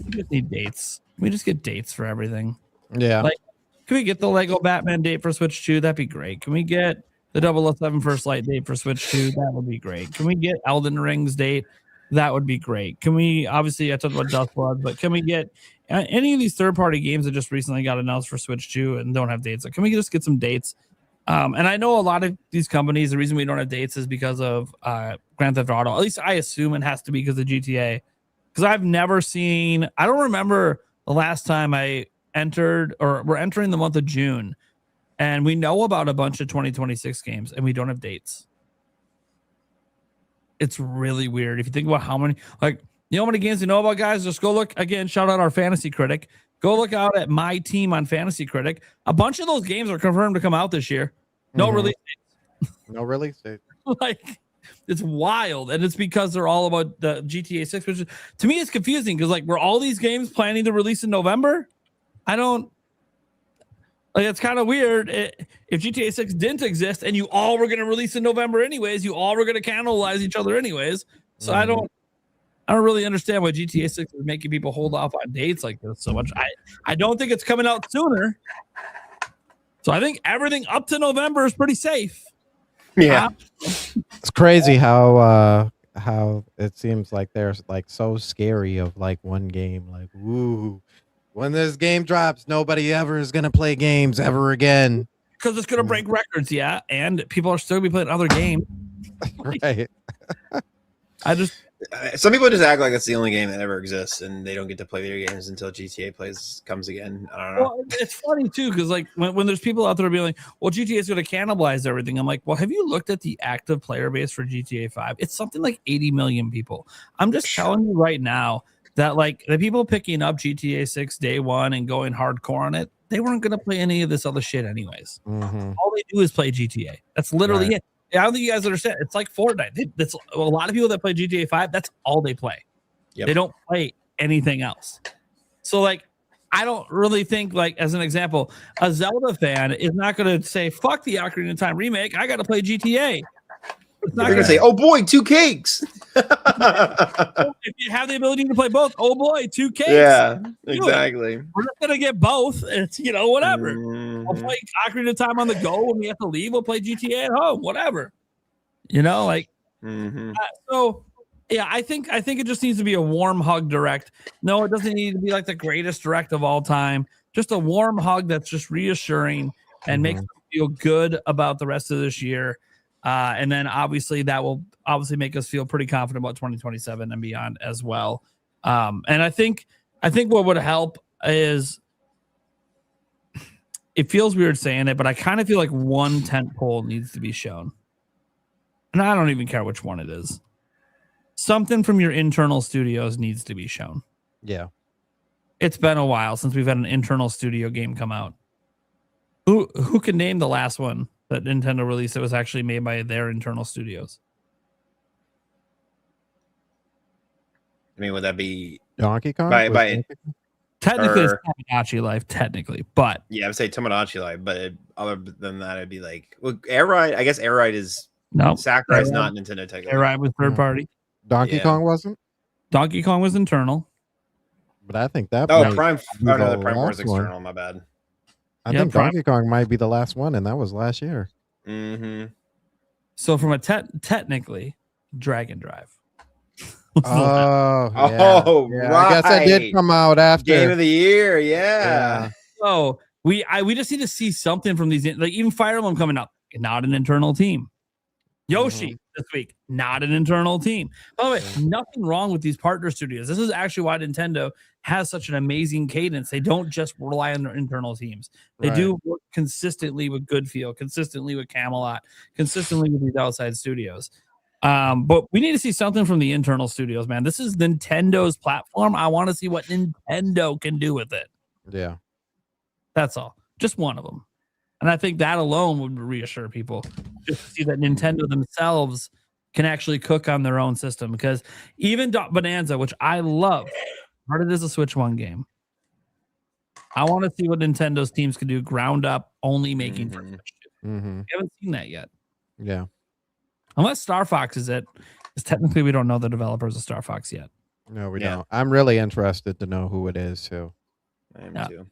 we just need dates. We just get dates for everything. Yeah. Like, can we get the Lego Batman date for Switch 2? That'd be great. Can we get the 007 First Light date for Switch 2? That would be great. Can we get Elden Ring's date? That would be great. Can we, obviously, I talked about Dust Blood, but can we get any of these third-party games that just recently got announced for Switch 2 and don't have dates? Like, can we just get some dates? And I know a lot of these companies, the reason we don't have dates is because of Grand Theft Auto. At least I assume it has to be because of GTA. Because I've never seen, I don't remember the last time I entered, or we're entering the month of June, and we know about a bunch of 2026 games and we don't have dates. It's really weird if you think about how many, like, you know how many games you know about, guys? Just go look again. Shout out our Fantasy Critic. Go look out at my team on Fantasy Critic. A bunch of those games are confirmed to come out this year. No release dates. No release date. Like, it's wild, and it's because they're all about the GTA 6, which is, to me, it's confusing because, like, were all these games planning to release in November? I don't, like, it's kind of weird. If GTA 6 didn't exist and you all were going to release in November anyways, you all were going to cannibalize each other anyways. So I don't really understand why GTA 6 is making people hold off on dates like this so much. I don't think it's coming out sooner. So I think everything up to November is pretty safe. Yeah. It's crazy how it seems like they're like so scary of like one game, like, woo, when this game drops, nobody ever is gonna play games ever again. Because it's gonna break records, and people are still gonna be playing other games. Right. Some people just act like it's the only game that ever exists, and they don't get to play video games until GTA comes again. I don't know. Well, it's funny too, because like when there's people out there being like, "Well, GTA is going to cannibalize everything," I'm like, "Well, have you looked at the active player base for GTA 5? It's something like 80 million people." I'm just telling you right now that like the people picking up GTA 6 day one and going hardcore on it, they weren't going to play any of this other shit anyways. All they do is play GTA. That's literally it. I don't think you guys understand. It's like Fortnite. That's a lot of people that play GTA 5. That's all they play. They don't play anything else. So, like, I don't really think, like, as an example, a Zelda fan is not going to say, "Fuck the Ocarina of Time remake. I got to play GTA." They're going to say, "Oh boy, 2 cakes." If you have the ability to play both, oh boy, 2 cakes. Yeah, exactly. We're not going to get both. It's, whatever. We'll play Ocarina of Time on the go when we have to leave. We'll play GTA at home, whatever. So Yeah, I think it just needs to be a warm hug direct. No, it doesn't need to be like the greatest direct of all time. Just a warm hug that's just reassuring and makes us feel good about the rest of this year. And then obviously that will obviously make us feel pretty confident about 2027 and beyond as well. And I think what would help is, it feels weird saying it, but I kind of feel like one tent pole needs to be shown. And I don't even care which one it is. Something from your internal studios needs to be shown. Yeah. It's been a while since we've had an internal studio game come out. Who can name the last one that Nintendo released that was actually made by their internal studios? I mean, would that be Donkey Kong? Technically, it's Tomodachi Life, technically, but yeah, I would say Tomodachi Life, but other than that, it'd be like, well, Air Ride. I guess Air Ride is Sakurai's not Nintendo technically. Air Ride was third party. Donkey Kong wasn't. Donkey Kong was internal, but I think that. Oh, Prime. Oh no, the Prime Wars external. My bad. I think Donkey Kong might be the last one, and that was last year. Mm-hmm. So from a technically, Dragon Drive. Oh, right. I guess that did come out after Game of the Year. Yeah. So we just need to see something from these, like even Fire Emblem coming up, not an internal team. Yoshi this week, not an internal team. By the way, nothing wrong with these partner studios. This is actually why Nintendo has such an amazing cadence. They don't just rely on their internal teams. They do work consistently with Goodfield, consistently with Camelot, consistently with these outside studios. But we need to see something from the internal studios, man. This is Nintendo's platform. I want to see what Nintendo can do with it. Yeah. That's all. Just one of them. And I think that alone would reassure people just to see that Nintendo themselves can actually cook on their own system. Because even Bonanza, which I love, but it is a Switch 1 game. I want to see what Nintendo's teams can do ground up, only making for Switch 2. We haven't seen that yet. Yeah. Unless Star Fox is it. Because technically we don't know the developers of Star Fox yet. No, we don't. I'm really interested to know who it is too. I am too.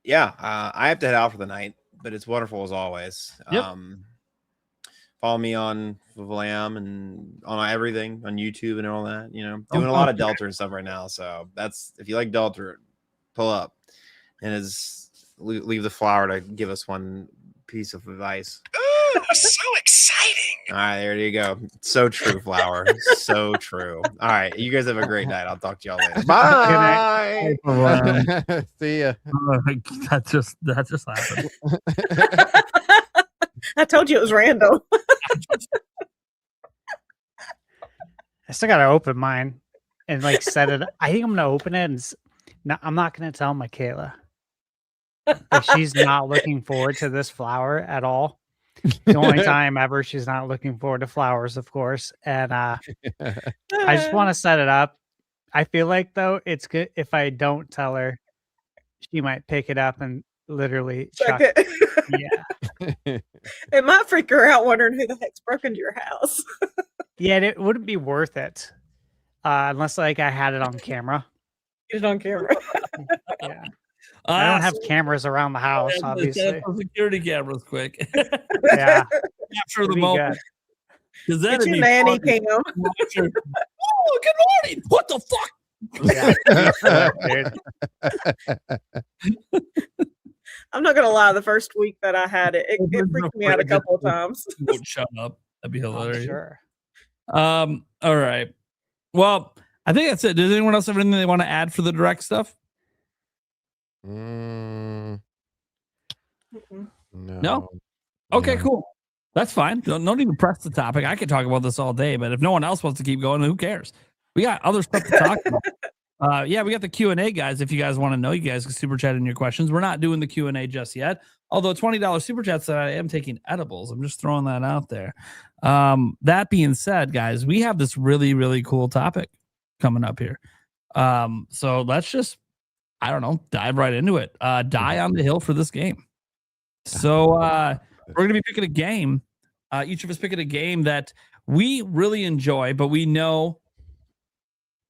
I have to head out for the night, but it's wonderful as always. Yep. Follow me on FVLAM and on everything on YouTube and all that. You know, doing a lot of Delta and stuff right now. So that's, if you like Delta, pull up and leave the flower to give us one piece of advice. Ooh, so exciting! All right, there you go. So true, flower. So true. All right, you guys have a great night. I'll talk to y'all later. Bye. See ya. That just happened. I told you it was random. I still gotta open mine and like set it. I think I'm gonna open it and I'm not gonna tell Michaela. Like, she's not looking forward to this flower at all. The only time ever she's not looking forward to flowers, of course. And I just want to set it up. I feel like though it's good if I don't tell her, she might pick it up and literally chuck it. Yeah. It might freak her out wondering who the heck's broke into your house. Yeah, it wouldn't be worth it. Unless like I had it on camera. Get it on camera. Yeah. I don't have cameras around the house, obviously. Security cameras, quick. Yeah. Capture the moment. Because then Get your nanny cam. Oh, good morning. What the fuck? Yeah. I'm not gonna lie. The first week that I had it, it freaked me out a couple of times. Won't shut up. That'd be hilarious. Sure. All right. Well, I think that's it. Does anyone else have anything they want to add for the direct stuff? No. Okay, cool. That's fine. Don't even press the topic. I could talk about this all day, but if no one else wants to keep going, who cares? We got other stuff to talk about. We got the Q&A, guys. If you guys want to know, you guys can super chat in your questions. We're not doing the Q&A just yet. Although $20 super chats that I am taking edibles. I'm just throwing that out there. That being said, guys, we have this really, really cool topic coming up here. So let's just, I don't know, dive right into it. Die on the hill for this game. So we're going to be picking a game. Each of us picking a game that we really enjoy, but we know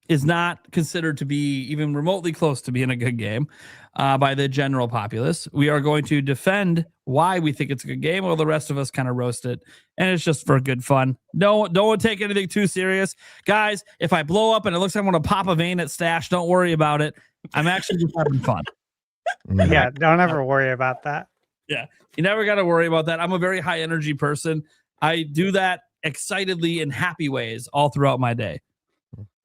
is not considered to be even remotely close to being a good game by the general populace. We are going to defend why we think it's a good game, while the rest of us kind of roast it, and it's just for good fun. Don't take anything too serious, guys. If I blow up and it looks like I'm going to pop a vein at Stash, don't worry about it. I'm actually just having fun. Yeah, don't ever worry about that. Yeah, you never got to worry about that. I'm a very high energy person. I do that excitedly in happy ways all throughout my day.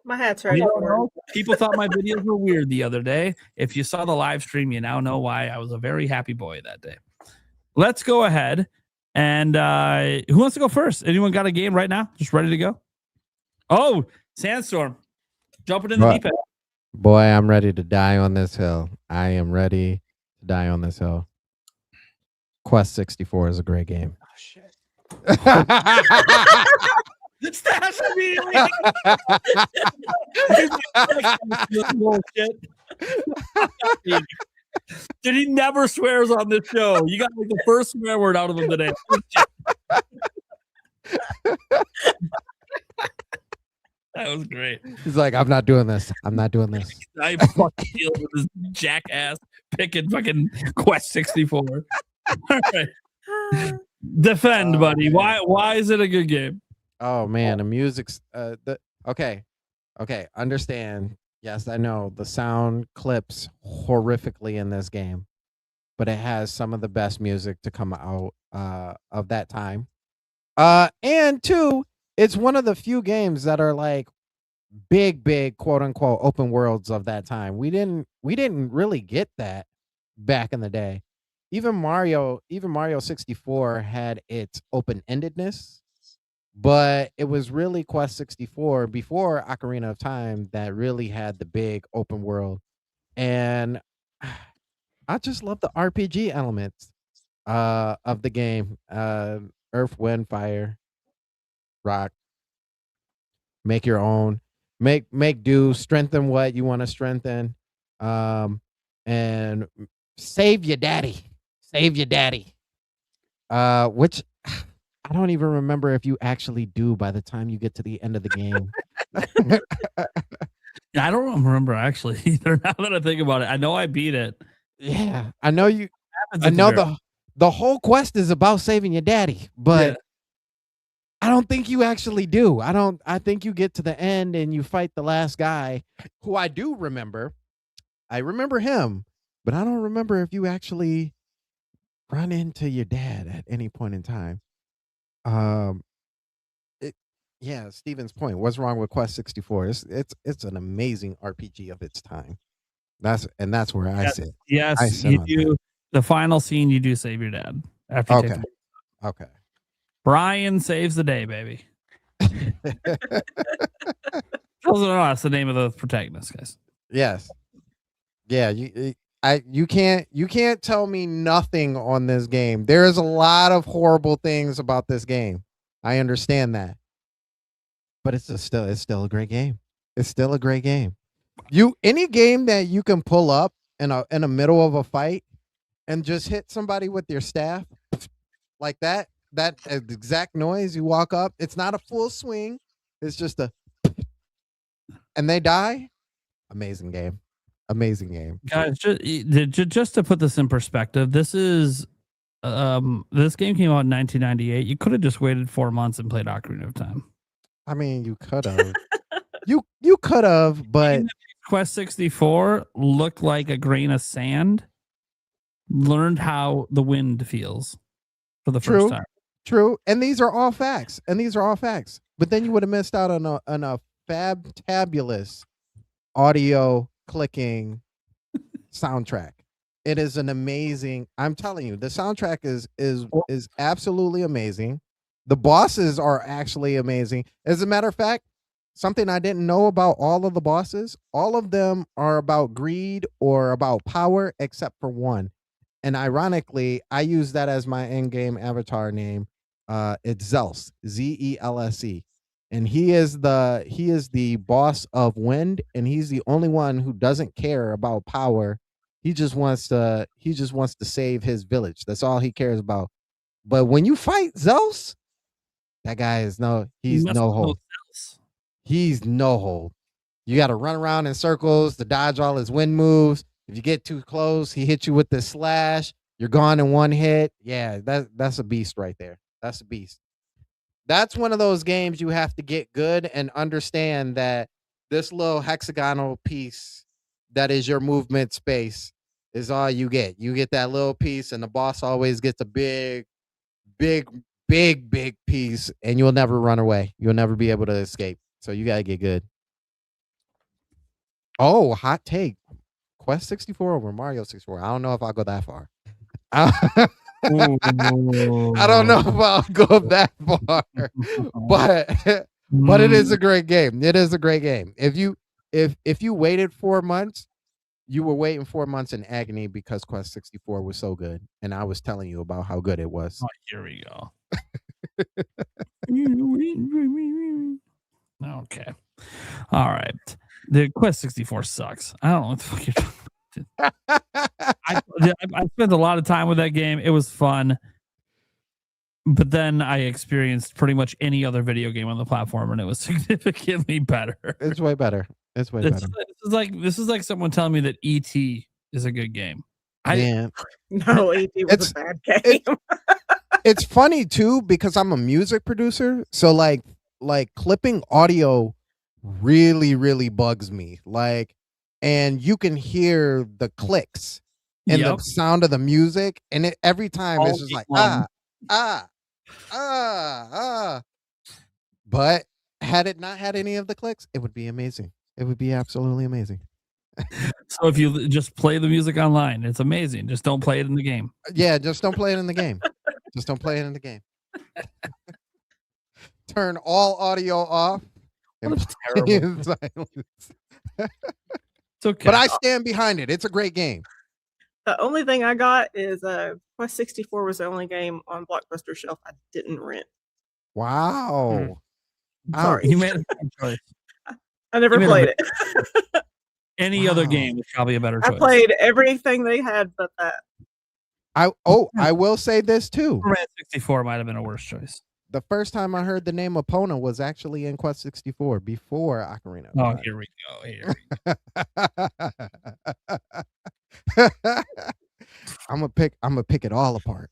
My hat's ready for it. People thought my videos were weird the other day. If you saw the live stream, you now know why I was a very happy boy that day. Let's go ahead. And who wants to go first? Anyone got a game right now? Just ready to go? Oh, Sandstorm. Jumping in the deep end. Boy, I'm ready to die on this hill. I am ready to die on this hill. Quest 64 is a great game. Oh, shit. Stash immediately. Dude, he never swears on this show. You got like the first swear word out of him today. That was great. He's like, I'm not doing this. I'm not doing this. I fucking deal with this jackass picking fucking Quest 64. All right. Defend, buddy. Why is it a good game? Oh man, the music's okay. Understand. Yes, I know the sound clips horrifically in this game, but it has some of the best music to come out of that time. And two, it's one of the few games that are like big quote unquote open worlds of that time. We didn't really get that back in the day. Even Mario 64 had its open-endedness, but it was really Quest 64 before Ocarina of Time that really had the big open world. And I just love the RPG elements of the game. Earth, wind, fire, rock. Make your own. Make do. Strengthen what you want to strengthen. And save your daddy. Save your daddy. Which I don't even remember if you actually do by the time you get to the end of the game. I don't remember actually either. Now that I think about it, I know I beat it. Yeah, I know you. I know the whole quest is about saving your daddy, but yeah. I don't think you actually do. I think you get to the end and you fight the last guy, who I do remember. I remember him, but I don't remember if you actually run into your dad at any point in time. Yeah, Steven's point. What's wrong with Quest 64? It's an amazing RPG of its time. That's where I sit. Yes, you do. The final scene, you do save your dad after. Okay. Okay. Brian saves the day, baby. That's the name of the protagonist, guys. Yes. Yeah. You can't tell me nothing on this game. There is a lot of horrible things about this game. I understand that, but it's still a great game. It's still a great game. Any game that you can pull up in the middle of a fight and just hit somebody with your staff like that exact noise. You walk up. It's not a full swing. It's just and they die. Amazing game. Amazing game, guys. Just to put this in perspective, this is this game came out in 1998. You could have just waited 4 months and played Ocarina of Time. I mean, you could have. you could have, but Quest 64 looked like a grain of sand. Learned how the wind feels for the first time. True, and these are all facts. But then you would have missed out on a fabulous audio clicking soundtrack. It is an amazing. I'm telling you, the soundtrack is absolutely amazing. The bosses are actually amazing. As a matter of fact, something I didn't know about all of the bosses, all of them are about greed or about power, except for one. And ironically, I use that as my in-game avatar name. It's Zels, Zelse. And he is the boss of wind, and he's the only one who doesn't care about power. He just wants to save his village. That's all he cares about. But when you fight Zeus, that guy is no hold. He's no hold. You got to run around in circles to dodge all his wind moves. If you get too close, he hits you with the slash. You're gone in one hit. Yeah, that's a beast right there. That's a beast. That's one of those games you have to get good and understand that this little hexagonal piece that is your movement space is all you get. You get that little piece, and the boss always gets a big piece, and you'll never run away. You'll never be able to escape. So you gotta get good. Oh, hot take. Quest 64 over Mario 64. I don't know if I'll go that far. I don't know if I'll go that far. But it is a great game. It is a great game. If you waited 4 months, you were waiting 4 months in agony because Quest 64 was so good. And I was telling you about how good it was. Oh, here we go. Okay. All right. The Quest 64 sucks. I don't know what the fuck you're talking about. I spent a lot of time with that game. It was fun. But then I experienced pretty much any other video game on the platform, and it was significantly better. It's way better. It's way better. This is like someone telling me that E.T. is a good game. No, E.T. was a bad game. It's funny too because I'm a music producer, so like clipping audio really bugs me. And you can hear the clicks and the sound of the music, and every time it's just like But had it not had any of the clicks, it would be amazing. It would be absolutely amazing. So if you just play the music online, it's amazing. Just don't play it in the game. Yeah, just don't play it in the game. Just don't play it in the game. Turn all audio off. And play in silence. It's okay. But I stand behind it. It's a great game. The only thing I got is Quest 64 was the only game on Blockbuster shelf I didn't rent. Wow. Sorry. You made a good choice. I never played it. Any other game is probably a better choice. I played everything they had but that. I will say this too. Superman 64 might have been a worse choice. The first time I heard the name Epona was actually in Quest 64 before Ocarina. Oh, here we go. I'm gonna pick it all apart.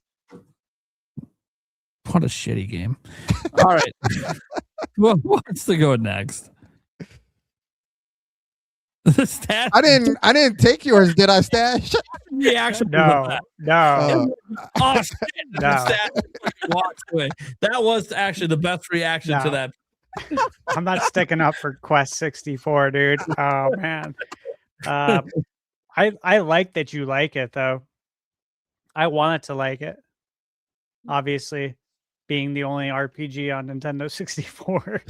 What a shitty game. All right. Well, what's to go next? The stat. I didn't take yours, did I, Stash? Reaction. No. Oh shit. No. Stash walks away. That was actually the best reaction to that. I'm not sticking up for Quest 64, dude. Oh man. I like that you like it though. I wanted to like it. Obviously, being the only RPG on Nintendo 64.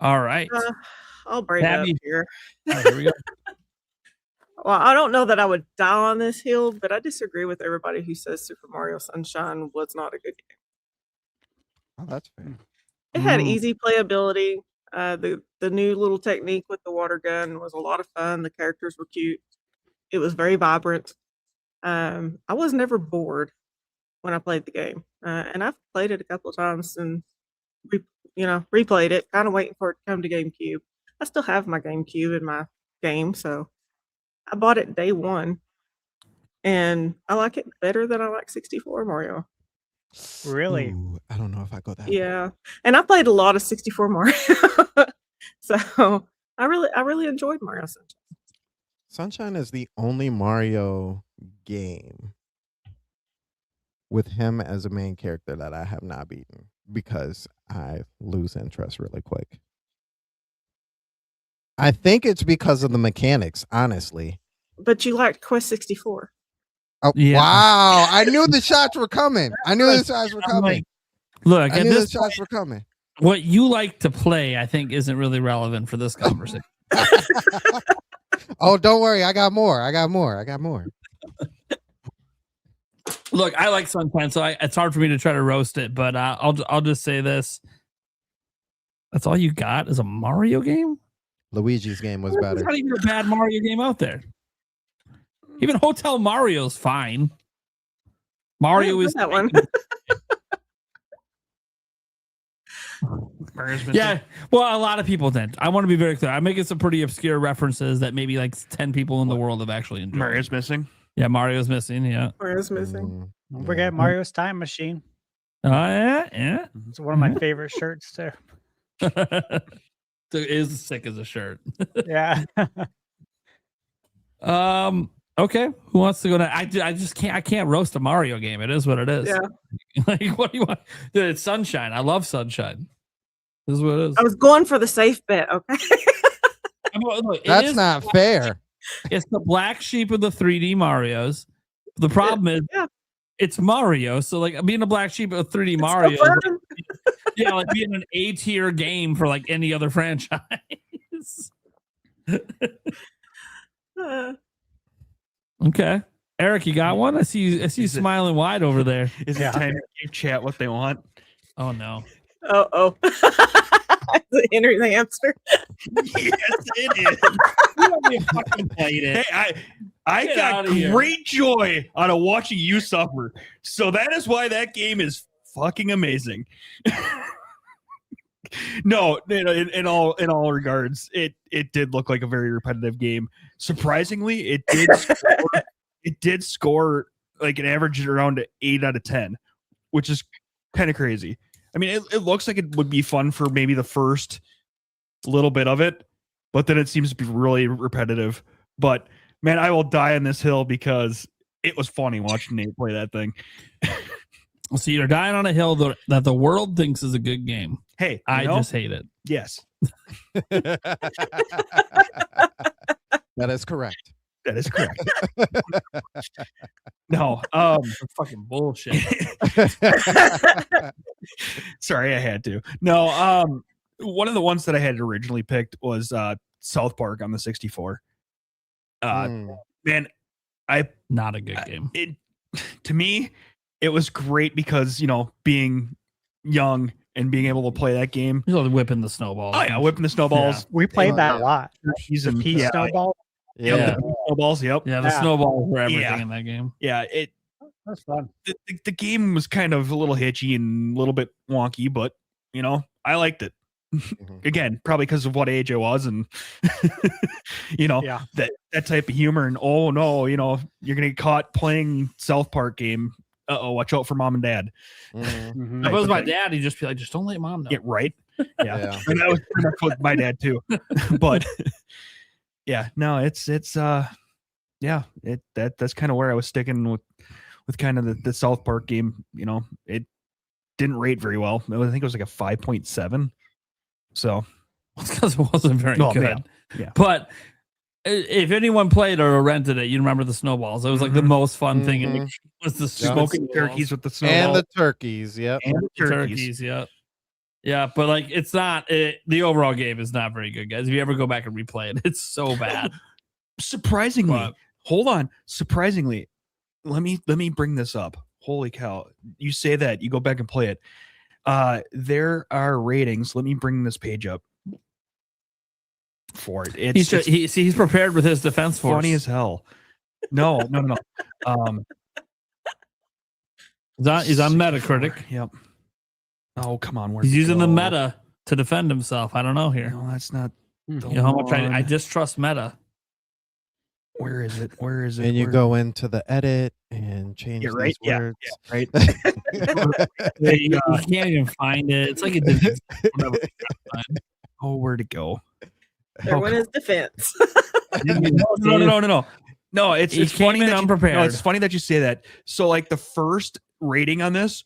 All right. I'll break up here. Oh, here we go. Well, I don't know that I would die on this hill, but I disagree with everybody who says Super Mario Sunshine was not a good game. Oh, that's fair. It had easy playability. The new little technique with the water gun was a lot of fun. The characters were cute. It was very vibrant. I was never bored when I played the game, and I've played it a couple of times and replayed it, kind of waiting for it to come to GameCube. I still have my GameCube in my game, so I bought it day one, and I like it better than I like 64 Mario. Really? Ooh, I don't know if I go that. Yeah, and I played a lot of 64 Mario, so I really enjoyed Mario Sunshine. Sunshine is the only Mario game with him as a main character that I have not beaten because I lose interest really quick. I think it's because of the mechanics, honestly. But you liked Quest 64. Oh, yeah. Wow. I knew the shots were coming. I knew the shots were coming. Look, I knew the shots were coming. What you like to play, I think, isn't really relevant for this conversation. Oh, don't worry. I got more. Look, I like Sunshine, so it's hard for me to try to roast it, but I'll just say this. That's all you got is a Mario game? Luigi's game was better. There's not even a bad Mario game out there. Even Hotel Mario's fine. Mario is that one. Yeah, well, a lot of people didn't. I want to be very clear. I'm making some pretty obscure references that maybe like 10 people in the world have actually enjoyed. Mario's missing. Yeah, Mario's missing. Yeah. Mario's missing. Don't forget Mario's Time Machine. Oh, yeah. It's one of my favorite shirts too. It is sick as a shirt. Yeah. Okay. Who wants to go to? I just can't. I can't roast a Mario game. It is what it is. Yeah. Like, what do you want? Dude, it's Sunshine. I love Sunshine. This is what it is. I was going for the safe bet. Okay. Look, That's not fair. It's the black sheep of the 3D Marios. The problem is, it's Mario. So, like, being a black sheep of 3D Mario, yeah, like being an A tier game for like any other franchise. Okay, Eric, you got one? I see you smiling wide over there. Is it time to give chat what they want? Oh no. Oh. Henry the hamster. Yes, it is. Hey, I got great joy out of watching you suffer. So that is why that game is fucking amazing. No, in all regards, it did look like a very repetitive game. Surprisingly, it did score like an average around 8 out of 10, which is kind of crazy. I mean, it looks like it would be fun for maybe the first little bit of it, but then it seems to be really repetitive. But man, I will die on this hill because it was funny watching Nate play that thing. So you're dying on a hill that the world thinks is a good game. Hey, I just hate it. Yes. That is correct. That is correct. No, fucking bullshit. Sorry, I had to. No, one of the ones that I had originally picked was South Park on the 64. Man, not a good game. To me, it was great because, being young and being able to play that game. Whipping the snowballs. Oh, yeah, whipping the snowballs. Yeah. We played that a lot. He's a snowball. Yeah, the snowballs. Yep. Yeah, the snowballs were everything in that game. Yeah, that's fun. The game was kind of a little hitchy and a little bit wonky, but I liked it. Again, probably because of what age I was, and that type of humor. And oh no, you're gonna get caught playing South Park game. Watch out for mom and dad. If it was my dad, he'd just be like, just don't let mom know. Get right. Yeah. And that was pretty much with my dad too. But yeah, no, it's that's kind of where I was sticking with kind of the South Park game. It didn't rate very well. I think it was like a 5.7. So it's because it wasn't very good. Yeah. But if anyone played or rented it, you remember the snowballs. It was like the most fun thing. And it was the smoking turkeys with the snowballs. And the turkeys, yep. And the turkeys, yep. Yeah, but like it's not the overall game is not very good, guys. If you ever go back and replay it, it's so bad. Surprisingly, hold on. Surprisingly, let me bring this up. Holy cow. You say that, you go back and play it. There are ratings. Let me bring this page up for it. He's prepared with his defense force. Funny as hell. No. He's on Metacritic. Yep. Oh, come on. He's using the meta to defend himself. I don't know here. No, that's not. How much I distrust meta. Where is it? And you go into the edit and change these words. Yeah, right. You can't even find it. It's like it didn't. Oh, where'd it go? There went his defense. No. No, it's funny that unprepared. No, it's funny that you say that. So, like the first rating on this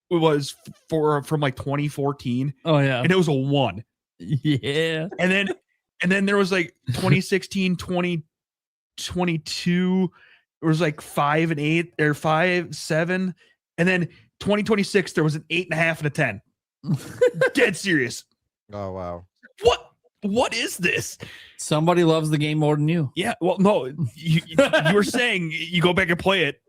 was from like 2014. Oh yeah, and it was a 1. Yeah, and then there was like 2016, 2022. It was like 5 and 8 or 5, 7, and then 2026 there was an 8.5 and a 10. Dead serious. Oh wow. What is this? Somebody loves the game more than you. Yeah. Well, no, you were saying you go back and play it.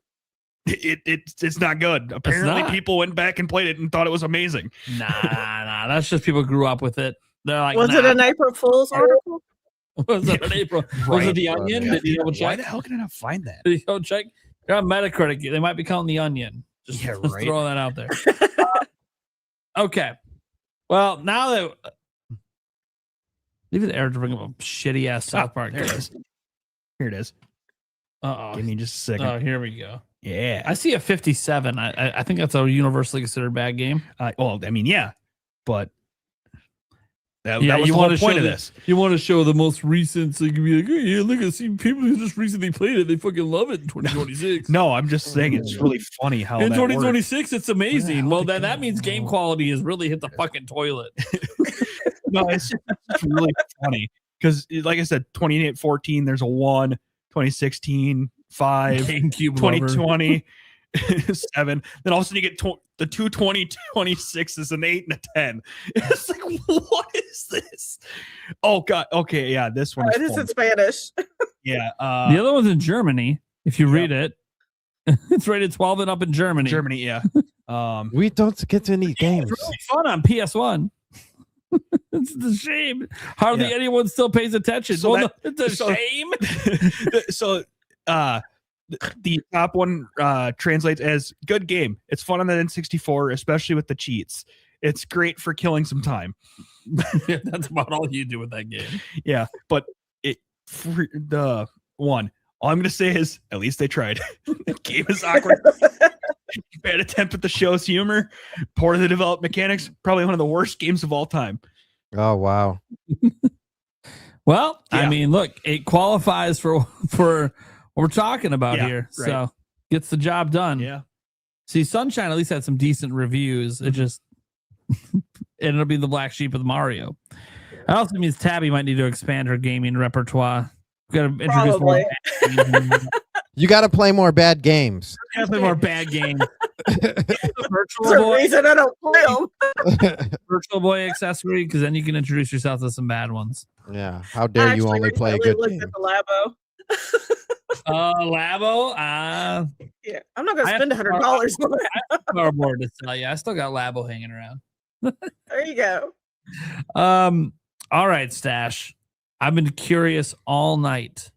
It's not good. Apparently, people went back and played it and thought it was amazing. Nah. That's just people grew up with it. They're like, was it an April Fool's article? Was it an April? Right. Was it the Onion? Yeah. Did you double check? Why the hell can I not find that? Did you go check? You're on Metacritic. They might be calling the Onion. Just right. throw that out there. Okay. Well, now that leave it there to bring up a shitty ass South Park. There it is. Here it is. Uh-oh. Give me just a second. Oh, here we go. Yeah. I see a 57. I think that's a universally considered bad game. Well, I mean, yeah, but that Yeah, was you the want whole to point show of the- this. You want to show the most recent, so you can be like, hey, yeah, look, I see people who just recently played it. They fucking love it in 2026. No, I'm just saying it's really funny how In that works. 2026, it's amazing. Yeah, Well, then that means game quality has really hit the fucking toilet. No, it's really funny because, like I said, 2014, there's a 1, 2016, 5, GameCube 2020, 7. Then all of a sudden you get the 2 2026s, an 8 and a 10. It's like, what is this? Oh, God. Okay. Yeah. This one It is in Spanish. Yeah. The other one's in Germany. If you read it, it's rated 12 and up in Germany. Germany, yeah. We don't get any games. It's really fun on PS1. It's a shame. Hardly anyone still pays attention. So Well, that- no, it's a so- shame. So the top one translates as good game. It's fun on the N64, especially with the cheats. It's great for killing some time. That's about all you do with that game. Yeah, but for the one, all I'm gonna say is at least they tried. The game is awkward. Bad attempt at the show's humor. Poorly developed mechanics. Probably one of the worst games of all time. Oh wow. Well, I Yeah. mean, look, it qualifies for what we're talking about Yeah, here. right. So gets the job done. Yeah. See, Sunshine at least had some decent reviews. It just it'll be the black sheep of Mario. That also means Tabby might need to expand her gaming repertoire. We've got to introduce more Probably. bad games. You got to play more bad games. Gotta play more bad games. There's Virtual a Boy, reason I don't play them. Virtual Boy accessory, because then you can introduce yourself to some bad ones. Yeah. How dare you only play a good looked game? at the Labo. Labo, Yeah, I'm not gonna I spend have- $100 on that. cardboard to sell you. I still got Labo hanging around. There you go. All right, Stash. I've been curious all night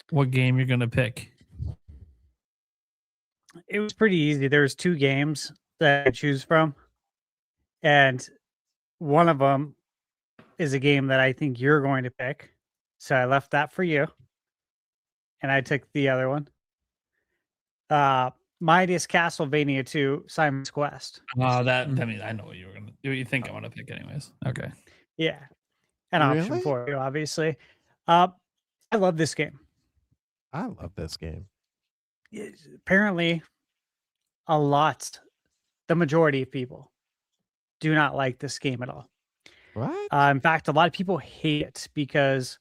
what game you're gonna pick. It was pretty easy. There's 2 games that I choose from, and one of them is a game that I think you're going to pick. So I left that for you, and I took the other one. Mine is Castlevania 2: Simon's Quest. That I mean, I know what you were gonna do. You think I'm gonna pick anyways? Okay. Yeah, an option Really? for you, obviously. I love this game. I love this game. Apparently, the majority of people do not like this game at all. What? In fact, a lot of people hate it because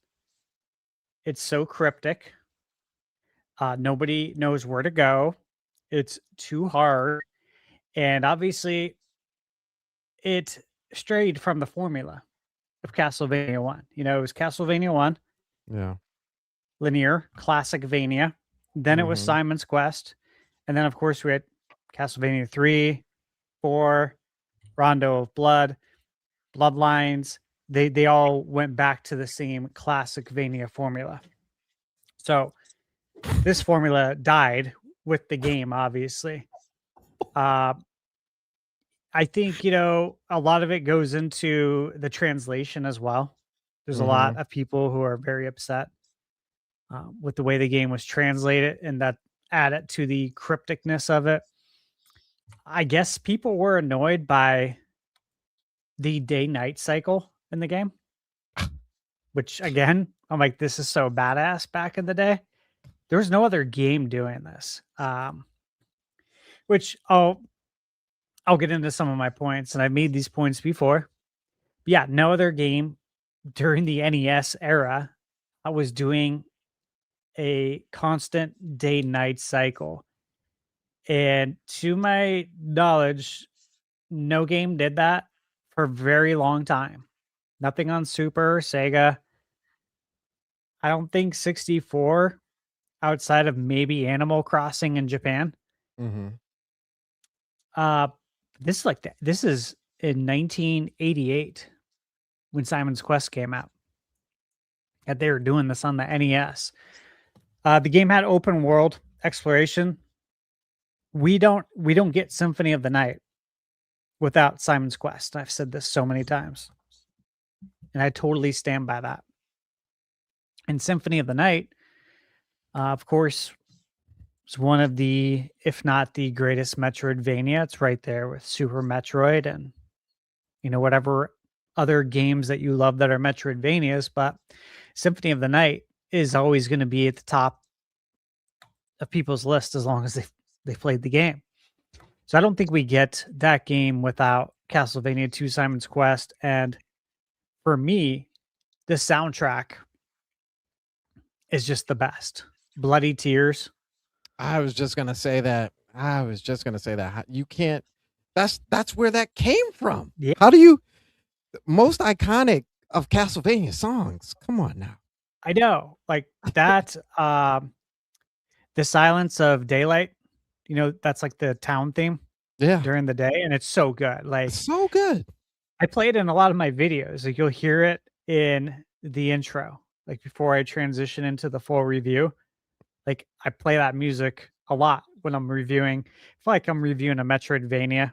it's so cryptic. Nobody knows where to go. It's too hard. And obviously, it strayed from the formula of Castlevania 1. You know, it was Castlevania 1, Yeah. linear, classicvania. Then it was Mhm. Simon's Quest. And then, of course, we had Castlevania 3, 4, Rondo of Blood, Bloodlines. They all went back to the same classicvania formula. So this formula died with the game, obviously. I think, a lot of it goes into the translation as well. There's a lot of people who are very upset with the way the game was translated, and that added to the crypticness of it. I guess people were annoyed by the day-night cycle in the game, which, again, I'm like, this is so badass back in the day. There was no other game doing this, which I'll get into some of my points, and I've made these points before. But yeah, no other game during the NES era was doing a constant day-night cycle. And to my knowledge, no game did that for a very long time. Nothing on Super, Sega. I don't think 64, outside of maybe Animal Crossing in Japan. Mm-hmm. This is like that. This is in 1988 when Simon's Quest came out. And they were doing this on the NES. The game had open world exploration. We don't get Symphony of the Night without Simon's Quest. I've said this so many times, and I totally stand by that. And Symphony of the Night, of course, is one of the, if not the greatest Metroidvania. It's right there with Super Metroid and, whatever other games that you love that are Metroidvanias. But Symphony of the Night is always going to be at the top of people's list as long as they played the game. So I don't think we get that game without Castlevania 2 Simon's Quest. And for me, the soundtrack is just the best. Bloody Tears. I was just gonna say that. You can't. That's where that came from. Yeah. How do you? Most iconic of Castlevania songs. Come on now. I know, like that. The Silence of Daylight. That's like the town theme. Yeah. During the day, and it's so good. Like So good. I play it in a lot of my videos. Like you'll hear it in the intro, like before I transition into the full review. Like I play that music a lot when I'm reviewing. If like I'm reviewing a Metroidvania,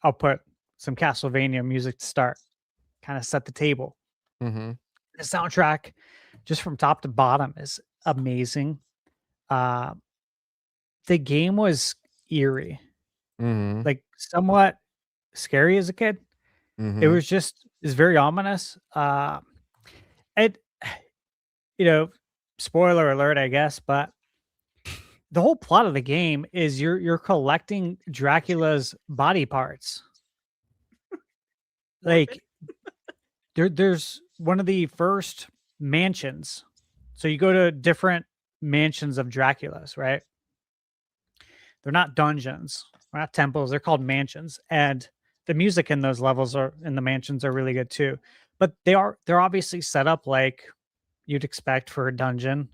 I'll put some Castlevania music to start, kind of set the table. Mm-hmm. The soundtrack, just from top to bottom, is amazing. The game was eerie, Mm-hmm. like somewhat scary as a kid. Mm-hmm. It was just is very ominous. It, spoiler alert, I guess, but the whole plot of the game is you're collecting Dracula's body parts. Like there's one of the first mansions. So you go to different mansions of Dracula's, right? They're not dungeons, they're not temples, they're called mansions. And the music in those levels are in the mansions are really good too. But they're obviously set up like you'd expect for a dungeon.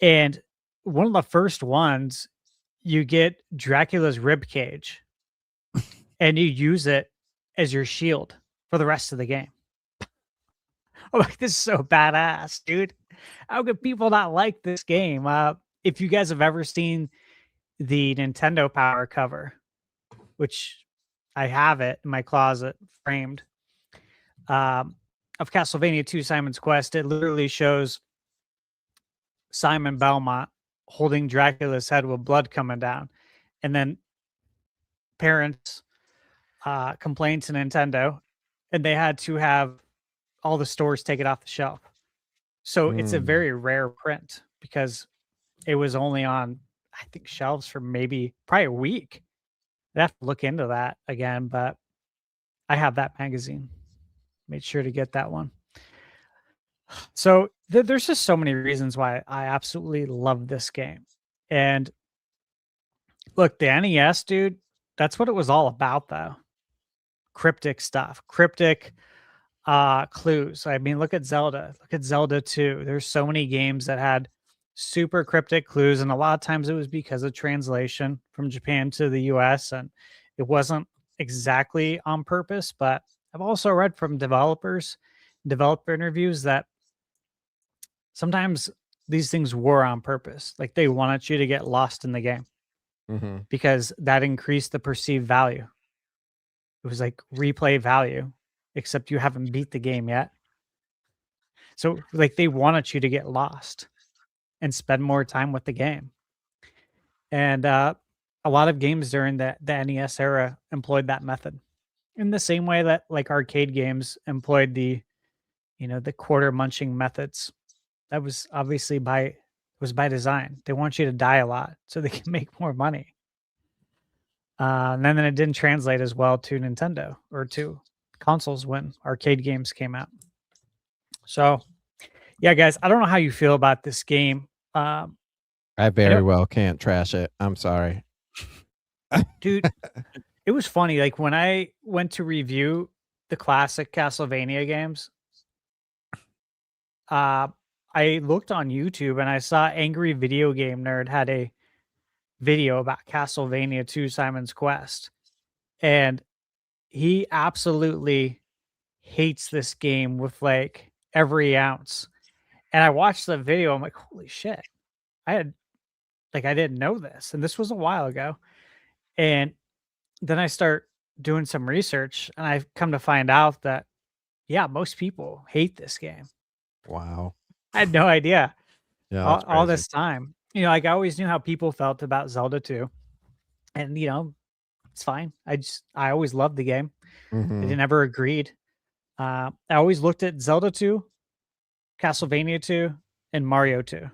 And one of the first ones, you get Dracula's rib cage and you use it as your shield for the rest of the game. I'm like, this is so badass, dude. How could people not like this game? If you guys have ever seen the Nintendo Power cover, which I have it in my closet framed, of Castlevania 2 Simon's Quest, it literally shows Simon Belmont holding Dracula's head with blood coming down. And then parents complained to Nintendo, and they had to have all the stores take it off the shelf. So it's a very rare print because it was only on, I think, shelves for probably a week. I'd have to look into that again, but I have that magazine. Made sure to get that one. So there's just so many reasons why I absolutely love this game. And look, the NES, dude, that's what it was all about, though. Cryptic stuff, cryptic clues. I mean, look at Zelda. Look at Zelda 2. There's so many games that had super cryptic clues, and a lot of times it was because of translation from Japan to the US, and it wasn't exactly on purpose. But I've also read from developer interviews that sometimes these things were on purpose. Like they wanted you to get lost in the game because that increased the perceived value. It was like replay value, except you haven't beat the game yet. So like they wanted you to get lost and spend more time with the game. And a lot of games during the NES era employed that method in the same way that like arcade games employed the quarter munching methods. That was obviously by design. They want you to die a lot so they can make more money. And then it didn't translate as well to Nintendo or to consoles when arcade games came out. So yeah, guys, I don't know how you feel about this game. I very well can't trash it. I'm sorry. Dude, it was funny. Like when I went to review the classic Castlevania games, I looked on YouTube and I saw Angry Video Game Nerd had a video about Castlevania 2 Simon's Quest. And he absolutely hates this game with like every ounce. And I watched the video. I'm like, holy shit. I didn't know this. And this was a while ago. And then I start doing some research, and I've come to find out that most people hate this game. Wow. I had no idea. Yeah. All this time, like I always knew how people felt about Zelda 2, and it's fine. I always loved the game. I Mhm. never agreed. I always looked at Zelda 2, Castlevania 2, and Mario 2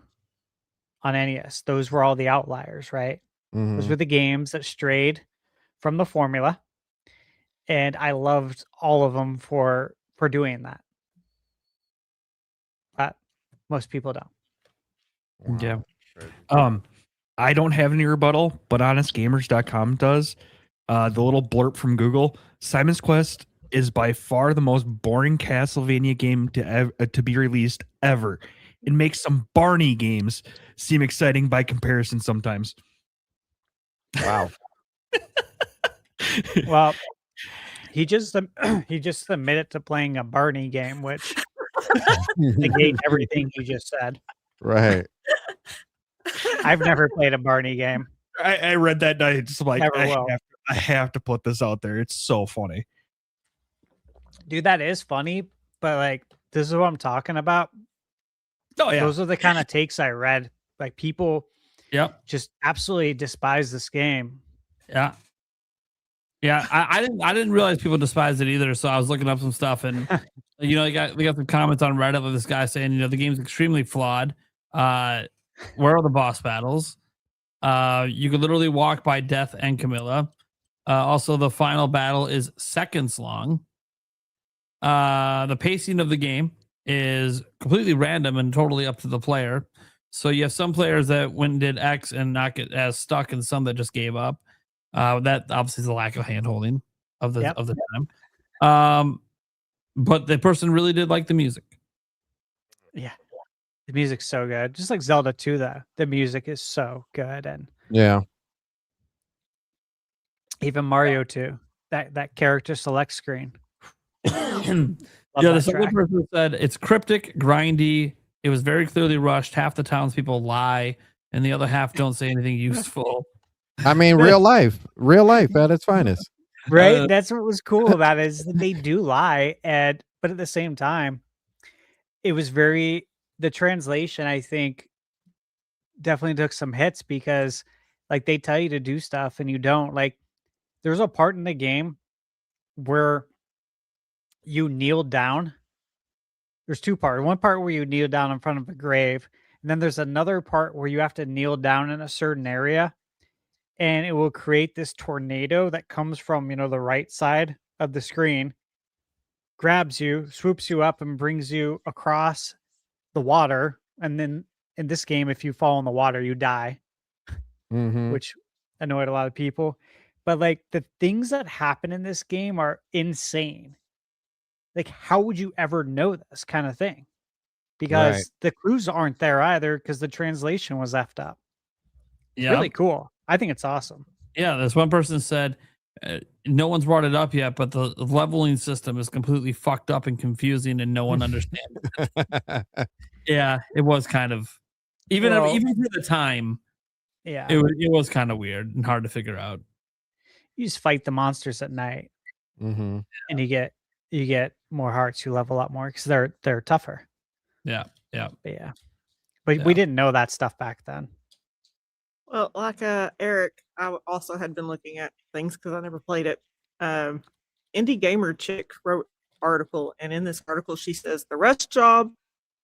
on NES. Those were all the outliers, right? Those Mhm. were the games that strayed from the formula, and I loved all of them for doing that. But most people don't. Yeah. I don't have any rebuttal, but honestgamers.com does. The little blurb from Google: Simon's Quest is by far the most boring Castlevania game to be released ever. It makes some Barney games seem exciting by comparison sometimes. Wow. Well, he just admitted to playing a Barney game, which negate everything he just said. Right. I've never played a Barney game. I read that night. Just like Never will. I have to put this out there. It's so funny. Dude, that is funny, but like this is what I'm talking about. Oh yeah. Those are the kind of takes I read. Like people just absolutely despise this game. Yeah. Yeah, I didn't realize people despise it either. So I was looking up some stuff, and we got some comments on Reddit of this guy saying, the game's extremely flawed. Where are the boss battles? You could literally walk by Death and Camilla. Also, the final battle is seconds long. The pacing of the game is completely random and totally up to the player. So you have some players that went and did X and not get as stuck, and some that just gave up. That obviously is a lack of hand-holding of the time. But the person really did like the music. Yeah. The music's so good. Just like Zelda 2, though. The music is so good. And Yeah. even Mario 2, that character select screen. The second person said it's cryptic, grindy. It was very clearly rushed. Half the townspeople lie, and the other half don't say anything useful. I mean, real life at its finest. Right? That's what was cool about it, is that they do lie, but at the same time, it was the translation, I think, definitely took some hits, because like they tell you to do stuff and you don't. Like there's a part in the game where you kneel down. There's two parts. One part where you kneel down in front of a grave, and then there's another part where you have to kneel down in a certain area, and it will create this tornado that comes from, the right side of the screen, grabs you, swoops you up, and brings you across the water. And then in this game, if you fall in the water, you die, which annoyed a lot of people. But like the things that happen in this game are insane. Like, how would you ever know this kind of thing? Because the clues aren't there either, because the translation was effed up. Yeah. Really cool. I think it's awesome. Yeah, this one person said, no one's brought it up yet, but the leveling system is completely fucked up and confusing, and no one understands it. Yeah, it was kind of, even for the time, it was kind of weird and hard to figure out. You just fight the monsters at night, and you get more hearts. You level up more because they're tougher. Yeah. But we didn't know that stuff back then. Well, like Eric, I also had been looking at things because I never played it. Indie Gamer Chick wrote an article, and in this article she says the rush job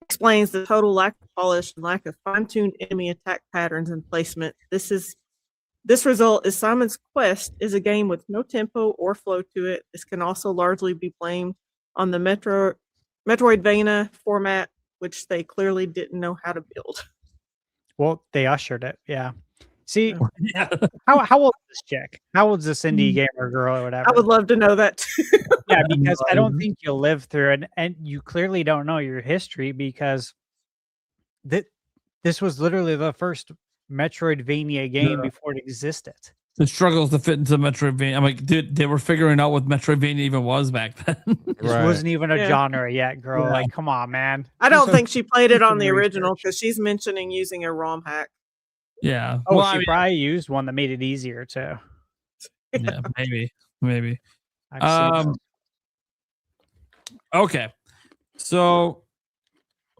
explains the total lack of polish and lack of fine-tuned enemy attack patterns and placement. This result is Simon's Quest is a game with no tempo or flow to it. This can also largely be blamed on the Metroidvania format, which they clearly didn't know how to build. Well, they ushered it. Yeah. See, how old is this chick? How old is this indie gamer girl or whatever? I would love to know that too. Yeah, because I don't think you'll live through it, and you clearly don't know your history, because this was literally the first Metroidvania game before it existed. It struggles to fit into Metroidvania. I'm like, dude, they were figuring out what Metroidvania even was back then. This wasn't even a genre yet, girl. Like, come on, man. I don't think she played it on the original, because she's mentioning using a ROM hack. Yeah. Oh, she probably used one that made it easier too. Yeah, maybe. I've seen those. Okay, so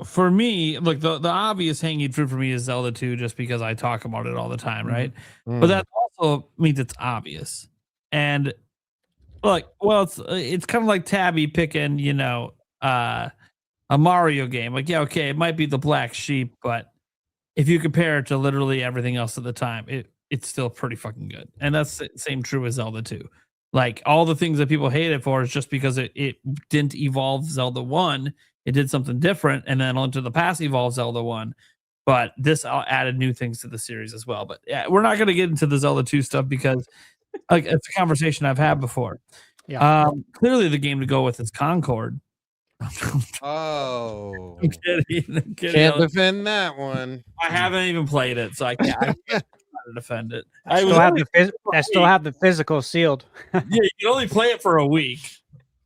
for me, look, the obvious hanging fruit for me is Zelda 2, just because I talk about it all the time, right? But that also means it's obvious. And look, well, it's kind of like Tabby picking, a Mario game. Like, yeah, okay, it might be the black sheep, but if you compare it to literally everything else at the time, it's still pretty fucking good. And that's the same true with Zelda 2. Like, all the things that people hate it for is just because it didn't evolve Zelda 1. It did something different, and then onto the past evolved Zelda 1. But this added new things to the series as well. But yeah, we're not going to get into the Zelda 2 stuff because like it's a conversation I've had before. Yeah. Clearly the game to go with is Concord. Oh, I'm kidding. can't defend that one. I haven't even played it, so I can't defend it. I still have the physical sealed. Yeah, you can only play it for a week.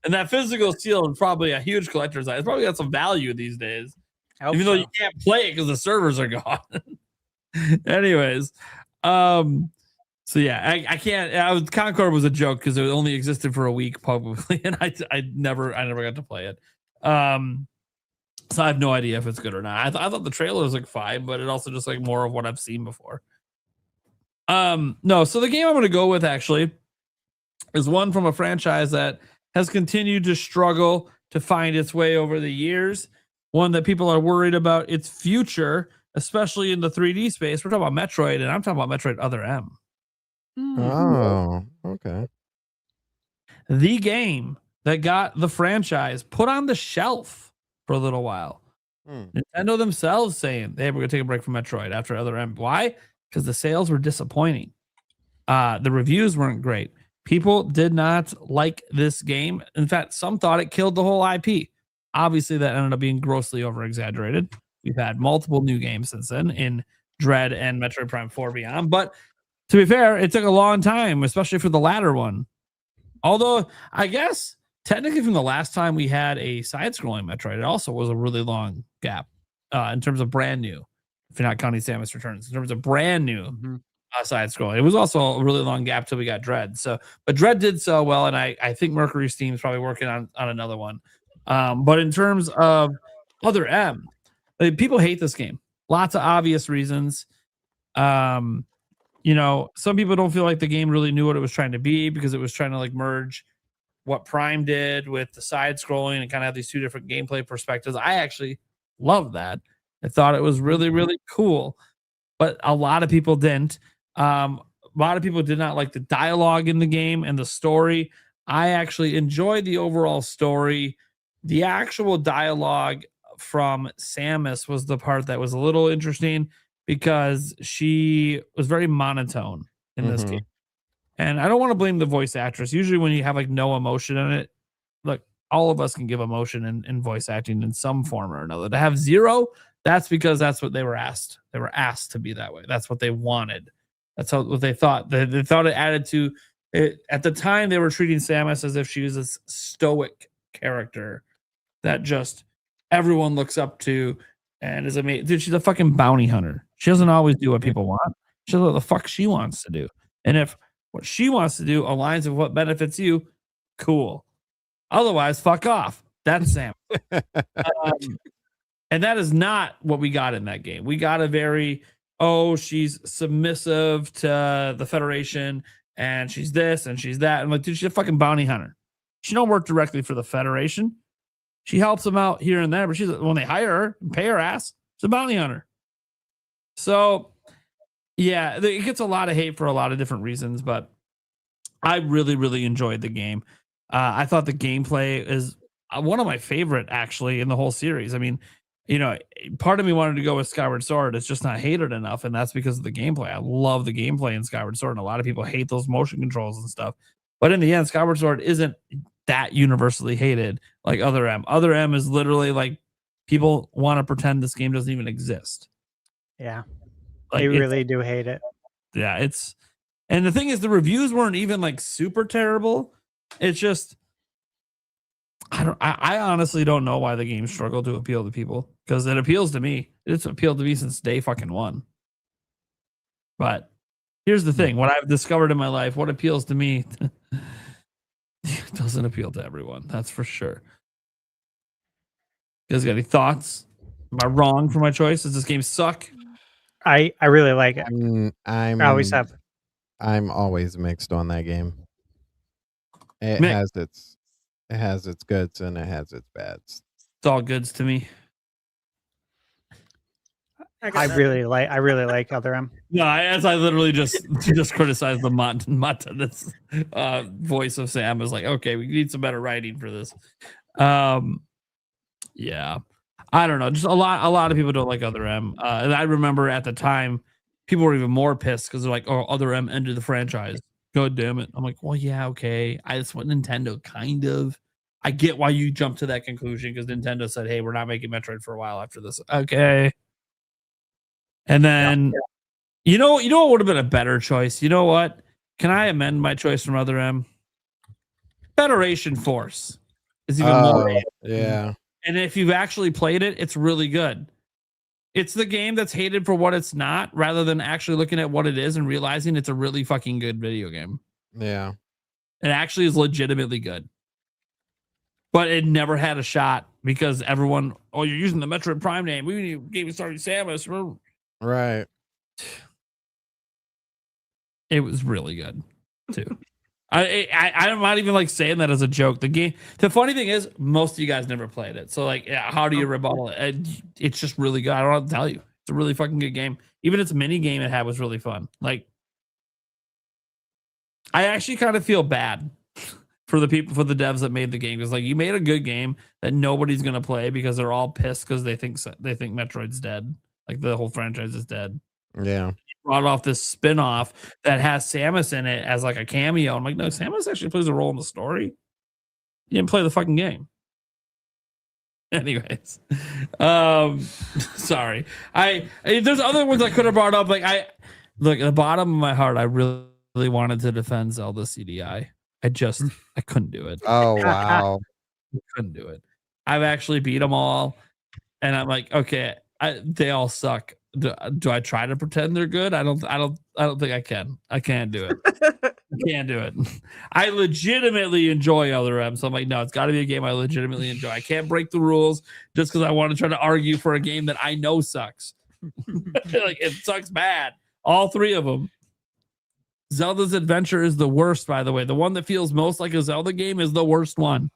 And that physical seal is probably a huge collector's item. It's probably got some value these days. Even though you can't play it because the servers are gone. Anyways. So yeah, I can't. Concord was a joke because it only existed for a week publicly, and I never got to play it. So I have no idea if it's good or not. I thought the trailers looked fine, but it also just like more of what I've seen before. No, so the game I'm going to go with actually is one from a franchise that has continued to struggle to find its way over the years. One that people are worried about its future, especially in the 3D space. We're talking about Metroid, and I'm talking about Metroid Other M. Oh, okay. The game that got the franchise put on the shelf for a little while. Nintendo themselves saying, hey, we're going to take a break from Metroid after Other M. Why? Because the sales were disappointing. The reviews weren't great. People did not like this game. In fact, some thought it killed the whole IP. Obviously, that ended up being grossly over-exaggerated. We've had multiple new games since then in Dread and Metroid Prime 4 Beyond. But to be fair, it took a long time, especially for the latter one. Although, I guess, technically from the last time we had a side-scrolling Metroid, it also was a really long gap in terms of brand new, if you're not counting Samus Returns. In terms of brand new side-scrolling. It was also a really long gap till we got Dread. But Dread did so well, and I think Mercury Steam is probably working on another one. But in terms of Other M, people hate this game. Lots of obvious reasons. Some people don't feel like the game really knew what it was trying to be because it was trying to like merge what Prime did with the side scrolling and kind of have these two different gameplay perspectives. I actually love that. I thought it was really, really cool, but a lot of people didn't. A lot of people did not like the dialogue in the game and the story. I actually enjoyed the overall story. The actual dialogue from Samus was the part that was a little interesting because she was very monotone in this game. And I don't want to blame the voice actress. Usually when you have like no emotion in it, look, all of us can give emotion in voice acting in some form or another. To have zero, that's because that's what they were asked. They were asked to be that way. That's what they wanted. That's what they thought. They thought it added to it. At the time, they were treating Samus as if she was this stoic character that just everyone looks up to and is amazing. Dude, she's a fucking bounty hunter. She doesn't always do what people want. She does what the fuck she wants to do. And if what she wants to do aligns with what benefits you, cool. Otherwise, fuck off. That's Sam. And that is not what we got in that game. We got a very, she's submissive to the Federation and she's this and she's that. And like, dude, she's a fucking bounty hunter. She don't work directly for the Federation. She helps them out here and there, but when they hire her and pay her ass, she's a bounty hunter. So, yeah, it gets a lot of hate for a lot of different reasons, but I really, really enjoyed the game. I thought the gameplay is one of my favorite, actually, in the whole series. I mean, part of me wanted to go with Skyward Sword. It's just not hated enough, and that's because of the gameplay. I love the gameplay in Skyward Sword, and a lot of people hate those motion controls and stuff. But in the end, Skyward Sword isn't that universally hated like Other M. Other M is literally like people want to pretend this game doesn't even exist. Yeah. Like, they really do hate it. Yeah, and the thing is the reviews weren't even like super terrible. It's just I honestly don't know why the game struggled to appeal to people because it appeals to me. It's appealed to me since day fucking one. But Here's the thing: what I've discovered in my life, what appeals to me, doesn't appeal to everyone. That's for sure. You guys got any thoughts? Am I wrong for my choice? Does this game suck? I really like it. I always have. I'm always mixed on that game. It has its goods and it has its bads. It's all goods to me. I really like Other M. No, as I literally just criticized the Montanus voice of Sam. Is like, okay, we need some better writing for this. Yeah, I don't know. Just a lot of people don't like Other M, and I remember at the time people were even more pissed because they're like, "Oh, Other M ended the franchise." God damn it! I'm like, well, yeah, okay. That's what Nintendo kind of. I get why you jumped to that conclusion because Nintendo said, "Hey, we're not making Metroid for a while after this." Okay. And then, you know what would have been a better choice? You know what? Can I amend my choice from Other M? Federation Force is even more. Yeah. And if you've actually played it, it's really good. It's the game that's hated for what it's not, rather than actually looking at what it is and realizing it's a really fucking good video game. Yeah. It actually is legitimately good. But it never had a shot because everyone, you're using the Metroid Prime name. We need Game Story Samus. Right. It was really good too. I'm not even like saying that as a joke. The funny thing is, most of you guys never played it. So like, how do you rebuttal it? It's just really good. I don't know what to tell you. It's a really fucking good game. Even its mini game it had was really fun. Like, I actually kind of feel bad for the devs that made the game, because like, you made a good game that nobody's gonna play because they're all pissed because they think Metroid's dead. Like the whole franchise is dead. Yeah. Brought off this spin-off that has Samus in it as like a cameo. I'm like, no, Samus actually plays a role in the story. You didn't play the fucking game. Anyways, sorry. There's other ones I could have brought up. Like, look, at the bottom of my heart, I really wanted to defend Zelda CDI. I couldn't do it. Oh wow. I couldn't do it. I've actually beat them all, and I'm like, okay, they all suck. Do I try to pretend they're good? I don't think I can. I can't do it. I can't do it. I legitimately enjoy Other M, so I'm like, no, it's got to be a game I legitimately enjoy. I can't break the rules just because I want to try to argue for a game that I know sucks. Like, it sucks bad. All three of them. Zelda's Adventure is the worst, by the way. The one that feels most like a Zelda game is the worst one.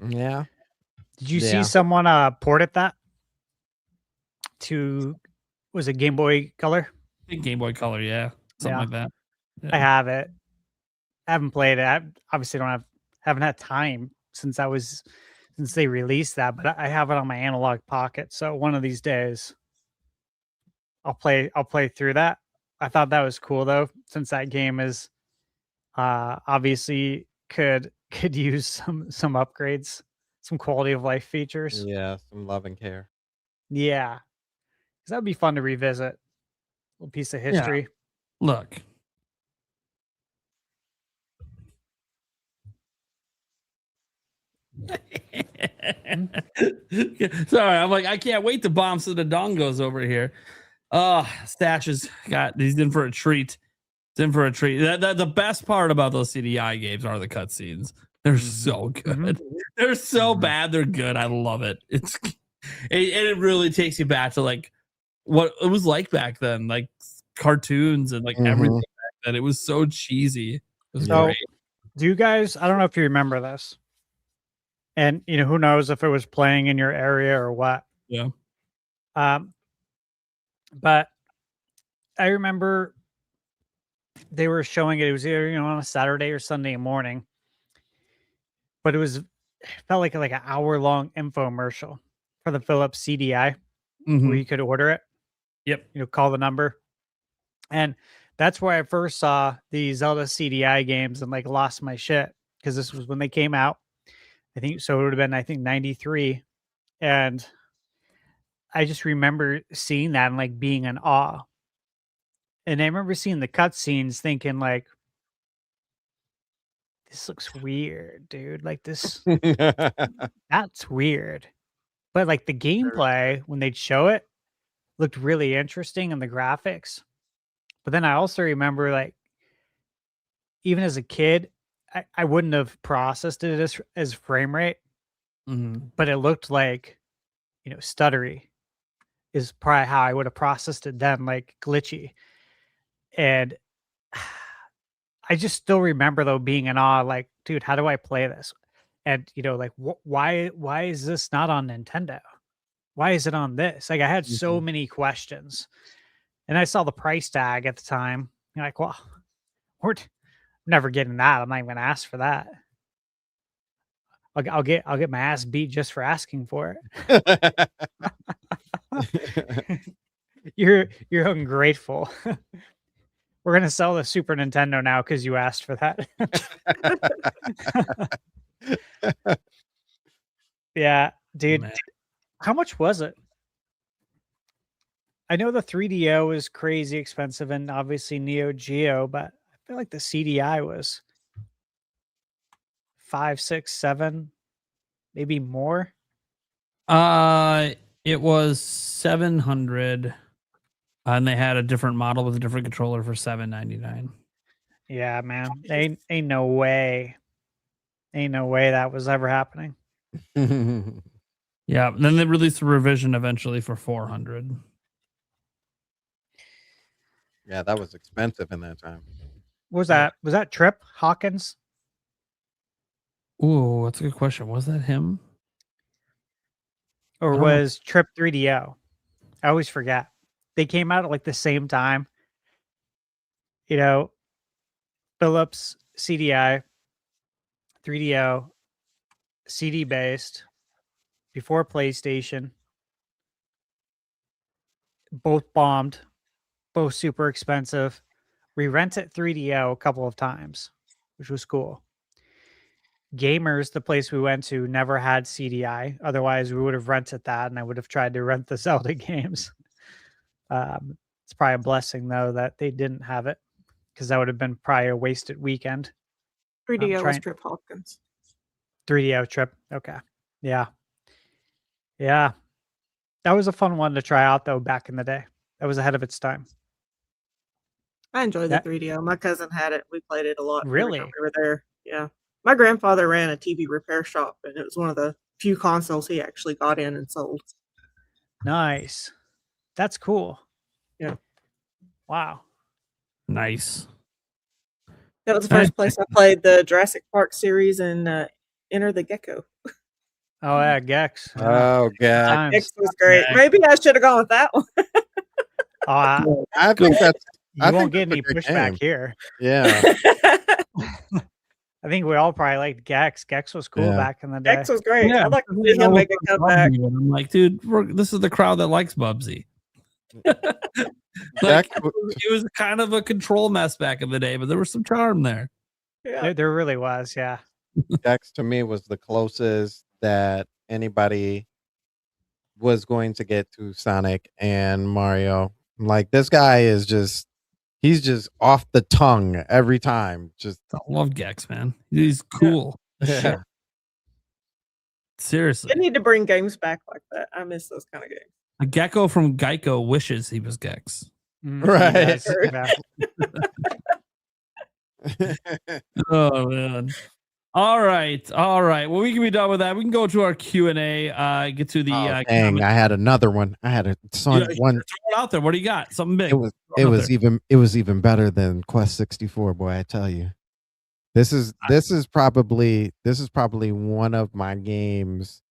Yeah. Did you see someone ported that to, was it Game Boy Color? I think Game Boy Color, yeah. Something like that. Yeah. I have it. I haven't played it. I obviously haven't had time since they released that, but I have it on my analog pocket. So one of these days I'll play through that. I thought that was cool though, since that game is obviously could use some upgrades, some quality of life features. Yeah, some love and care. Yeah. Because that would be fun to revisit. A little piece of history. Yeah. Look. Sorry, I'm like, I can't wait to bomb some of the dongos over here. Stash has he's in for a treat. He's in for a treat. The best part about those CDI games are the cutscenes. They're so good. They're so bad. They're good. I love it. It really takes you back to like what it was like back then, like cartoons and like everything back then. It was so cheesy. It was great. Do you guys? I don't know if you remember this, and who knows if it was playing in your area or what. Yeah. But I remember they were showing it. It was either on a Saturday or Sunday morning, but it felt like an hour-long infomercial for the Philips CDI where you could order it. Yep. Call the number, and that's where I first saw the Zelda CDI games and like lost my shit, because this was when they came out. I think so. It would have been 93, and I just remember seeing that and like being in awe. And I remember seeing the cutscenes thinking like, this looks weird, dude. Like this, that's weird. But like the gameplay, when they'd show it, looked really interesting, and the graphics But then I also remember, like, even as a kid, I wouldn't have processed it as frame rate, but it looked like, stuttery is probably how I would have processed it then, like glitchy. And I just still remember though being in awe, like, dude, how do I play this? And like, why is this not on Nintendo? Why is it on this? Like, I had so many questions, and I saw the price tag at the time. You're like, well, we're never getting that. I'm not even going to ask for that. I'll get my ass beat just for asking for it. You're ungrateful. We're gonna sell the Super Nintendo now because you asked for that. Yeah, dude. Man. How much was it? I know the 3DO is crazy expensive, and obviously Neo Geo, but I feel like the CDI was 5, 6, 7, maybe more. It was 700, and they had a different model with a different controller for $799. Yeah, man. Ain't no way. Ain't no way that was ever happening. Yeah, then they released a revision eventually for 400. Yeah, that was expensive in that time. Was that Trip Hawkins? Ooh, that's a good question. Was that him? Or I don't know. was Trip 3DO? I always forget. They came out at like the same time. Philips CDI, 3DO, CD based, before PlayStation. Both bombed, both super expensive. We rented 3DO a couple of times, which was cool. Gamers, the place we went to, never had CDI. Otherwise, we would have rented that, and I would have tried to rent the Zelda games. It's probably a blessing, though, that they didn't have it, because that would have been probably a wasted weekend. 3DO was Trip Hawkins. 3DO Trip. Okay. Yeah. Yeah. That was a fun one to try out, though, back in the day. That was ahead of its time. I enjoyed the 3DO. My cousin had it. We played it a lot. Really? We were there. Yeah. My grandfather ran a TV repair shop, and it was one of the few consoles he actually got in and sold. Nice. That's cool. Yeah. Wow. Nice. That was the first place I played the Jurassic Park series and Enter the Gecko. Oh, yeah, Gex. Oh, God. Gex was great. Maybe I should have gone with that one. I think that's. You won't get any pushback here. Yeah. I think we all probably liked Gex. Gex was cool back in the day. Gex was great. Yeah, I'd like to see him make a comeback. I'm like, dude, this is the crowd that likes Bubsy. Like, it was kind of a control mess back in the day, but there was some charm there. Yeah. There really was, yeah. Gex to me was the closest that anybody was going to get to Sonic and Mario. Like, this guy is he's just off the tongue every time. Just I love Gex, man. He's cool. yeah. Seriously. They need to bring games back like that. I miss those kind of games. A gecko from Geico wishes he was Gex. Right. Oh man. All right. Well, we can be done with that. We can go to our Q&A. Get to the dang, I had another one. I had one. Throw it out there. What do you got? Something big. It was even better than Quest 64, boy, I tell you. This is probably one of my games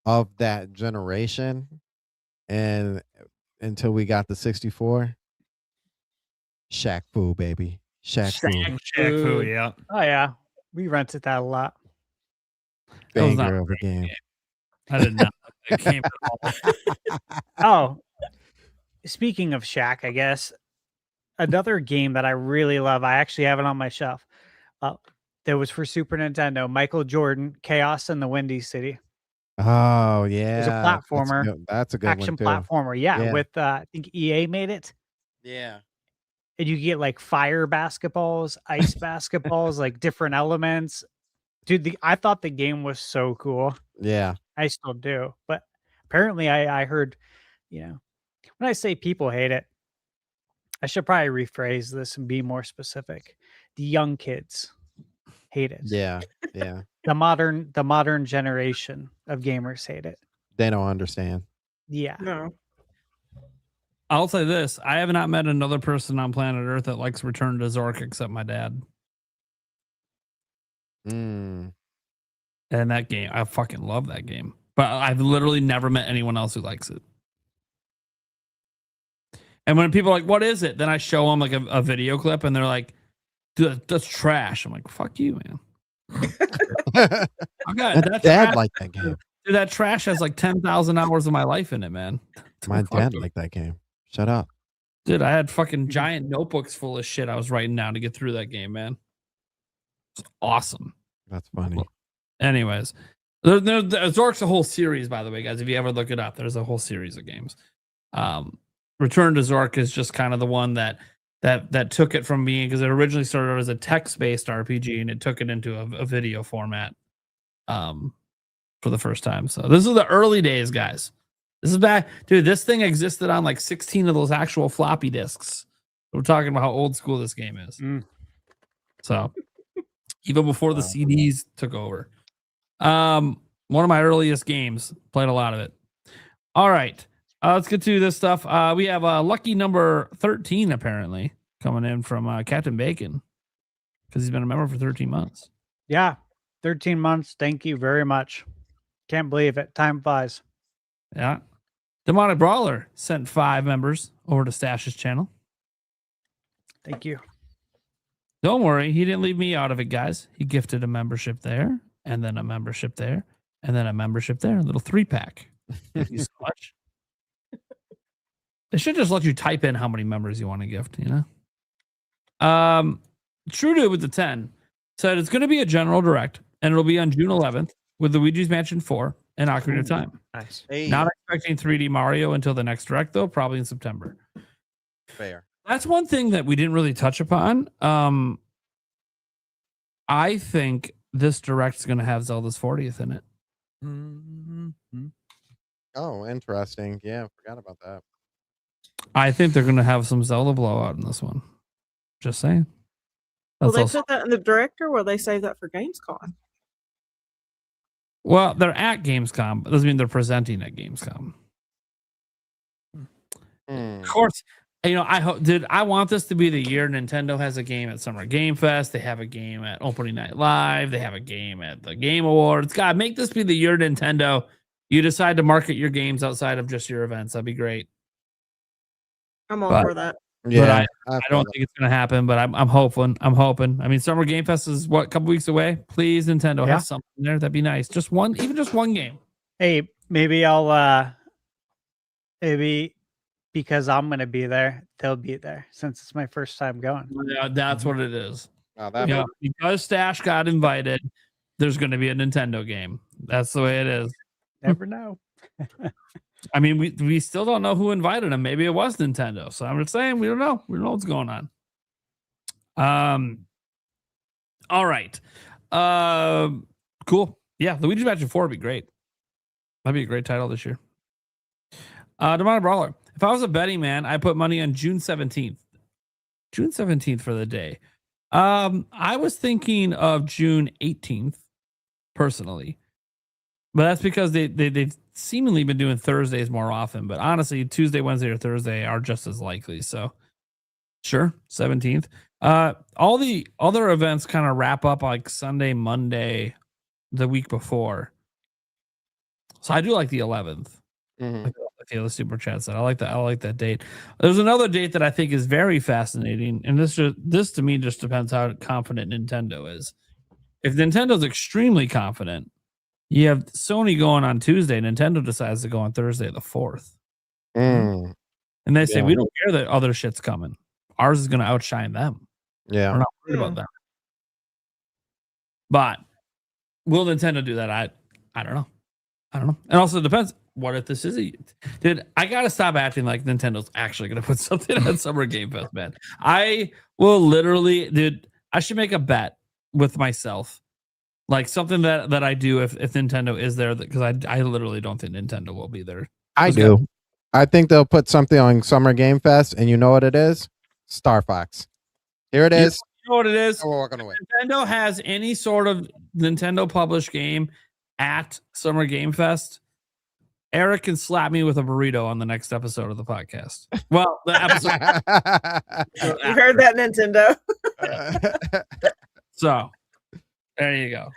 of that generation. And until we got the 64, Shaq Fu, baby. Shaq Fu, yeah. Oh, yeah. We rented that a lot. Banger of a game. I did not. It came Oh, speaking of Shaq, I guess another game that I really love. I actually have it on my shelf. That was for Super Nintendo. Michael Jordan, Chaos in the Windy City. Oh yeah, It was a platformer. That's a good action one too. platformer. Yeah, with I think EA made it. Yeah. And you get like fire basketballs, ice basketballs, like different elements. Dude, I thought the game was so cool. Yeah. I still do. But apparently I heard, when I say people hate it, I should probably rephrase this and be more specific. The young kids hate it. Yeah. The modern generation of gamers hate it. They don't understand. Yeah. No. I'll say this: I have not met another person on planet Earth that likes Return to Zork except my dad. Mm. And that game, I fucking love that game. But I've literally never met anyone else who likes it. And when people are like, "What is it?" Then I show them like a video clip, and they're like, "Dude, that's trash." I'm like, "Fuck you, man." My dad liked that game. Dude, that trash has like 10,000 hours of my life in it, man. My dad liked that game. Shut up. Dude, I had fucking giant notebooks full of shit I was writing down to get through that game, man. It's awesome. That's funny. Anyways, Zork's a whole series, by the way, guys. If you ever look it up, there's a whole series of games. Return to Zork is just kind of the one that took it from being, because it originally started out as a text-based RPG and it took it into a video format for the first time. So this is the early days, guys. This is back, dude. This thing existed on like 16 of those actual floppy disks. We're talking about how old school this game is. So even before the CDs took over. One of my earliest games. Played a lot of it. All right. Let's get to this stuff. We have lucky number 13 apparently coming in from Captain Bacon, because he's been a member for 13 months. Yeah. 13 months. Thank you very much. Can't believe it. Time flies. Yeah. Demonic Brawler sent 5 members over to Stash's channel. Thank you. Don't worry, he didn't leave me out of it, guys. He gifted a membership there, and then a membership there, and then a membership there. A little 3-pack. Thank you so much. They should just let you type in how many members you want to gift, you know? True Dude with the 10 said it's going to be a general direct, and it'll be on June 11th with Luigi's Mansion 4 and Ocarina of Time. Nice. Hey, Not expecting 3D Mario until the next direct, though, probably in September. fair. That's one thing that we didn't really touch upon. I think this direct's going to have Zelda's 40th in it. Oh, interesting. Yeah, I forgot about that. I think they're going to have some Zelda blowout in this one. Just saying. Will That's they also, put that in the director, or will they save that for Gamescom? well, they're at Gamescom, but doesn't mean they're presenting at Gamescom. Of course, you know, I want this to be the year Nintendo has a game at Summer Game Fest. They have a game at Opening Night Live. They have a game at the Game Awards. God, make this be the year Nintendo. You decide to market your games outside of just your events. That'd be great. I'm all for that. Yeah, but I don't think it's going to happen, but I'm hoping. I mean, Summer Game Fest is what, a couple weeks away. Please, Nintendo, have something there. That'd be nice. Just one, even just one game. Hey, maybe I'll maybe because I'm gonna be there, they'll be there since it's my first time going. Yeah, that's what it is. Oh, Because Stash got invited, there's going to be a Nintendo game. That's the way it is. Never know. I mean, we still don't know who invited him. Maybe it was Nintendo. So I'm just saying, we don't know. We don't know what's going on. All right. Cool. Yeah, Luigi's Mansion 4 would be great. That'd be a great title this year. Demonic Brawler. If I was a betting man, I put money on June 17th. June 17th for the day. I was thinking of June 18th, personally. But that's because they've seemingly been doing Thursdays more often. But honestly, Tuesday, Wednesday, or Thursday are just as likely. So, sure, 17th. All the other events kind of wrap up like Sunday, Monday, the week before. So I do like the 11th. Like the super chat said, I like that date. There's another date that I think is very fascinating, and this to me just depends how confident Nintendo is. If Nintendo's extremely confident, you have Sony going on Tuesday. Nintendo decides to go on Thursday, the 4th, and they say we don't care that other shit's coming. Ours is going to outshine them. Yeah, we're not worried about that. But will Nintendo do that? I don't know. And also it depends. What if this is dude? I gotta stop acting like Nintendo's actually gonna put something on Summer Game Fest, man. I will literally, dude. I should make a bet with myself, like something that I do if Nintendo is there, because I literally don't think Nintendo will be there. I do. I think they'll put something on Summer Game Fest, and you know what it is? Star Fox. Here it is. You know what it is? Oh, we're walking away. Nintendo has any sort of Nintendo published game at Summer Game Fest. Eric can slap me with a burrito on the next episode of the podcast. Well, the episode. You heard that, Nintendo. So there you go.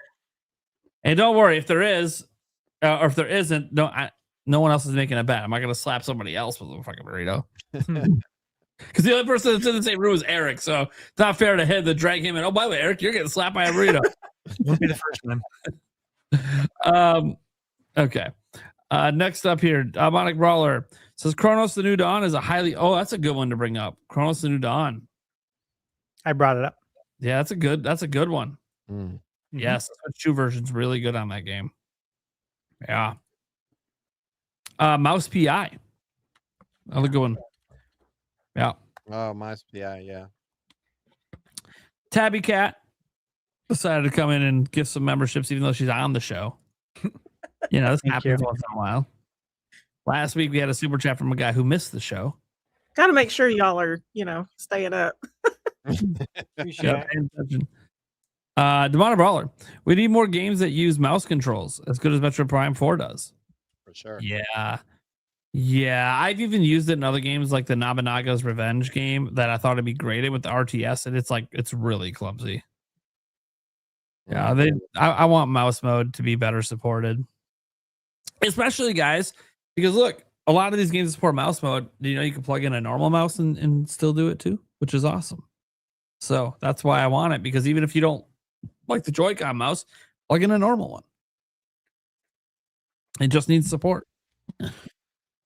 And don't worry if there is, or if there isn't. No one else is making a bet. I'm not going to slap somebody else with a fucking burrito. Because the only person that's in the same room is Eric, so it's not fair to him to drag him in. Oh, by the way, Eric, you're getting slapped by a burrito. Won't be the first time. Okay. Next up here, Demonic Brawler says Chronos the New Dawn is a highly. Oh, that's a good one to bring up. Chronos the New Dawn. I brought it up. Yeah, that's a good one. Mm. Yes, the Switch 2 version's really good on that game. Yeah. Mouse PI. Another good one. Yeah. Oh, my PI, yeah. Tabby Cat decided to come in and give some memberships, even though she's on the show. You know, this happens once in a while. Last week we had a super chat from a guy who missed the show. Got to make sure y'all are, staying up. Yeah, paying attention. Demonic Brawler. We need more games that use mouse controls as good as Metro Prime 4 does. For sure. Yeah, I've even used it in other games like the Nobunaga's Revenge game that I thought it'd be great at with the RTS, and it's really clumsy. Yeah, I want mouse mode to be better supported, especially guys, because look, a lot of these games support mouse mode. You can plug in a normal mouse and still do it too, which is awesome. So that's why I want it, because even if you don't like the Joy-Con mouse, plug in a normal one. It just needs support.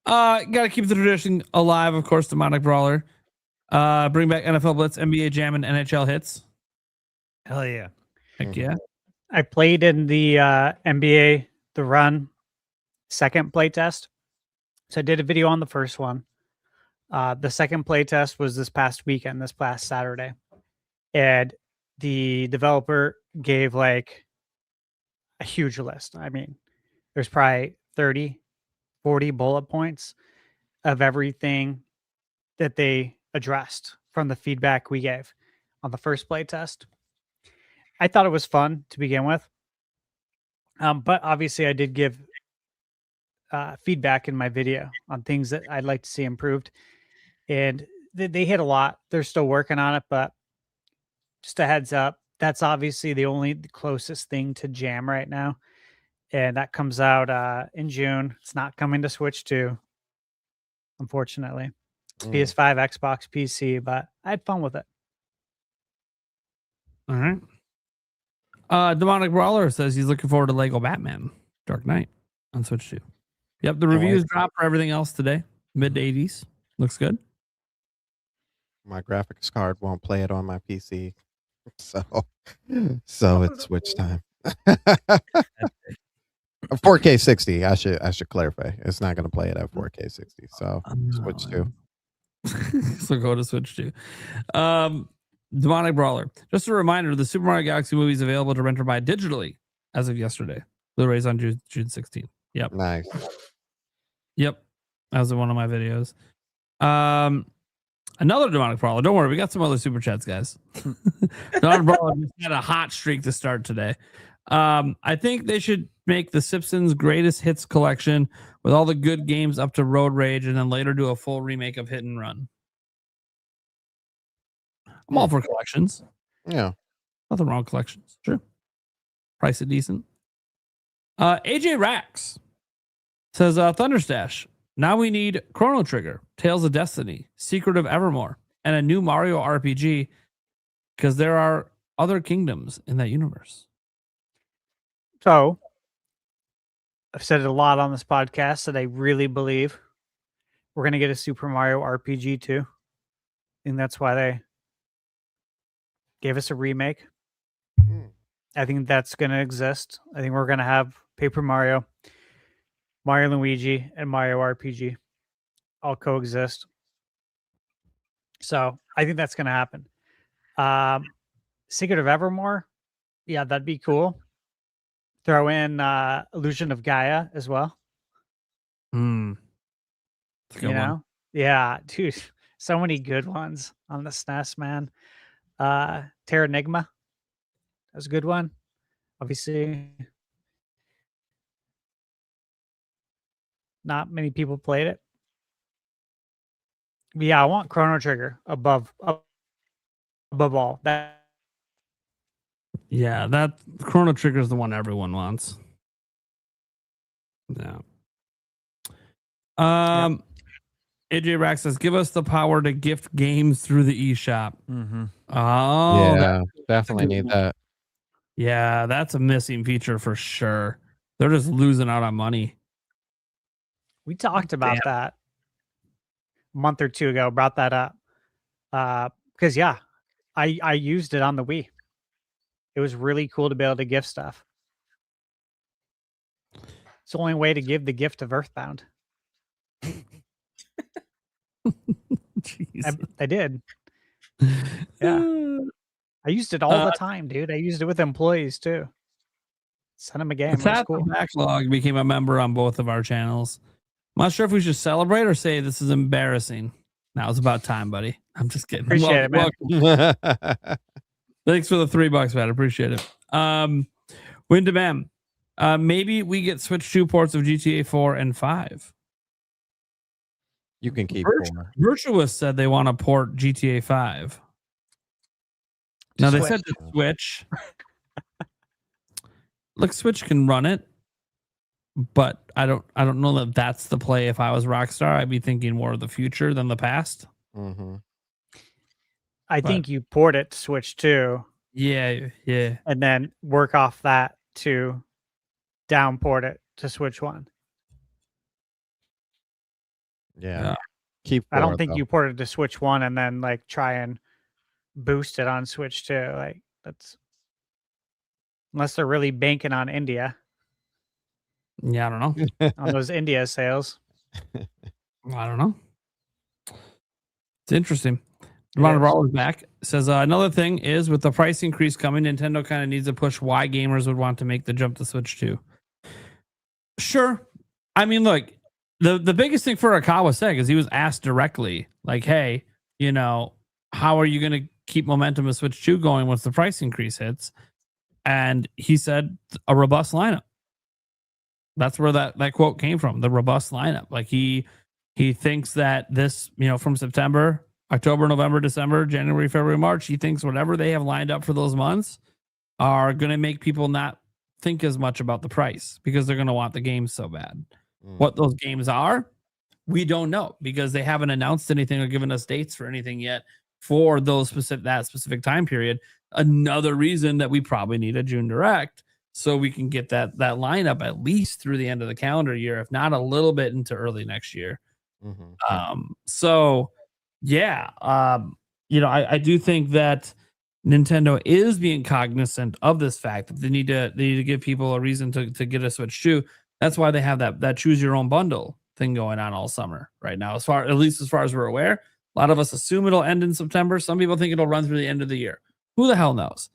Got to keep the tradition alive, of course. Demonic Brawler. Bring back NFL Blitz, NBA Jam, and NHL hits. Hell yeah. Heck yeah. I played in the NBA The Run second playtest. So I did a video on the first one. The second playtest was this past Saturday. And the developer gave like a huge list. I mean, there's probably 30, 40 bullet points of everything that they addressed from the feedback we gave on the first playtest. I thought it was fun to begin with. But obviously I did give feedback in my video on things that I'd like to see improved. And they hit a lot. They're still working on it, but just a heads up, that's obviously the closest thing to Jam right now. And that comes out in June. It's not coming to Switch 2, unfortunately. It's PS5, Xbox, PC, but I had fun with it. All right. Demonic Brawler says he's looking forward to Lego Batman Dark Knight on Switch 2. Yep, the reviews dropped for everything else today. Mid-80s. Looks good. My graphics card won't play it on my PC. So it's Switch time. 4K 60. I should clarify. It's not going to play it at 4K 60. So Switch 2. So go to Switch 2. Demonic Brawler. Just a reminder, the Super Mario Galaxy movie is available to rent or buy digitally as of yesterday. Blu-rays on June 16th. Yep. Nice. Yep. That was in one of my videos. Another Demonic Brawler. Don't worry, we got some other super chats, guys. Demonic Brawler just had a hot streak to start today. I think they should make the Simpsons Greatest Hits collection with all the good games up to Road Rage, and then later do a full remake of Hit and Run. I'm all for collections. Yeah. Nothing wrong with collections. Sure. Price it decent. AJ Rax says, ThunderStash. Now we need Chrono Trigger, Tales of Destiny, Secret of Evermore, and a new Mario RPG, because there are other kingdoms in that universe. So I've said it a lot on this podcast that I really believe we're going to get a Super Mario RPG too. And that's why they gave us a remake. I think that's going to exist. I think we're going to have Paper Mario, Mario and Luigi, and Mario RPG all coexist. So I think that's going to happen. Secret of Evermore. Yeah, that'd be cool. Throw in Illusion of Gaia as well. That's a good one. Yeah, dude. So many good ones on the SNES, man. Terranigma. That was a good one. Obviously, not many people played it. But yeah, I want Chrono Trigger above all. Yeah, that Chrono Trigger is the one everyone wants. Yeah. AJ Rack says, "Give us the power to gift games through the eShop." Mm-hmm. Oh, yeah, definitely need that. Yeah, that's a missing feature for sure. They're just losing out on money. We talked about that a month or two ago. Brought that up because yeah, I used it on the Wii. It was really cool to be able to gift stuff. It's the only way to give the gift of Earthbound. I did. Yeah. I used it all the time, dude. I used it with employees too. Send them a game. That's cool. Backlog became a member on both of our channels. I'm not sure if we should celebrate or say this is embarrassing. Now it's about time, buddy. I'm just kidding. Appreciate it, man. Thanks for the $3, man. Appreciate it. Windabam. Maybe we get Switch 2 ports of GTA 4 and 5. You can keep Virtuous said they want to port GTA 5. Now they said the Switch. Look, Switch can run it, but I don't know that that's the play. If I was Rockstar, I'd be thinking more of the future than the past. Mm-hmm. I think you port it to Switch 2. Yeah. And then work off that to downport it to Switch 1. Yeah. I don't think you port it to Switch 1 and then like try and boost it on Switch 2. Like that's unless they're really banking on India. Yeah, I don't know. On those India sales. I don't know. It's interesting. Ron Brawler's back. Says another thing is with the price increase coming, Nintendo kind of needs to push why gamers would want to make the jump to Switch 2. Sure. I mean, look, the biggest thing for Akawa said is he was asked directly, like, hey, how are you going to keep momentum of Switch 2 going once the price increase hits? And he said a robust lineup. That's where that quote came from, the robust lineup. Like he thinks that this, from September, October, November, December, January, February, March, he thinks whatever they have lined up for those months are going to make people not think as much about the price because they're going to want the games so bad. What those games are, we don't know because they haven't announced anything or given us dates for anything yet for that specific time period. Another reason that we probably need a June Direct so we can get that lineup at least through the end of the calendar year, if not a little bit into early next year. Mm-hmm. I do think that Nintendo is being cognizant of this fact that they need to give people a reason to get a Switch 2. That's why they have that choose your own bundle thing going on all summer right now. As far as we're aware, a lot of us assume it'll end in September. Some people think it'll run through the end of the year. Who the hell knows?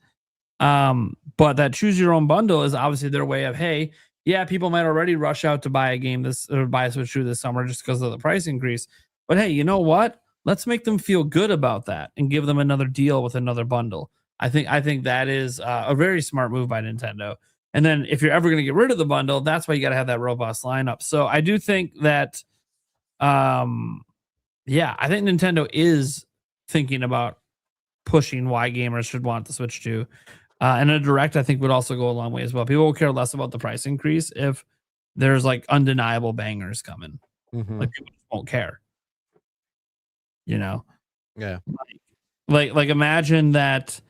But that choose your own bundle is obviously their way of, hey, yeah, people might already rush out to buy a game buy a Switch 2 this summer just because of the price increase. But hey, you know what? Let's make them feel good about that and give them another deal with another bundle. I think that is a very smart move by Nintendo. And then if you're ever going to get rid of the bundle, that's why you got to have that robust lineup. So I do think that, I think Nintendo is thinking about pushing why gamers should want the Switch 2. And a Direct, I think, would also go a long way as well. People will care less about the price increase if there's like undeniable bangers coming. Mm-hmm. Like people won't care. Yeah. Like imagine that,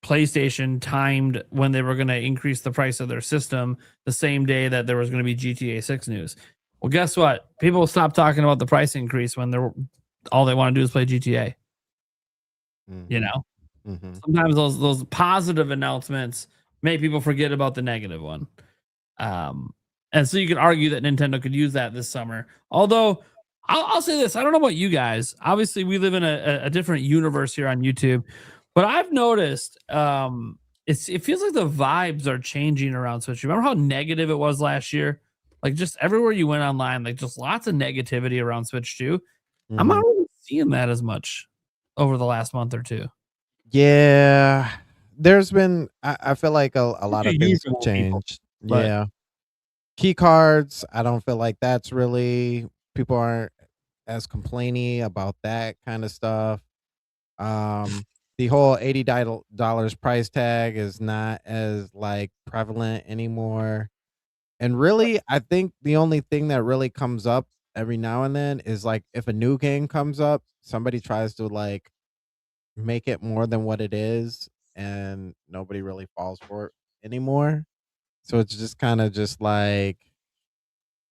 PlayStation timed when they were going to increase the price of their system the same day that there was going to be GTA 6 news. Well, guess what? People will stop talking about the price increase when all they want to do is play GTA. Mm-hmm. Sometimes those positive announcements make people forget about the negative one. And so you could argue that Nintendo could use that this summer. Although I'll say this, I don't know about you guys. Obviously, we live in a different universe here on YouTube, but I've noticed it feels like the vibes are changing around Switch. Remember how negative it was last year? Like just everywhere you went online, like just lots of negativity around Switch 2. I'm not Mhm. really seeing that as much over the last month or two. Yeah, there's been. I feel like a lot of You're things using have more people, changed. but Yeah, key cards. I don't feel like that's really people aren't as complainy about that kind of stuff. The whole $80 price tag is not as like prevalent anymore. And really, I think the only thing that really comes up every now and then is like if a new game comes up, somebody tries to like make it more than what it is, and nobody really falls for it anymore. So it's just kind of just like,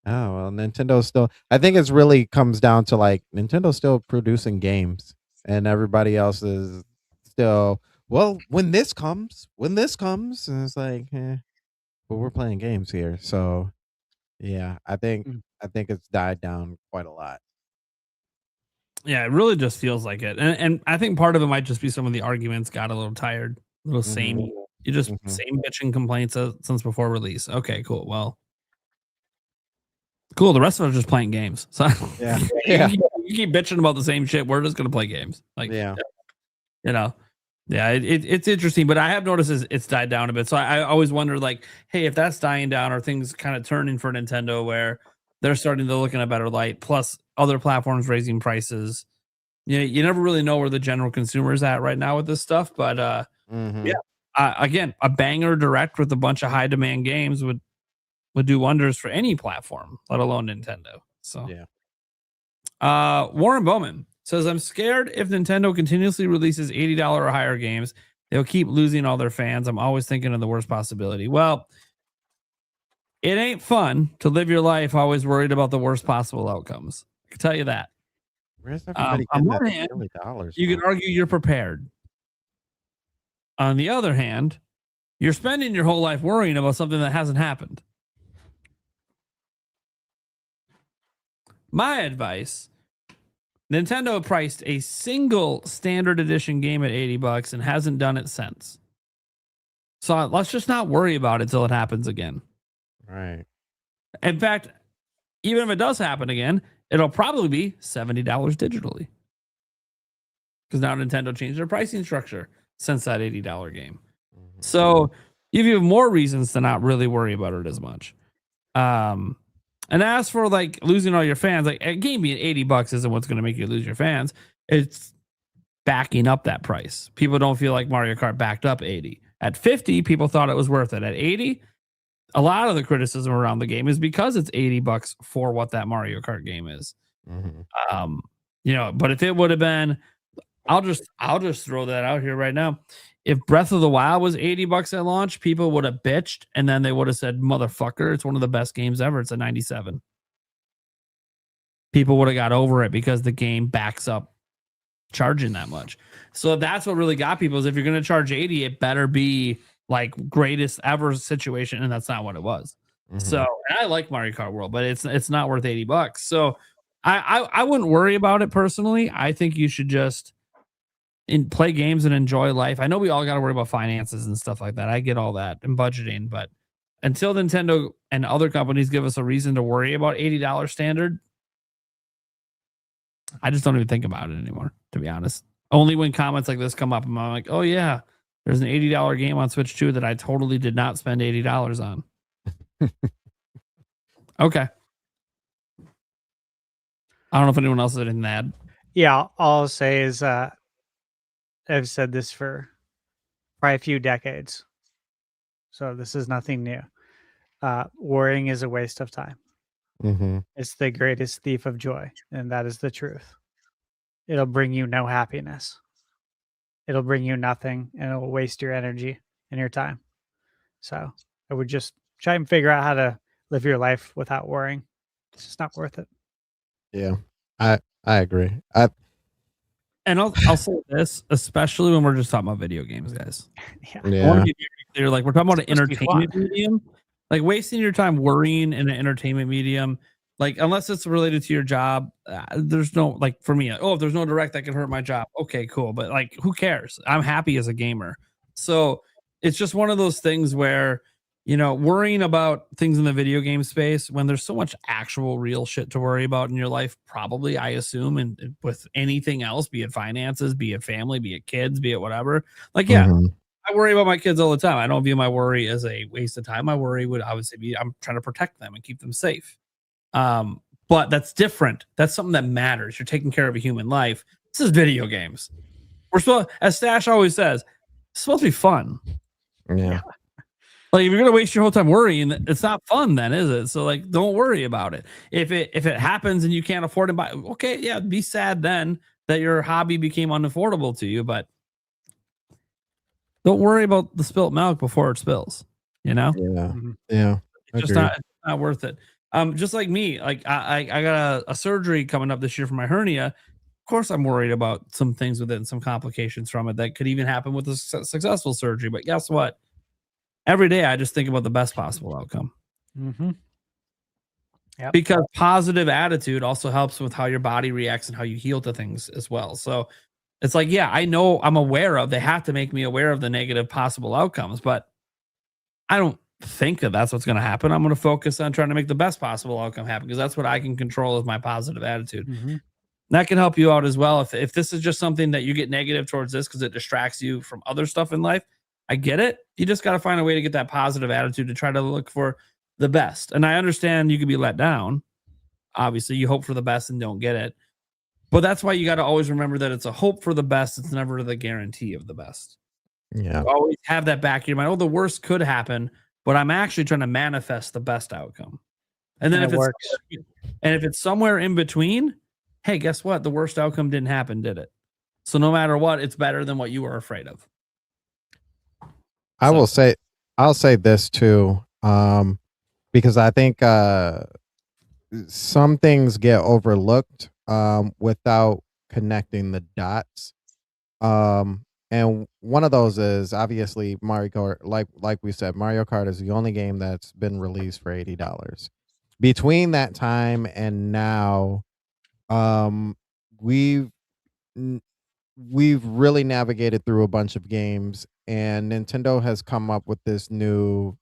oh well, Nintendo still. I think it's really comes down to like Nintendo's still producing games, and everybody else is still. Well, when this comes, and it's like, but we're playing games here, so yeah, I think it's died down quite a lot. yeah, it really just feels like it. And I think part of it might just be some of the arguments got a little tired, a little Mhm. samey. You just Mhm. same bitching complaints since before release. Okay, cool. Well, cool. The rest of us are just playing games. So Yeah. you, Yeah. you keep bitching about the same shit. We're just gonna play games. Like, Yeah. you know, yeah, it's interesting, but I have noticed it's died down a bit. So I always wonder, like, hey, if that's dying down, are things kind of turning for Nintendo where they're starting to look in a better light? Plus, other platforms raising prices. You never really know where the general consumer is at right now with this stuff. But yeah, Mhm. again, a banger direct with a bunch of high demand games would do wonders for any platform, let alone Nintendo. So Yeah. Warren Bowman says, I'm scared if Nintendo continuously releases $80 or higher games, they'll keep losing all their fans. I'm always thinking of the worst possibility. Well, it ain't fun to live your life always worried about the worst possible outcomes. I can tell you that. Where's everybody On getting that one hand, $80 you from? could argue you're prepared. On the other hand, you're spending your whole life worrying about something that hasn't happened. My advice, Nintendo priced a single standard edition game at $80 and hasn't done it since. So let's just not worry about it till it happens again. Right. In fact, even if it does happen again, it'll probably be $70 digitally. Because now Nintendo changed their pricing structure since that $80 game. Mhm. So you have more reasons to not really worry about it as much. And as for like losing all your fans, like a game being $80 isn't what's going to make you lose your fans. It's backing up that price. People don't feel like Mario Kart backed up 80. At 50, people thought it was worth it. At 80, a lot of the criticism around the game is because it's $80 for what that Mario Kart game is. Mhm. But if it would have been, I'll just throw that out here right now. If Breath of the Wild was $80 at launch, people would have bitched, and then they would have said, motherfucker, it's one of the best games ever. It's a 97. People would have got over it because the game backs up charging that much. So that's what really got people is if you're going to charge 80, it better be like greatest ever situation. And that's not what it was. Mhm. So and I like Mario Kart World, but it's not worth $80. So I wouldn't worry about it personally. I think you should just play games and enjoy life. I know we all got to worry about finances and stuff like that. I get all that and budgeting, but until Nintendo and other companies give us a reason to worry about $80 standard, I just don't even think about it anymore, to be honest. Only when comments like this come up, I'm like, oh yeah, there's an $80 game on Switch 2 that I totally did not spend $80 on. Okay. I don't know if anyone else has anything to add. Yeah, all I'll say is I've said this for probably a few decades, so this is nothing new. Worrying is a waste of time. Mhm. It's the greatest thief of joy, and that is the truth. It'll bring you no happiness. It'll bring you nothing, and it will waste your energy and your time. So I would just try and figure out how to live your life without worrying. It's just not worth it. Yeah. I agree. And I'll say this, especially when we're just talking about video games, guys. Yeah. I want Yeah. to be very clear. Like we're talking about an It's supposed to be fun. entertainment medium. Like wasting your time worrying in an entertainment medium, like unless it's related to your job, there's no like for me. Oh, if there's no direct that can hurt my job. Okay, cool. But like, who cares? I'm happy as a gamer. So it's just one of those things where worrying about things in the video game space when there's so much actual real shit to worry about in your life, probably, I assume, and with anything else, be it finances, be it family, be it kids, be it whatever. Like, yeah, I worry about my kids all the time. I don't view my worry as a waste of time. My worry would obviously be I'm trying to protect them and keep them safe. But that's different. That's something that matters. You're taking care of a human life. This is video games. We're supposed, as Stash always says, it's supposed to be fun. Yeah. Like, if you're gonna waste your whole time worrying, it's not fun then, is it? So, like, don't worry about it. If it happens and you can't afford to buy, okay, yeah, be sad then that your hobby became unaffordable to you, but don't worry about the spilt milk before it spills. Yeah. Yeah. It's just not worth it. Just like me, like I got a surgery coming up this year for my hernia. Of course, I'm worried about some things with it and some complications from it that could even happen with a successful surgery. But guess what? Every day, I just think about the best possible outcome. Yep. Because positive attitude also helps with how your body reacts and how you heal to things as well. So it's like, yeah, I know, I'm aware of, they have to make me aware of the negative possible outcomes, but I don't think that that's what's going to happen. I'm going to focus on trying to make the best possible outcome happen, because that's what I can control with my positive attitude. That can help you out as well. If this is just something that you get negative towards this because it distracts you from other stuff in life, I get it. You just got to find a way to get that positive attitude to try to look for the best. And I understand you could be let down. Obviously, you hope for the best and don't get it. But that's why you got to always remember that it's a hope for the best. It's never the guarantee of the best. Yeah. You always have that back in your mind. Oh, the worst could happen, but I'm actually trying to manifest the best outcome. And then if it's somewhere in between, hey, guess what? The worst outcome didn't happen, did it? So no matter what, it's better than what you were afraid of. I'll say this too, because I think some things get overlooked without connecting the dots. And one of those is obviously Mario Kart. Like we said, Mario Kart is the only game that's been released for $80. Between that time and now, we've really navigated through a bunch of games, and Nintendo has come up with this new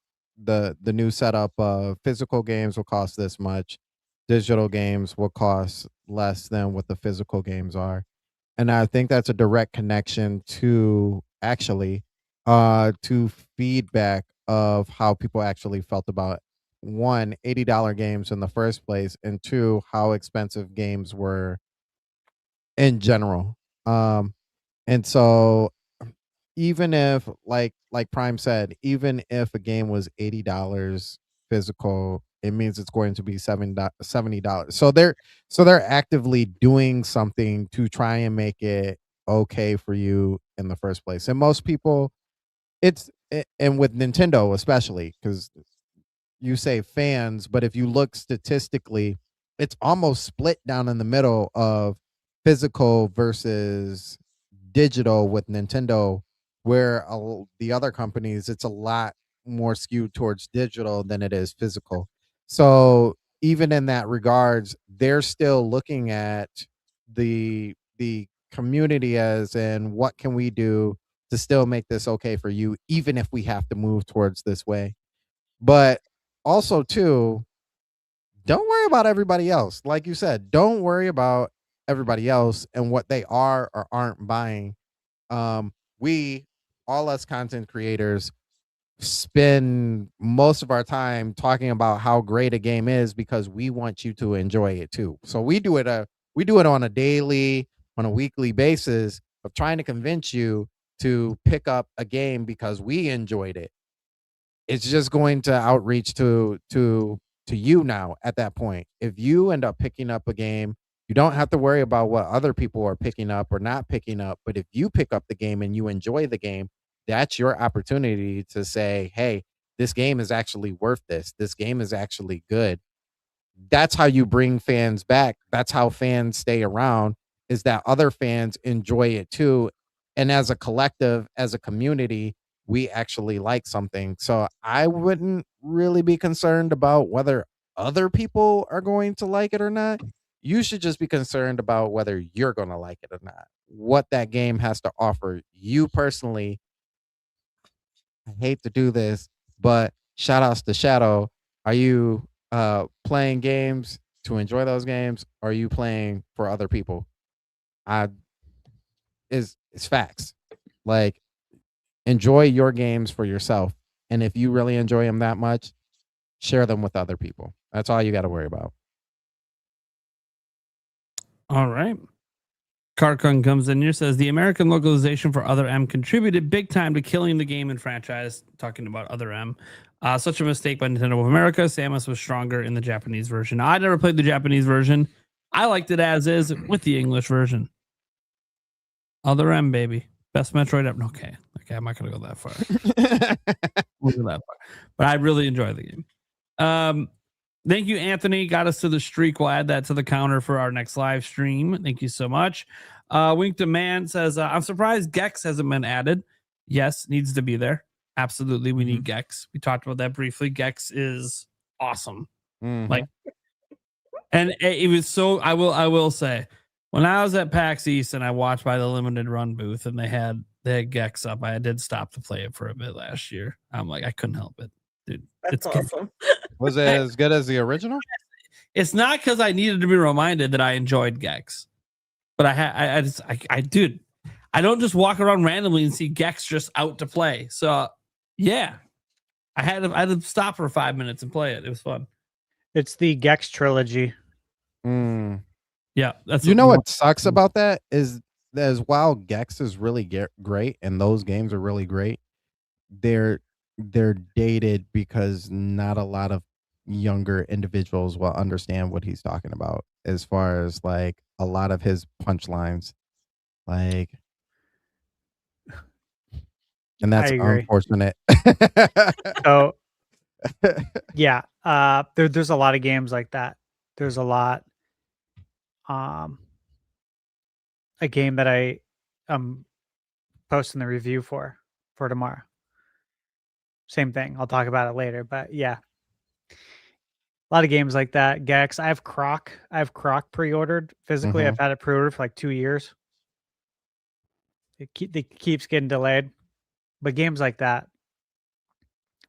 setup of physical games will cost this much, digital games will cost less than what the physical games are. And I think that's a direct connection to to feedback of how people actually felt about, one, $80 games in the first place, and two, how expensive games were in general. And so even if like Prime said, even if a game was $80 physical, it means it's going to be $70. So they're actively doing something to try and make it okay for you in the first place. And most people, and with Nintendo especially, because you say fans, but if you look statistically, it's almost split down in the middle of physical versus digital with Nintendo, where the other companies, it's a lot more skewed towards digital than it is physical. So even in that regards, they're still looking at the community as in, what can we do to still make this okay for you, even if we have to move towards this way. But also too, don't worry about everybody else. Like you said, don't worry about everybody else and what they are or aren't buying. We, all us content creators, spend most of our time talking about how great a game is because we want you to enjoy it too. So we do it on a daily, on a weekly basis of trying to convince you to pick up a game because we enjoyed it. It's just going to outreach to you now at that point. If you end up picking up a game, you don't have to worry about what other people are picking up or not picking up. But if you pick up the game and you enjoy the game, that's your opportunity to say, hey, this game is actually worth this. This game is actually good. That's how you bring fans back. That's how fans stay around, is that other fans enjoy it too. And as a collective, as a community, we actually like something. So I wouldn't really be concerned about whether other people are going to like it or not. You should just be concerned about whether you're going to like it or not. What that game has to offer you personally. I hate to do this, but shout outs to Shadow. Are you playing games to enjoy those games? Or are you playing for other people? It's facts. Like, enjoy your games for yourself. And if you really enjoy them that much, share them with other people. That's all you got to worry about. All right. Carcon comes in here, says the American localization for Other M contributed big time to killing the game and franchise. Talking about Other M. Such a mistake by Nintendo of America. Samus was stronger in the Japanese version. I never played the Japanese version. I liked it as is with the English version. Other M, baby. Best Metroid ever. Okay, I'm not going to go that far. We'll go that far. But I really enjoy the game. Thank you, Anthony. Got us to the streak. We'll add that to the counter for our next live stream. Thank you so much. Wink to Man says, I'm surprised Gex hasn't been added. Yes, needs to be there. Absolutely, we need Gex. We talked about that briefly. Gex is awesome. Like, and it was so. I will say, when I was at PAX East and I watched by the limited run booth and they had Gex up, I did stop to play it for a bit last year. I'm like, I couldn't help it, dude. That's awesome. Was it as good as the original? It's not because I needed to be reminded that I enjoyed Gex, but dude, I don't just walk around randomly and see Gex just out to play. So yeah, I had to stop for 5 minutes and play it. It was fun. It's the Gex trilogy. Yeah, that's what sucks about that is while Gex is really great and those games are really great, they're dated because not a lot of younger individuals will understand what he's talking about as far as like a lot of his punchlines, like, and that's unfortunate. So yeah, there's a lot of games like that. There's a lot. A game that I'm posting the review for tomorrow. Same thing. I'll talk about it later, but yeah, a lot of games like that. Gex. I have Croc pre-ordered physically. I've had it pre-ordered for like 2 years. It keeps getting delayed, but games like that,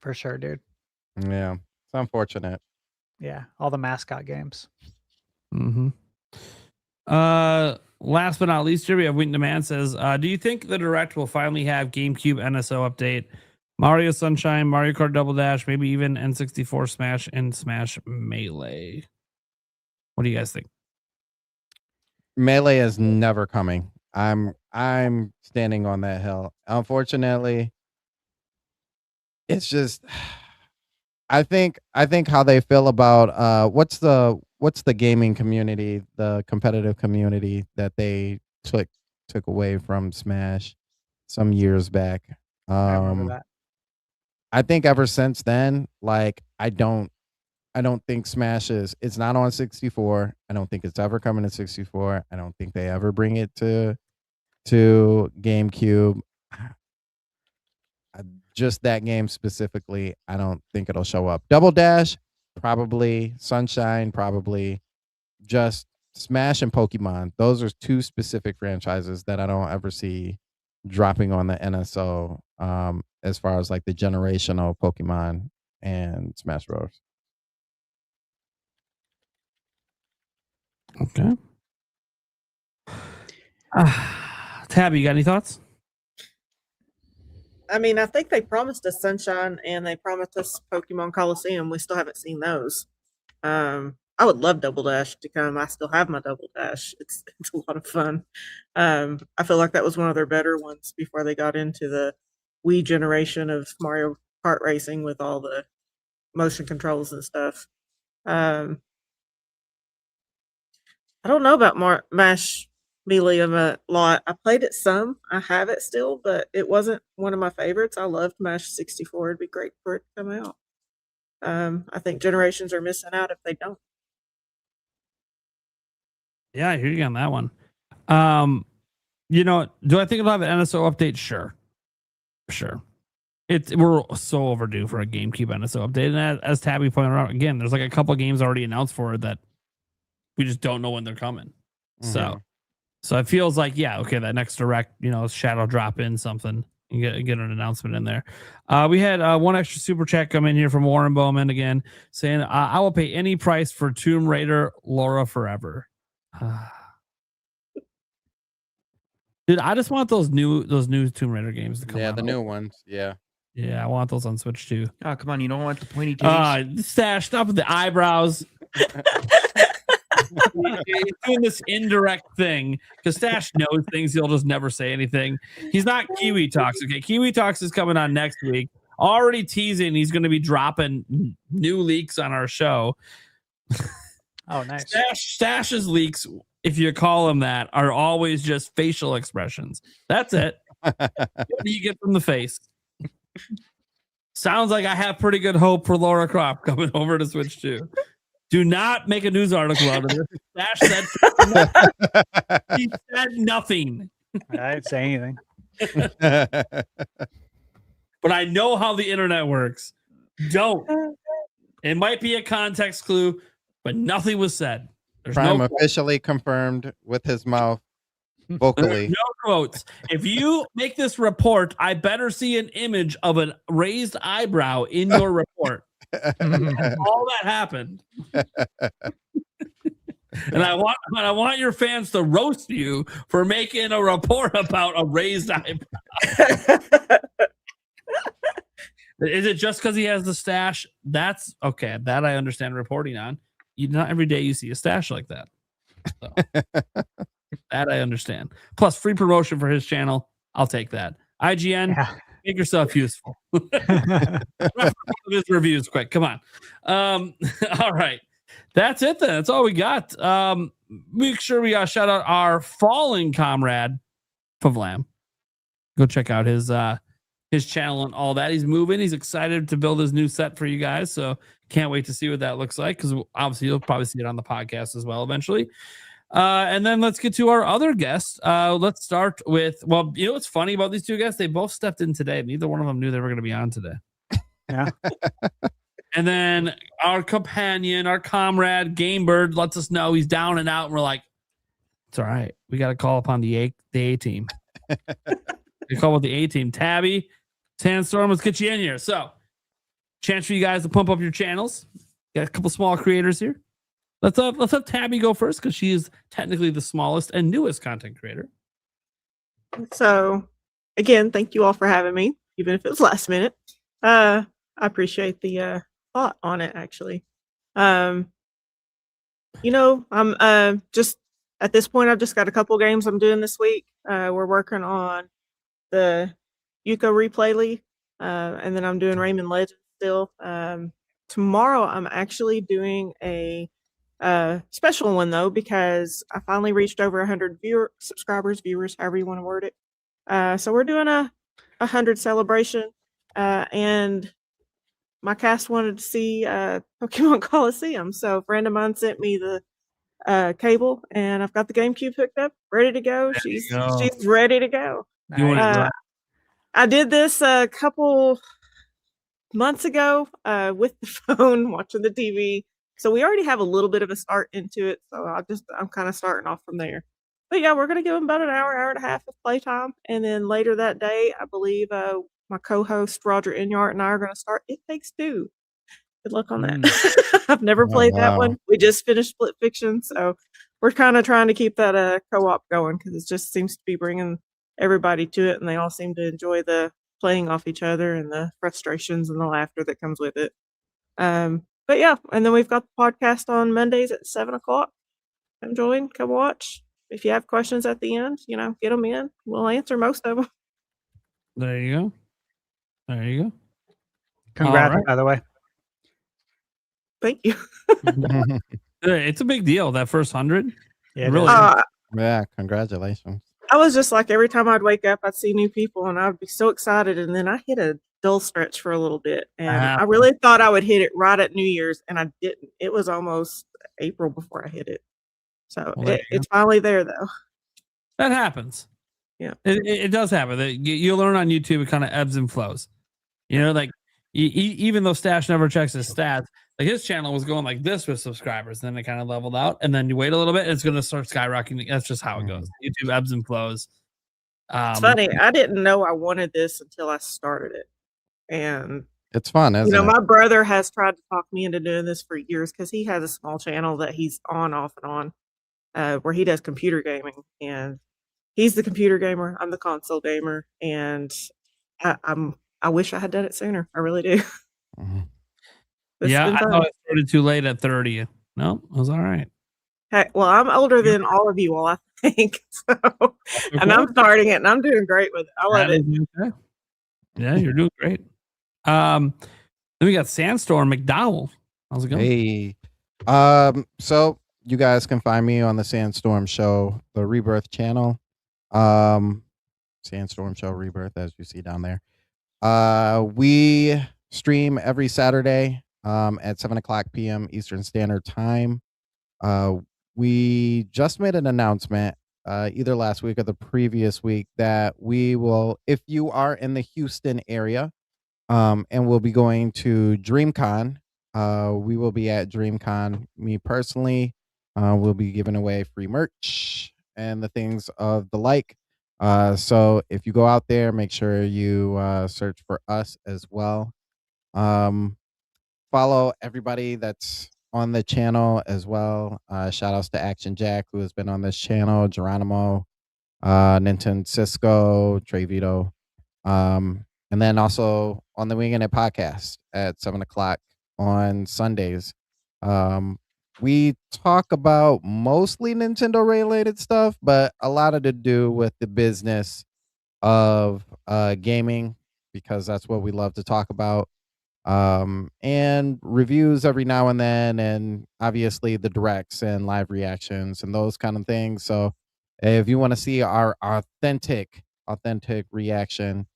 for sure, dude. Yeah, it's unfortunate. Yeah, all the mascot games. Last but not least, here we have Wink Demand says, do you think the Direct will finally have GameCube NSO update, Mario Sunshine, Mario Kart Double Dash, maybe even N64 Smash and Smash Melee? What do you guys think? Melee is never coming. I'm standing on that hill. Unfortunately, it's just I think how they feel about what's the gaming community, the competitive community that they took away from Smash some years back. I remember that. I think ever since then, like I don't think Smash it's not on 64. I don't think it's ever coming to 64. I don't think they ever bring it to GameCube. Just that game specifically, I don't think it'll show up. Double Dash, probably. Sunshine, probably. Just Smash and Pokemon. Those are two specific franchises that I don't ever see dropping on the NSO as far as like the generational Pokemon and Smash Bros. Okay. Tabby, you got any thoughts? I mean, I think they promised us Sunshine and they promised us Pokemon Coliseum. We still haven't seen those. I would love Double Dash to come. I still have my Double Dash. It's a lot of fun. I feel like that was one of their better ones before they got into the Wii generation of Mario Kart racing with all the motion controls and stuff. I don't know about Mash Melee a lot. I played it some. I have it still, but it wasn't one of my favorites. I loved Mash 64. It'd be great for it to come out. I think generations are missing out if they don't. Yeah, I hear you on that one. Do I think it'll have an NSO update? Sure. We're so overdue for a GameCube NSO update. And as Tabby pointed out, again, there's like a couple games already announced for it that we just don't know when they're coming. So it feels like, yeah, okay, that next Direct, Shadow drop in something, and get an announcement in there. We had one extra super chat come in here from Warren Bowman again, saying, "I will pay any price for Tomb Raider Laura forever." Dude, I just want those new Tomb Raider games to come out. Yeah, the new ones. Yeah. Yeah, I want those on Switch too. Oh, come on, you don't want the pointy titties. Stash, stop with the eyebrows. He's doing this indirect thing because Stash knows things. He'll just never say anything. He's not Kiwi Talks. Okay, Kiwi Talks is coming on next week. Already teasing he's going to be dropping new leaks on our show. Oh, nice. Stash's leaks, if you call them that, are always just facial expressions. That's it. What do you get from the face? Sounds like I have pretty good hope for Laura Croft coming over to Switch 2. Do not make a news article out of this. Stash said he said nothing. I didn't say anything. But I know how the internet works. Don't. It might be a context clue, but nothing was said. There's Prime no officially confirmed with his mouth vocally. no quotes. If you make this report, I better see an image of a raised eyebrow in your report. That's all that happened. And I want your fans to roast you for making a report about a raised eyebrow. Is it just because he has the stash? That's okay. That I understand reporting on. Not every day you see a stash like that. So, that I understand. Plus free promotion for his channel. I'll take that. IGN, make yourself useful. His reviews quick. Come on. All right. That's it then. That's all we got. Make sure we shout out our fallen comrade, FVLAM. Go check out his channel and all that. He's moving. He's excited to build his new set for you guys. So can't wait to see what that looks like, because obviously you'll probably see it on the podcast as well eventually. And then let's get to our other guests. Let's start with, well, you know what's funny about these two guests? They both stepped in today. Neither one of them knew they were going to be on today. Yeah. And then our companion, our comrade, GameBird, lets us know he's down and out. And we're like, it's all right. We got to call upon the A team. We call with the A team. Tabby, Sandstorm, let's get you in here. So, chance for you guys to pump up your channels. Got a couple small creators here. Let's have Tabby go first, because she is technically the smallest and newest content creator. So, again, thank you all for having me, even if it was last minute. I appreciate the thought on it, actually. I'm just at this point, I've just got a couple games I'm doing this week. We're working on the Yuko Replay League, and then I'm doing Rayman Legends still. Tomorrow, I'm actually doing a special one, though, because I finally reached over 100 viewers, however you want to word it. So we're doing a 100 celebration, and my cast wanted to see Pokemon Coliseum. So a friend of mine sent me the cable, and I've got the GameCube hooked up, ready to go. She's ready to go. I did this a couple months ago with the phone, watching the TV. So we already have a little bit of a start into it. So I'm kind of starting off from there. But yeah, we're going to give them about an hour and a half of playtime. And then later that day, I believe my co-host Roger Inyart and I are going to start It Takes Two. Good luck on that. I've never played that one. We just finished Split Fiction. So we're kind of trying to keep that co-op going, because it just seems to be bringing everybody to it. And they all seem to enjoy the playing off each other and the frustrations and the laughter that comes with it. But yeah, and then we've got the podcast on Mondays at 7:00. Come join, come watch. If you have questions at the end, get them in. We'll answer most of them. There you go. Congrats, by the way. Thank you. It's a big deal, that first 100. Yeah, really. Yeah, congratulations. I was just like, every time I'd wake up, I'd see new people, and I'd be so excited. And then I hit a dull stretch for a little bit, and I really thought I would hit it right at New Year's, and I didn't. It was almost April before I hit it. So it's finally there, though. That happens. Yeah, it does happen. You learn on YouTube, it kind of ebbs and flows. Like even though Stash never checks his stats, like his channel was going like this with subscribers, and then it kind of leveled out, and then you wait a little bit, and it's going to start skyrocketing. That's just how it goes. YouTube ebbs and flows. It's funny. I didn't know I wanted this until I started it. And It's fun, isn't it? my brother has tried to talk me into doing this for years because he has a small channel that he's on off and on, where he does computer gaming. And he's the computer gamer. I'm the console gamer. And I wish I had done it sooner. I really do. Mhm. Yeah, I thought I started too late at 30. No, it was all right. Hey, well, I'm older than all of you all, I think. So, and I'm starting it, and I'm doing great with it. I love it. Okay. Yeah, you're doing great. Then we got Sandstorm McDowell. How's it going? Hey. So you guys can find me on the Sandstorm Show, the Rebirth channel. Sandstorm Show Rebirth, as you see down there. We stream every Saturday at 7:00 p.m. Eastern Standard Time. We just made an announcement either last week or the previous week that we will, if you are in the Houston area, and we'll be going to DreamCon. We will be at DreamCon. Me personally, we'll be giving away free merch and the things of the like. So if you go out there, make sure you search for us as well. Follow everybody that's on the channel as well. Shout outs to Action Jack, who has been on this channel, Geronimo, Nintendo Cisco, Trey Vito. And then also on the Winging It podcast at 7:00 on Sundays. We talk about mostly Nintendo related stuff, but a lot of to do with the business of gaming, because that's what we love to talk about. And reviews every now and then, and obviously the directs and live reactions and those kind of things. So if you want to see our authentic reaction,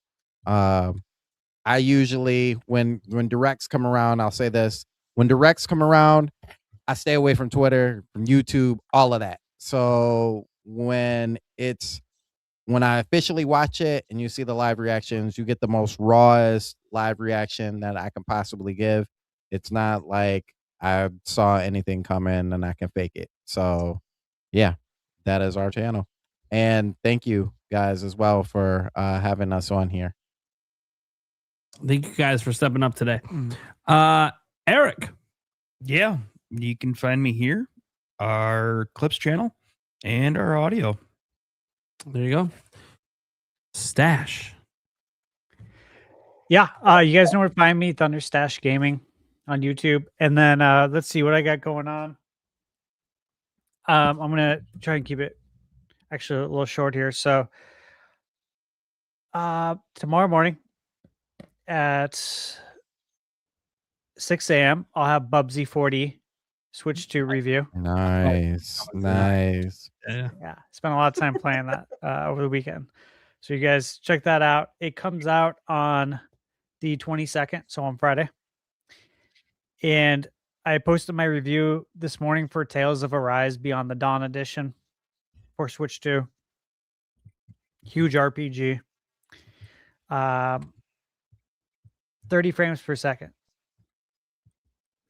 I usually, when directs come around, I'll say this: when directs come around, I stay away from Twitter, from YouTube, all of that. So when I officially watch it and you see the live reactions, you get the most rawest live reaction that I can possibly give. It's not like I saw anything come in and I can fake it. So yeah, that is our channel. And thank you guys as well for having us on here. Thank you guys for stepping up today. Eric. Yeah, you can find me here, our clips channel, and our audio. There you go. Stash. Yeah, you guys know where to find me, ThunderStash Gaming on YouTube. And then let's see what I got going on. I'm gonna try and keep it actually a little short here. So tomorrow morning at 6 a.m. I'll have Bubsy 40 Switch 2 review. Nice. Yeah. Spent a lot of time playing that over the weekend. So you guys check that out. It comes out on the 22nd, so on Friday. And I posted my review this morning for Tales of Arise Beyond the Dawn Edition for Switch 2. Huge RPG. 30 frames per second.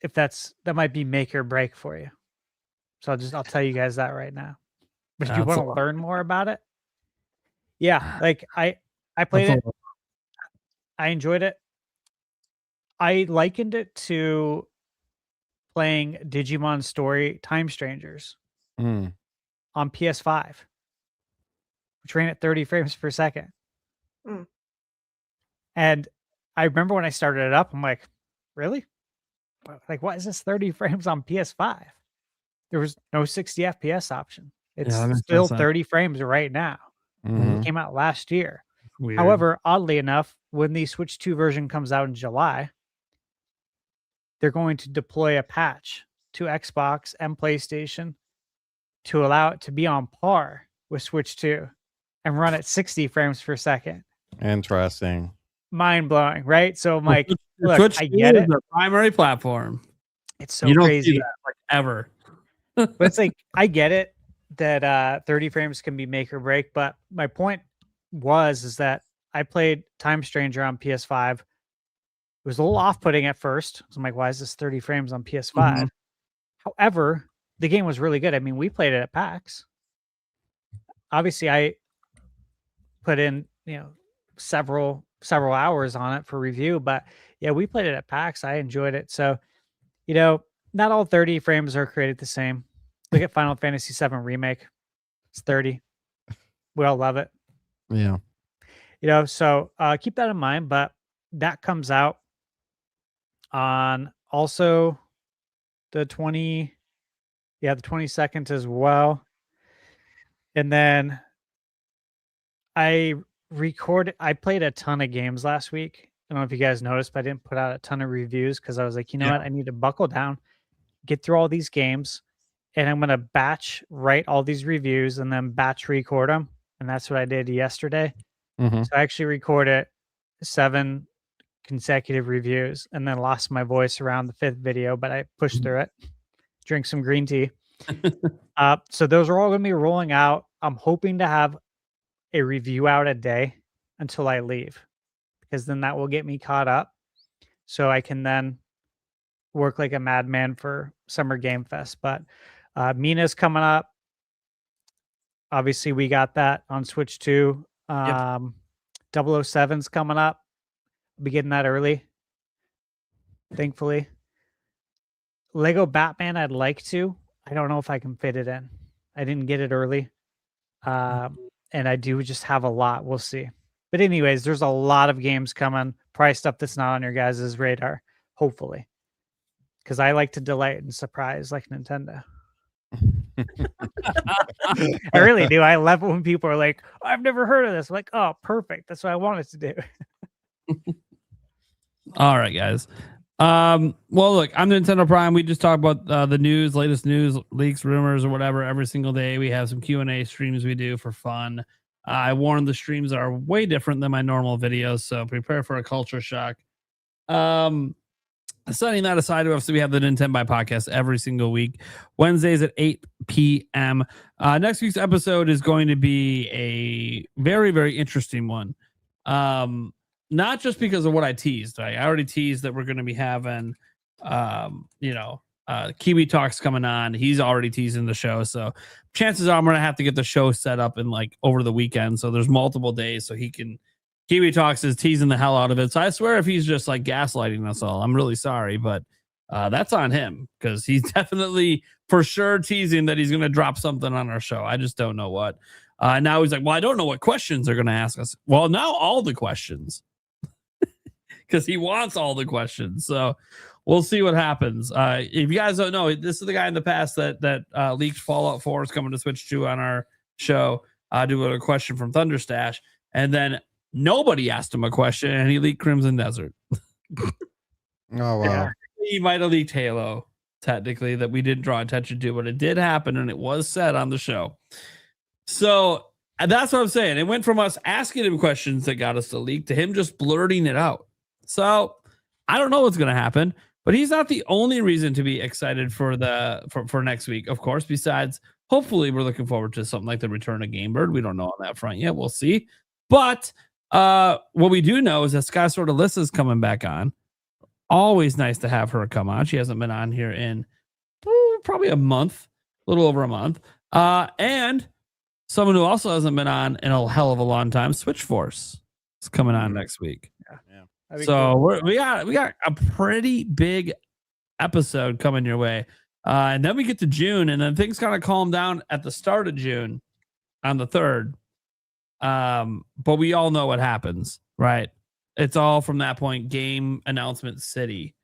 If that might be make or break for you. So I'll tell you guys that right now. But if you want to learn more about it, yeah, like I played it. I enjoyed it. I likened it to playing Digimon Story Time Strangers on PS5, which ran at 30 frames per second. And I remember when I started it up, I'm like, really? Like, what is this 30 frames on PS5? There was no 60 FPS option. It's still 30 frames right now. It came out last year. Weird. However, oddly enough, when the Switch 2 version comes out in July, they're going to deploy a patch to Xbox and PlayStation to allow it to be on par with Switch 2 and run at 60 frames per second. Interesting. Mind blowing, right? So I'm like, look, Switch I get it. The primary platform. It's so you don't crazy. see that, like, ever. But it's like, I get it that 30 frames can be make or break. But my point is that I played Time Stranger on PS5. It was a little off-putting at first. So I'm like, why is this 30 frames on PS5? However, the game was really good. I mean, we played it at PAX. Obviously, put in, several hours on it for review. But yeah, we played it at PAX. I enjoyed it. So, not all 30 frames are created the same. Look at Final Fantasy VII Remake. It's 30. We all love it. Yeah. So keep that in mind. But that comes out on also the 22nd as well. And then I played a ton of games last week. I don't know if you guys noticed, but I didn't put out a ton of reviews because I was like, what? I need to buckle down, get through all these games, and I'm going to batch write all these reviews and then batch record them. And that's what I did yesterday. Mm-hmm. So I actually recorded 7 consecutive reviews and then lost my voice around the 5th video, but I pushed through it, drink some green tea. So those are all going to be rolling out. I'm hoping to have a review out a day until I leave, because then that will get me caught up so I can then work like a madman for Summer Game Fest. But Mina's coming up. Obviously, we got that on Switch too. 007's coming up. I'll be getting that early, thankfully. Lego Batman, I'd like to. I don't know if I can fit it in. I didn't get it early. And I do just have a lot. We'll see. But anyways, there's a lot of games coming. Probably stuff that's not on your guys' radar, hopefully. Because I like to delight and surprise like Nintendo. I really do. I love it when people are like, I've never heard of this. I'm like, oh, perfect. That's what I wanted to do. All right, guys. Well, look, I'm Nintendo Prime. We just talk about the news, latest news, leaks, rumors, or whatever every single day. We have some Q&A streams we do for fun. I warned the streams are way different than my normal videos, so prepare for a culture shock. Setting that aside, obviously we have the Nintenbyte Podcast every single week, Wednesdays at 8 p.m. Next week's episode is going to be a very, very interesting one. Not just because of what I teased. I already teased that we're going to be having, Kiwi Talks coming on. He's already teasing the show, so chances are I'm going to have to get the show set up in like over the weekend. So there's multiple days, so he can. Kiwi Talks is teasing the hell out of it. So I swear, if he's just like gaslighting us all, I'm really sorry, but that's on him, because he's definitely for sure teasing that he's going to drop something on our show. I just don't know what. Now he's like, well, I don't know what questions they're going to ask us. Well, now all the questions. Because he wants all the questions. So we'll see what happens. If you guys don't know, this is the guy in the past that leaked Fallout 4 is coming to Switch 2 on our show. Do a question from ThunderStash. And then nobody asked him a question, and he leaked Crimson Desert. Oh, wow. Yeah. He might have leaked Halo, technically, that we didn't draw attention to, but it did happen, and it was said on the show. So that's what I'm saying. It went from us asking him questions that got us to leak to him just blurting it out. So I don't know what's going to happen, but he's not the only reason to be excited for next week, of course. Besides, hopefully, we're looking forward to something like the return of GameBird. We don't know on that front yet. We'll see. But what we do know is that Sky Sword Alyssa's coming back on. Always nice to have her come on. She hasn't been on here in probably a month, a little over a month. And someone who also hasn't been on in a hell of a long time, Switch Force, is coming on next week. Yeah. So cool. we got a pretty big episode coming your way, and then we get to June, and then things kind of calm down at the start of June on the 3rd. But we all know what happens, right? It's all from that point, game announcement city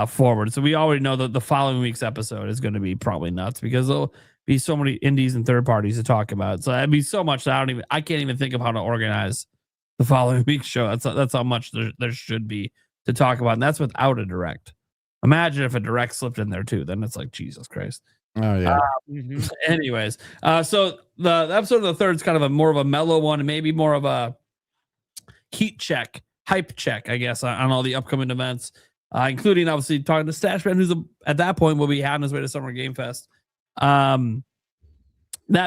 forward. So we already know that the following week's episode is going to be probably nuts, because there'll be so many indies and third parties to talk about. So that'd be so much that I can't even think of how to organize the following week's show. That's how much there should be to talk about. And that's without a direct. Imagine if a direct slipped in there too. Then it's like, Jesus Christ. Oh yeah. Anyways, so the episode of the 3rd is kind of more of a mellow one, and maybe more of a hype check, I guess, on all the upcoming events, including obviously talking to Stashman, who's at that point will be on his way to Summer Game Fest. That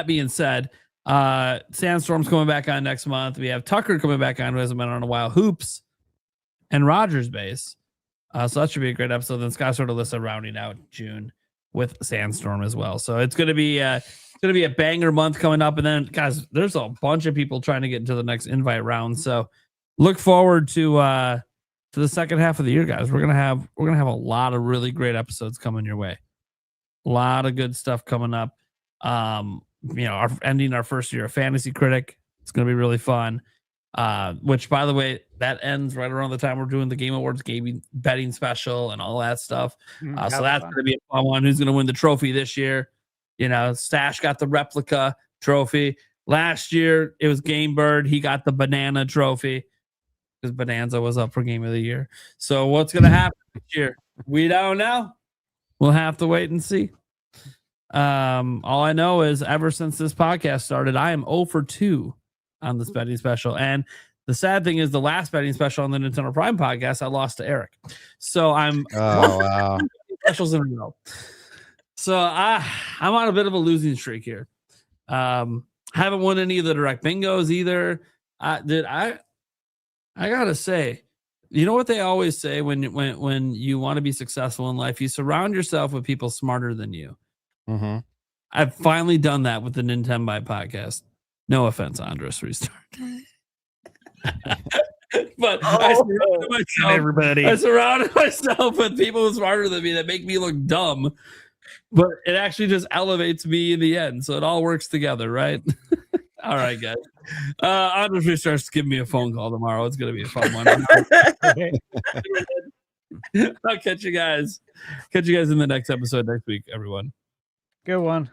being said, Sandstorm's coming back on next month. We have Tucker coming back on, who hasn't been on in a while, Hoops, and Rogers Base. So that should be a great episode. Then Sky Sword Alyssa rounding out June with Sandstorm as well. So it's going to be going to be a banger month coming up. And then, guys, there's a bunch of people trying to get into the next invite round. So look forward to the second half of the year, guys. We're gonna have a lot of really great episodes coming your way. A lot of good stuff coming up. Ending our first year of Fantasy Critic. It's gonna be really fun. Which, by the way, that ends right around the time we're doing the Game Awards gaming betting special and all that stuff. So that's going to be a fun one. Who's going to win the trophy this year? Stash got the replica trophy. Last year, it was GameBird. He got the banana trophy because Bonanza was up for Game of the Year. So what's going to happen this year? We don't know. We'll have to wait and see. All I know is ever since this podcast started, I am 0 for 2 on this betting special. And the sad thing is the last betting special on the Nintendo Prime podcast, I lost to Eric. So I'm specials in a row. So I'm on a bit of a losing streak here. Haven't won any of the direct bingos either. I gotta say, you know what they always say when you want to be successful in life, you surround yourself with people smarter than you. Mm-hmm. I've finally done that with the Nintenbyte podcast. No offense, Andres Restart. But I surrounded myself with people smarter than me that make me look dumb. But it actually just elevates me in the end. So it all works together, right? All right, guys. Andres Restart's giving me a phone call tomorrow. It's going to be a fun one. I'll catch you guys. Catch you guys in the next episode next week, everyone. Good one.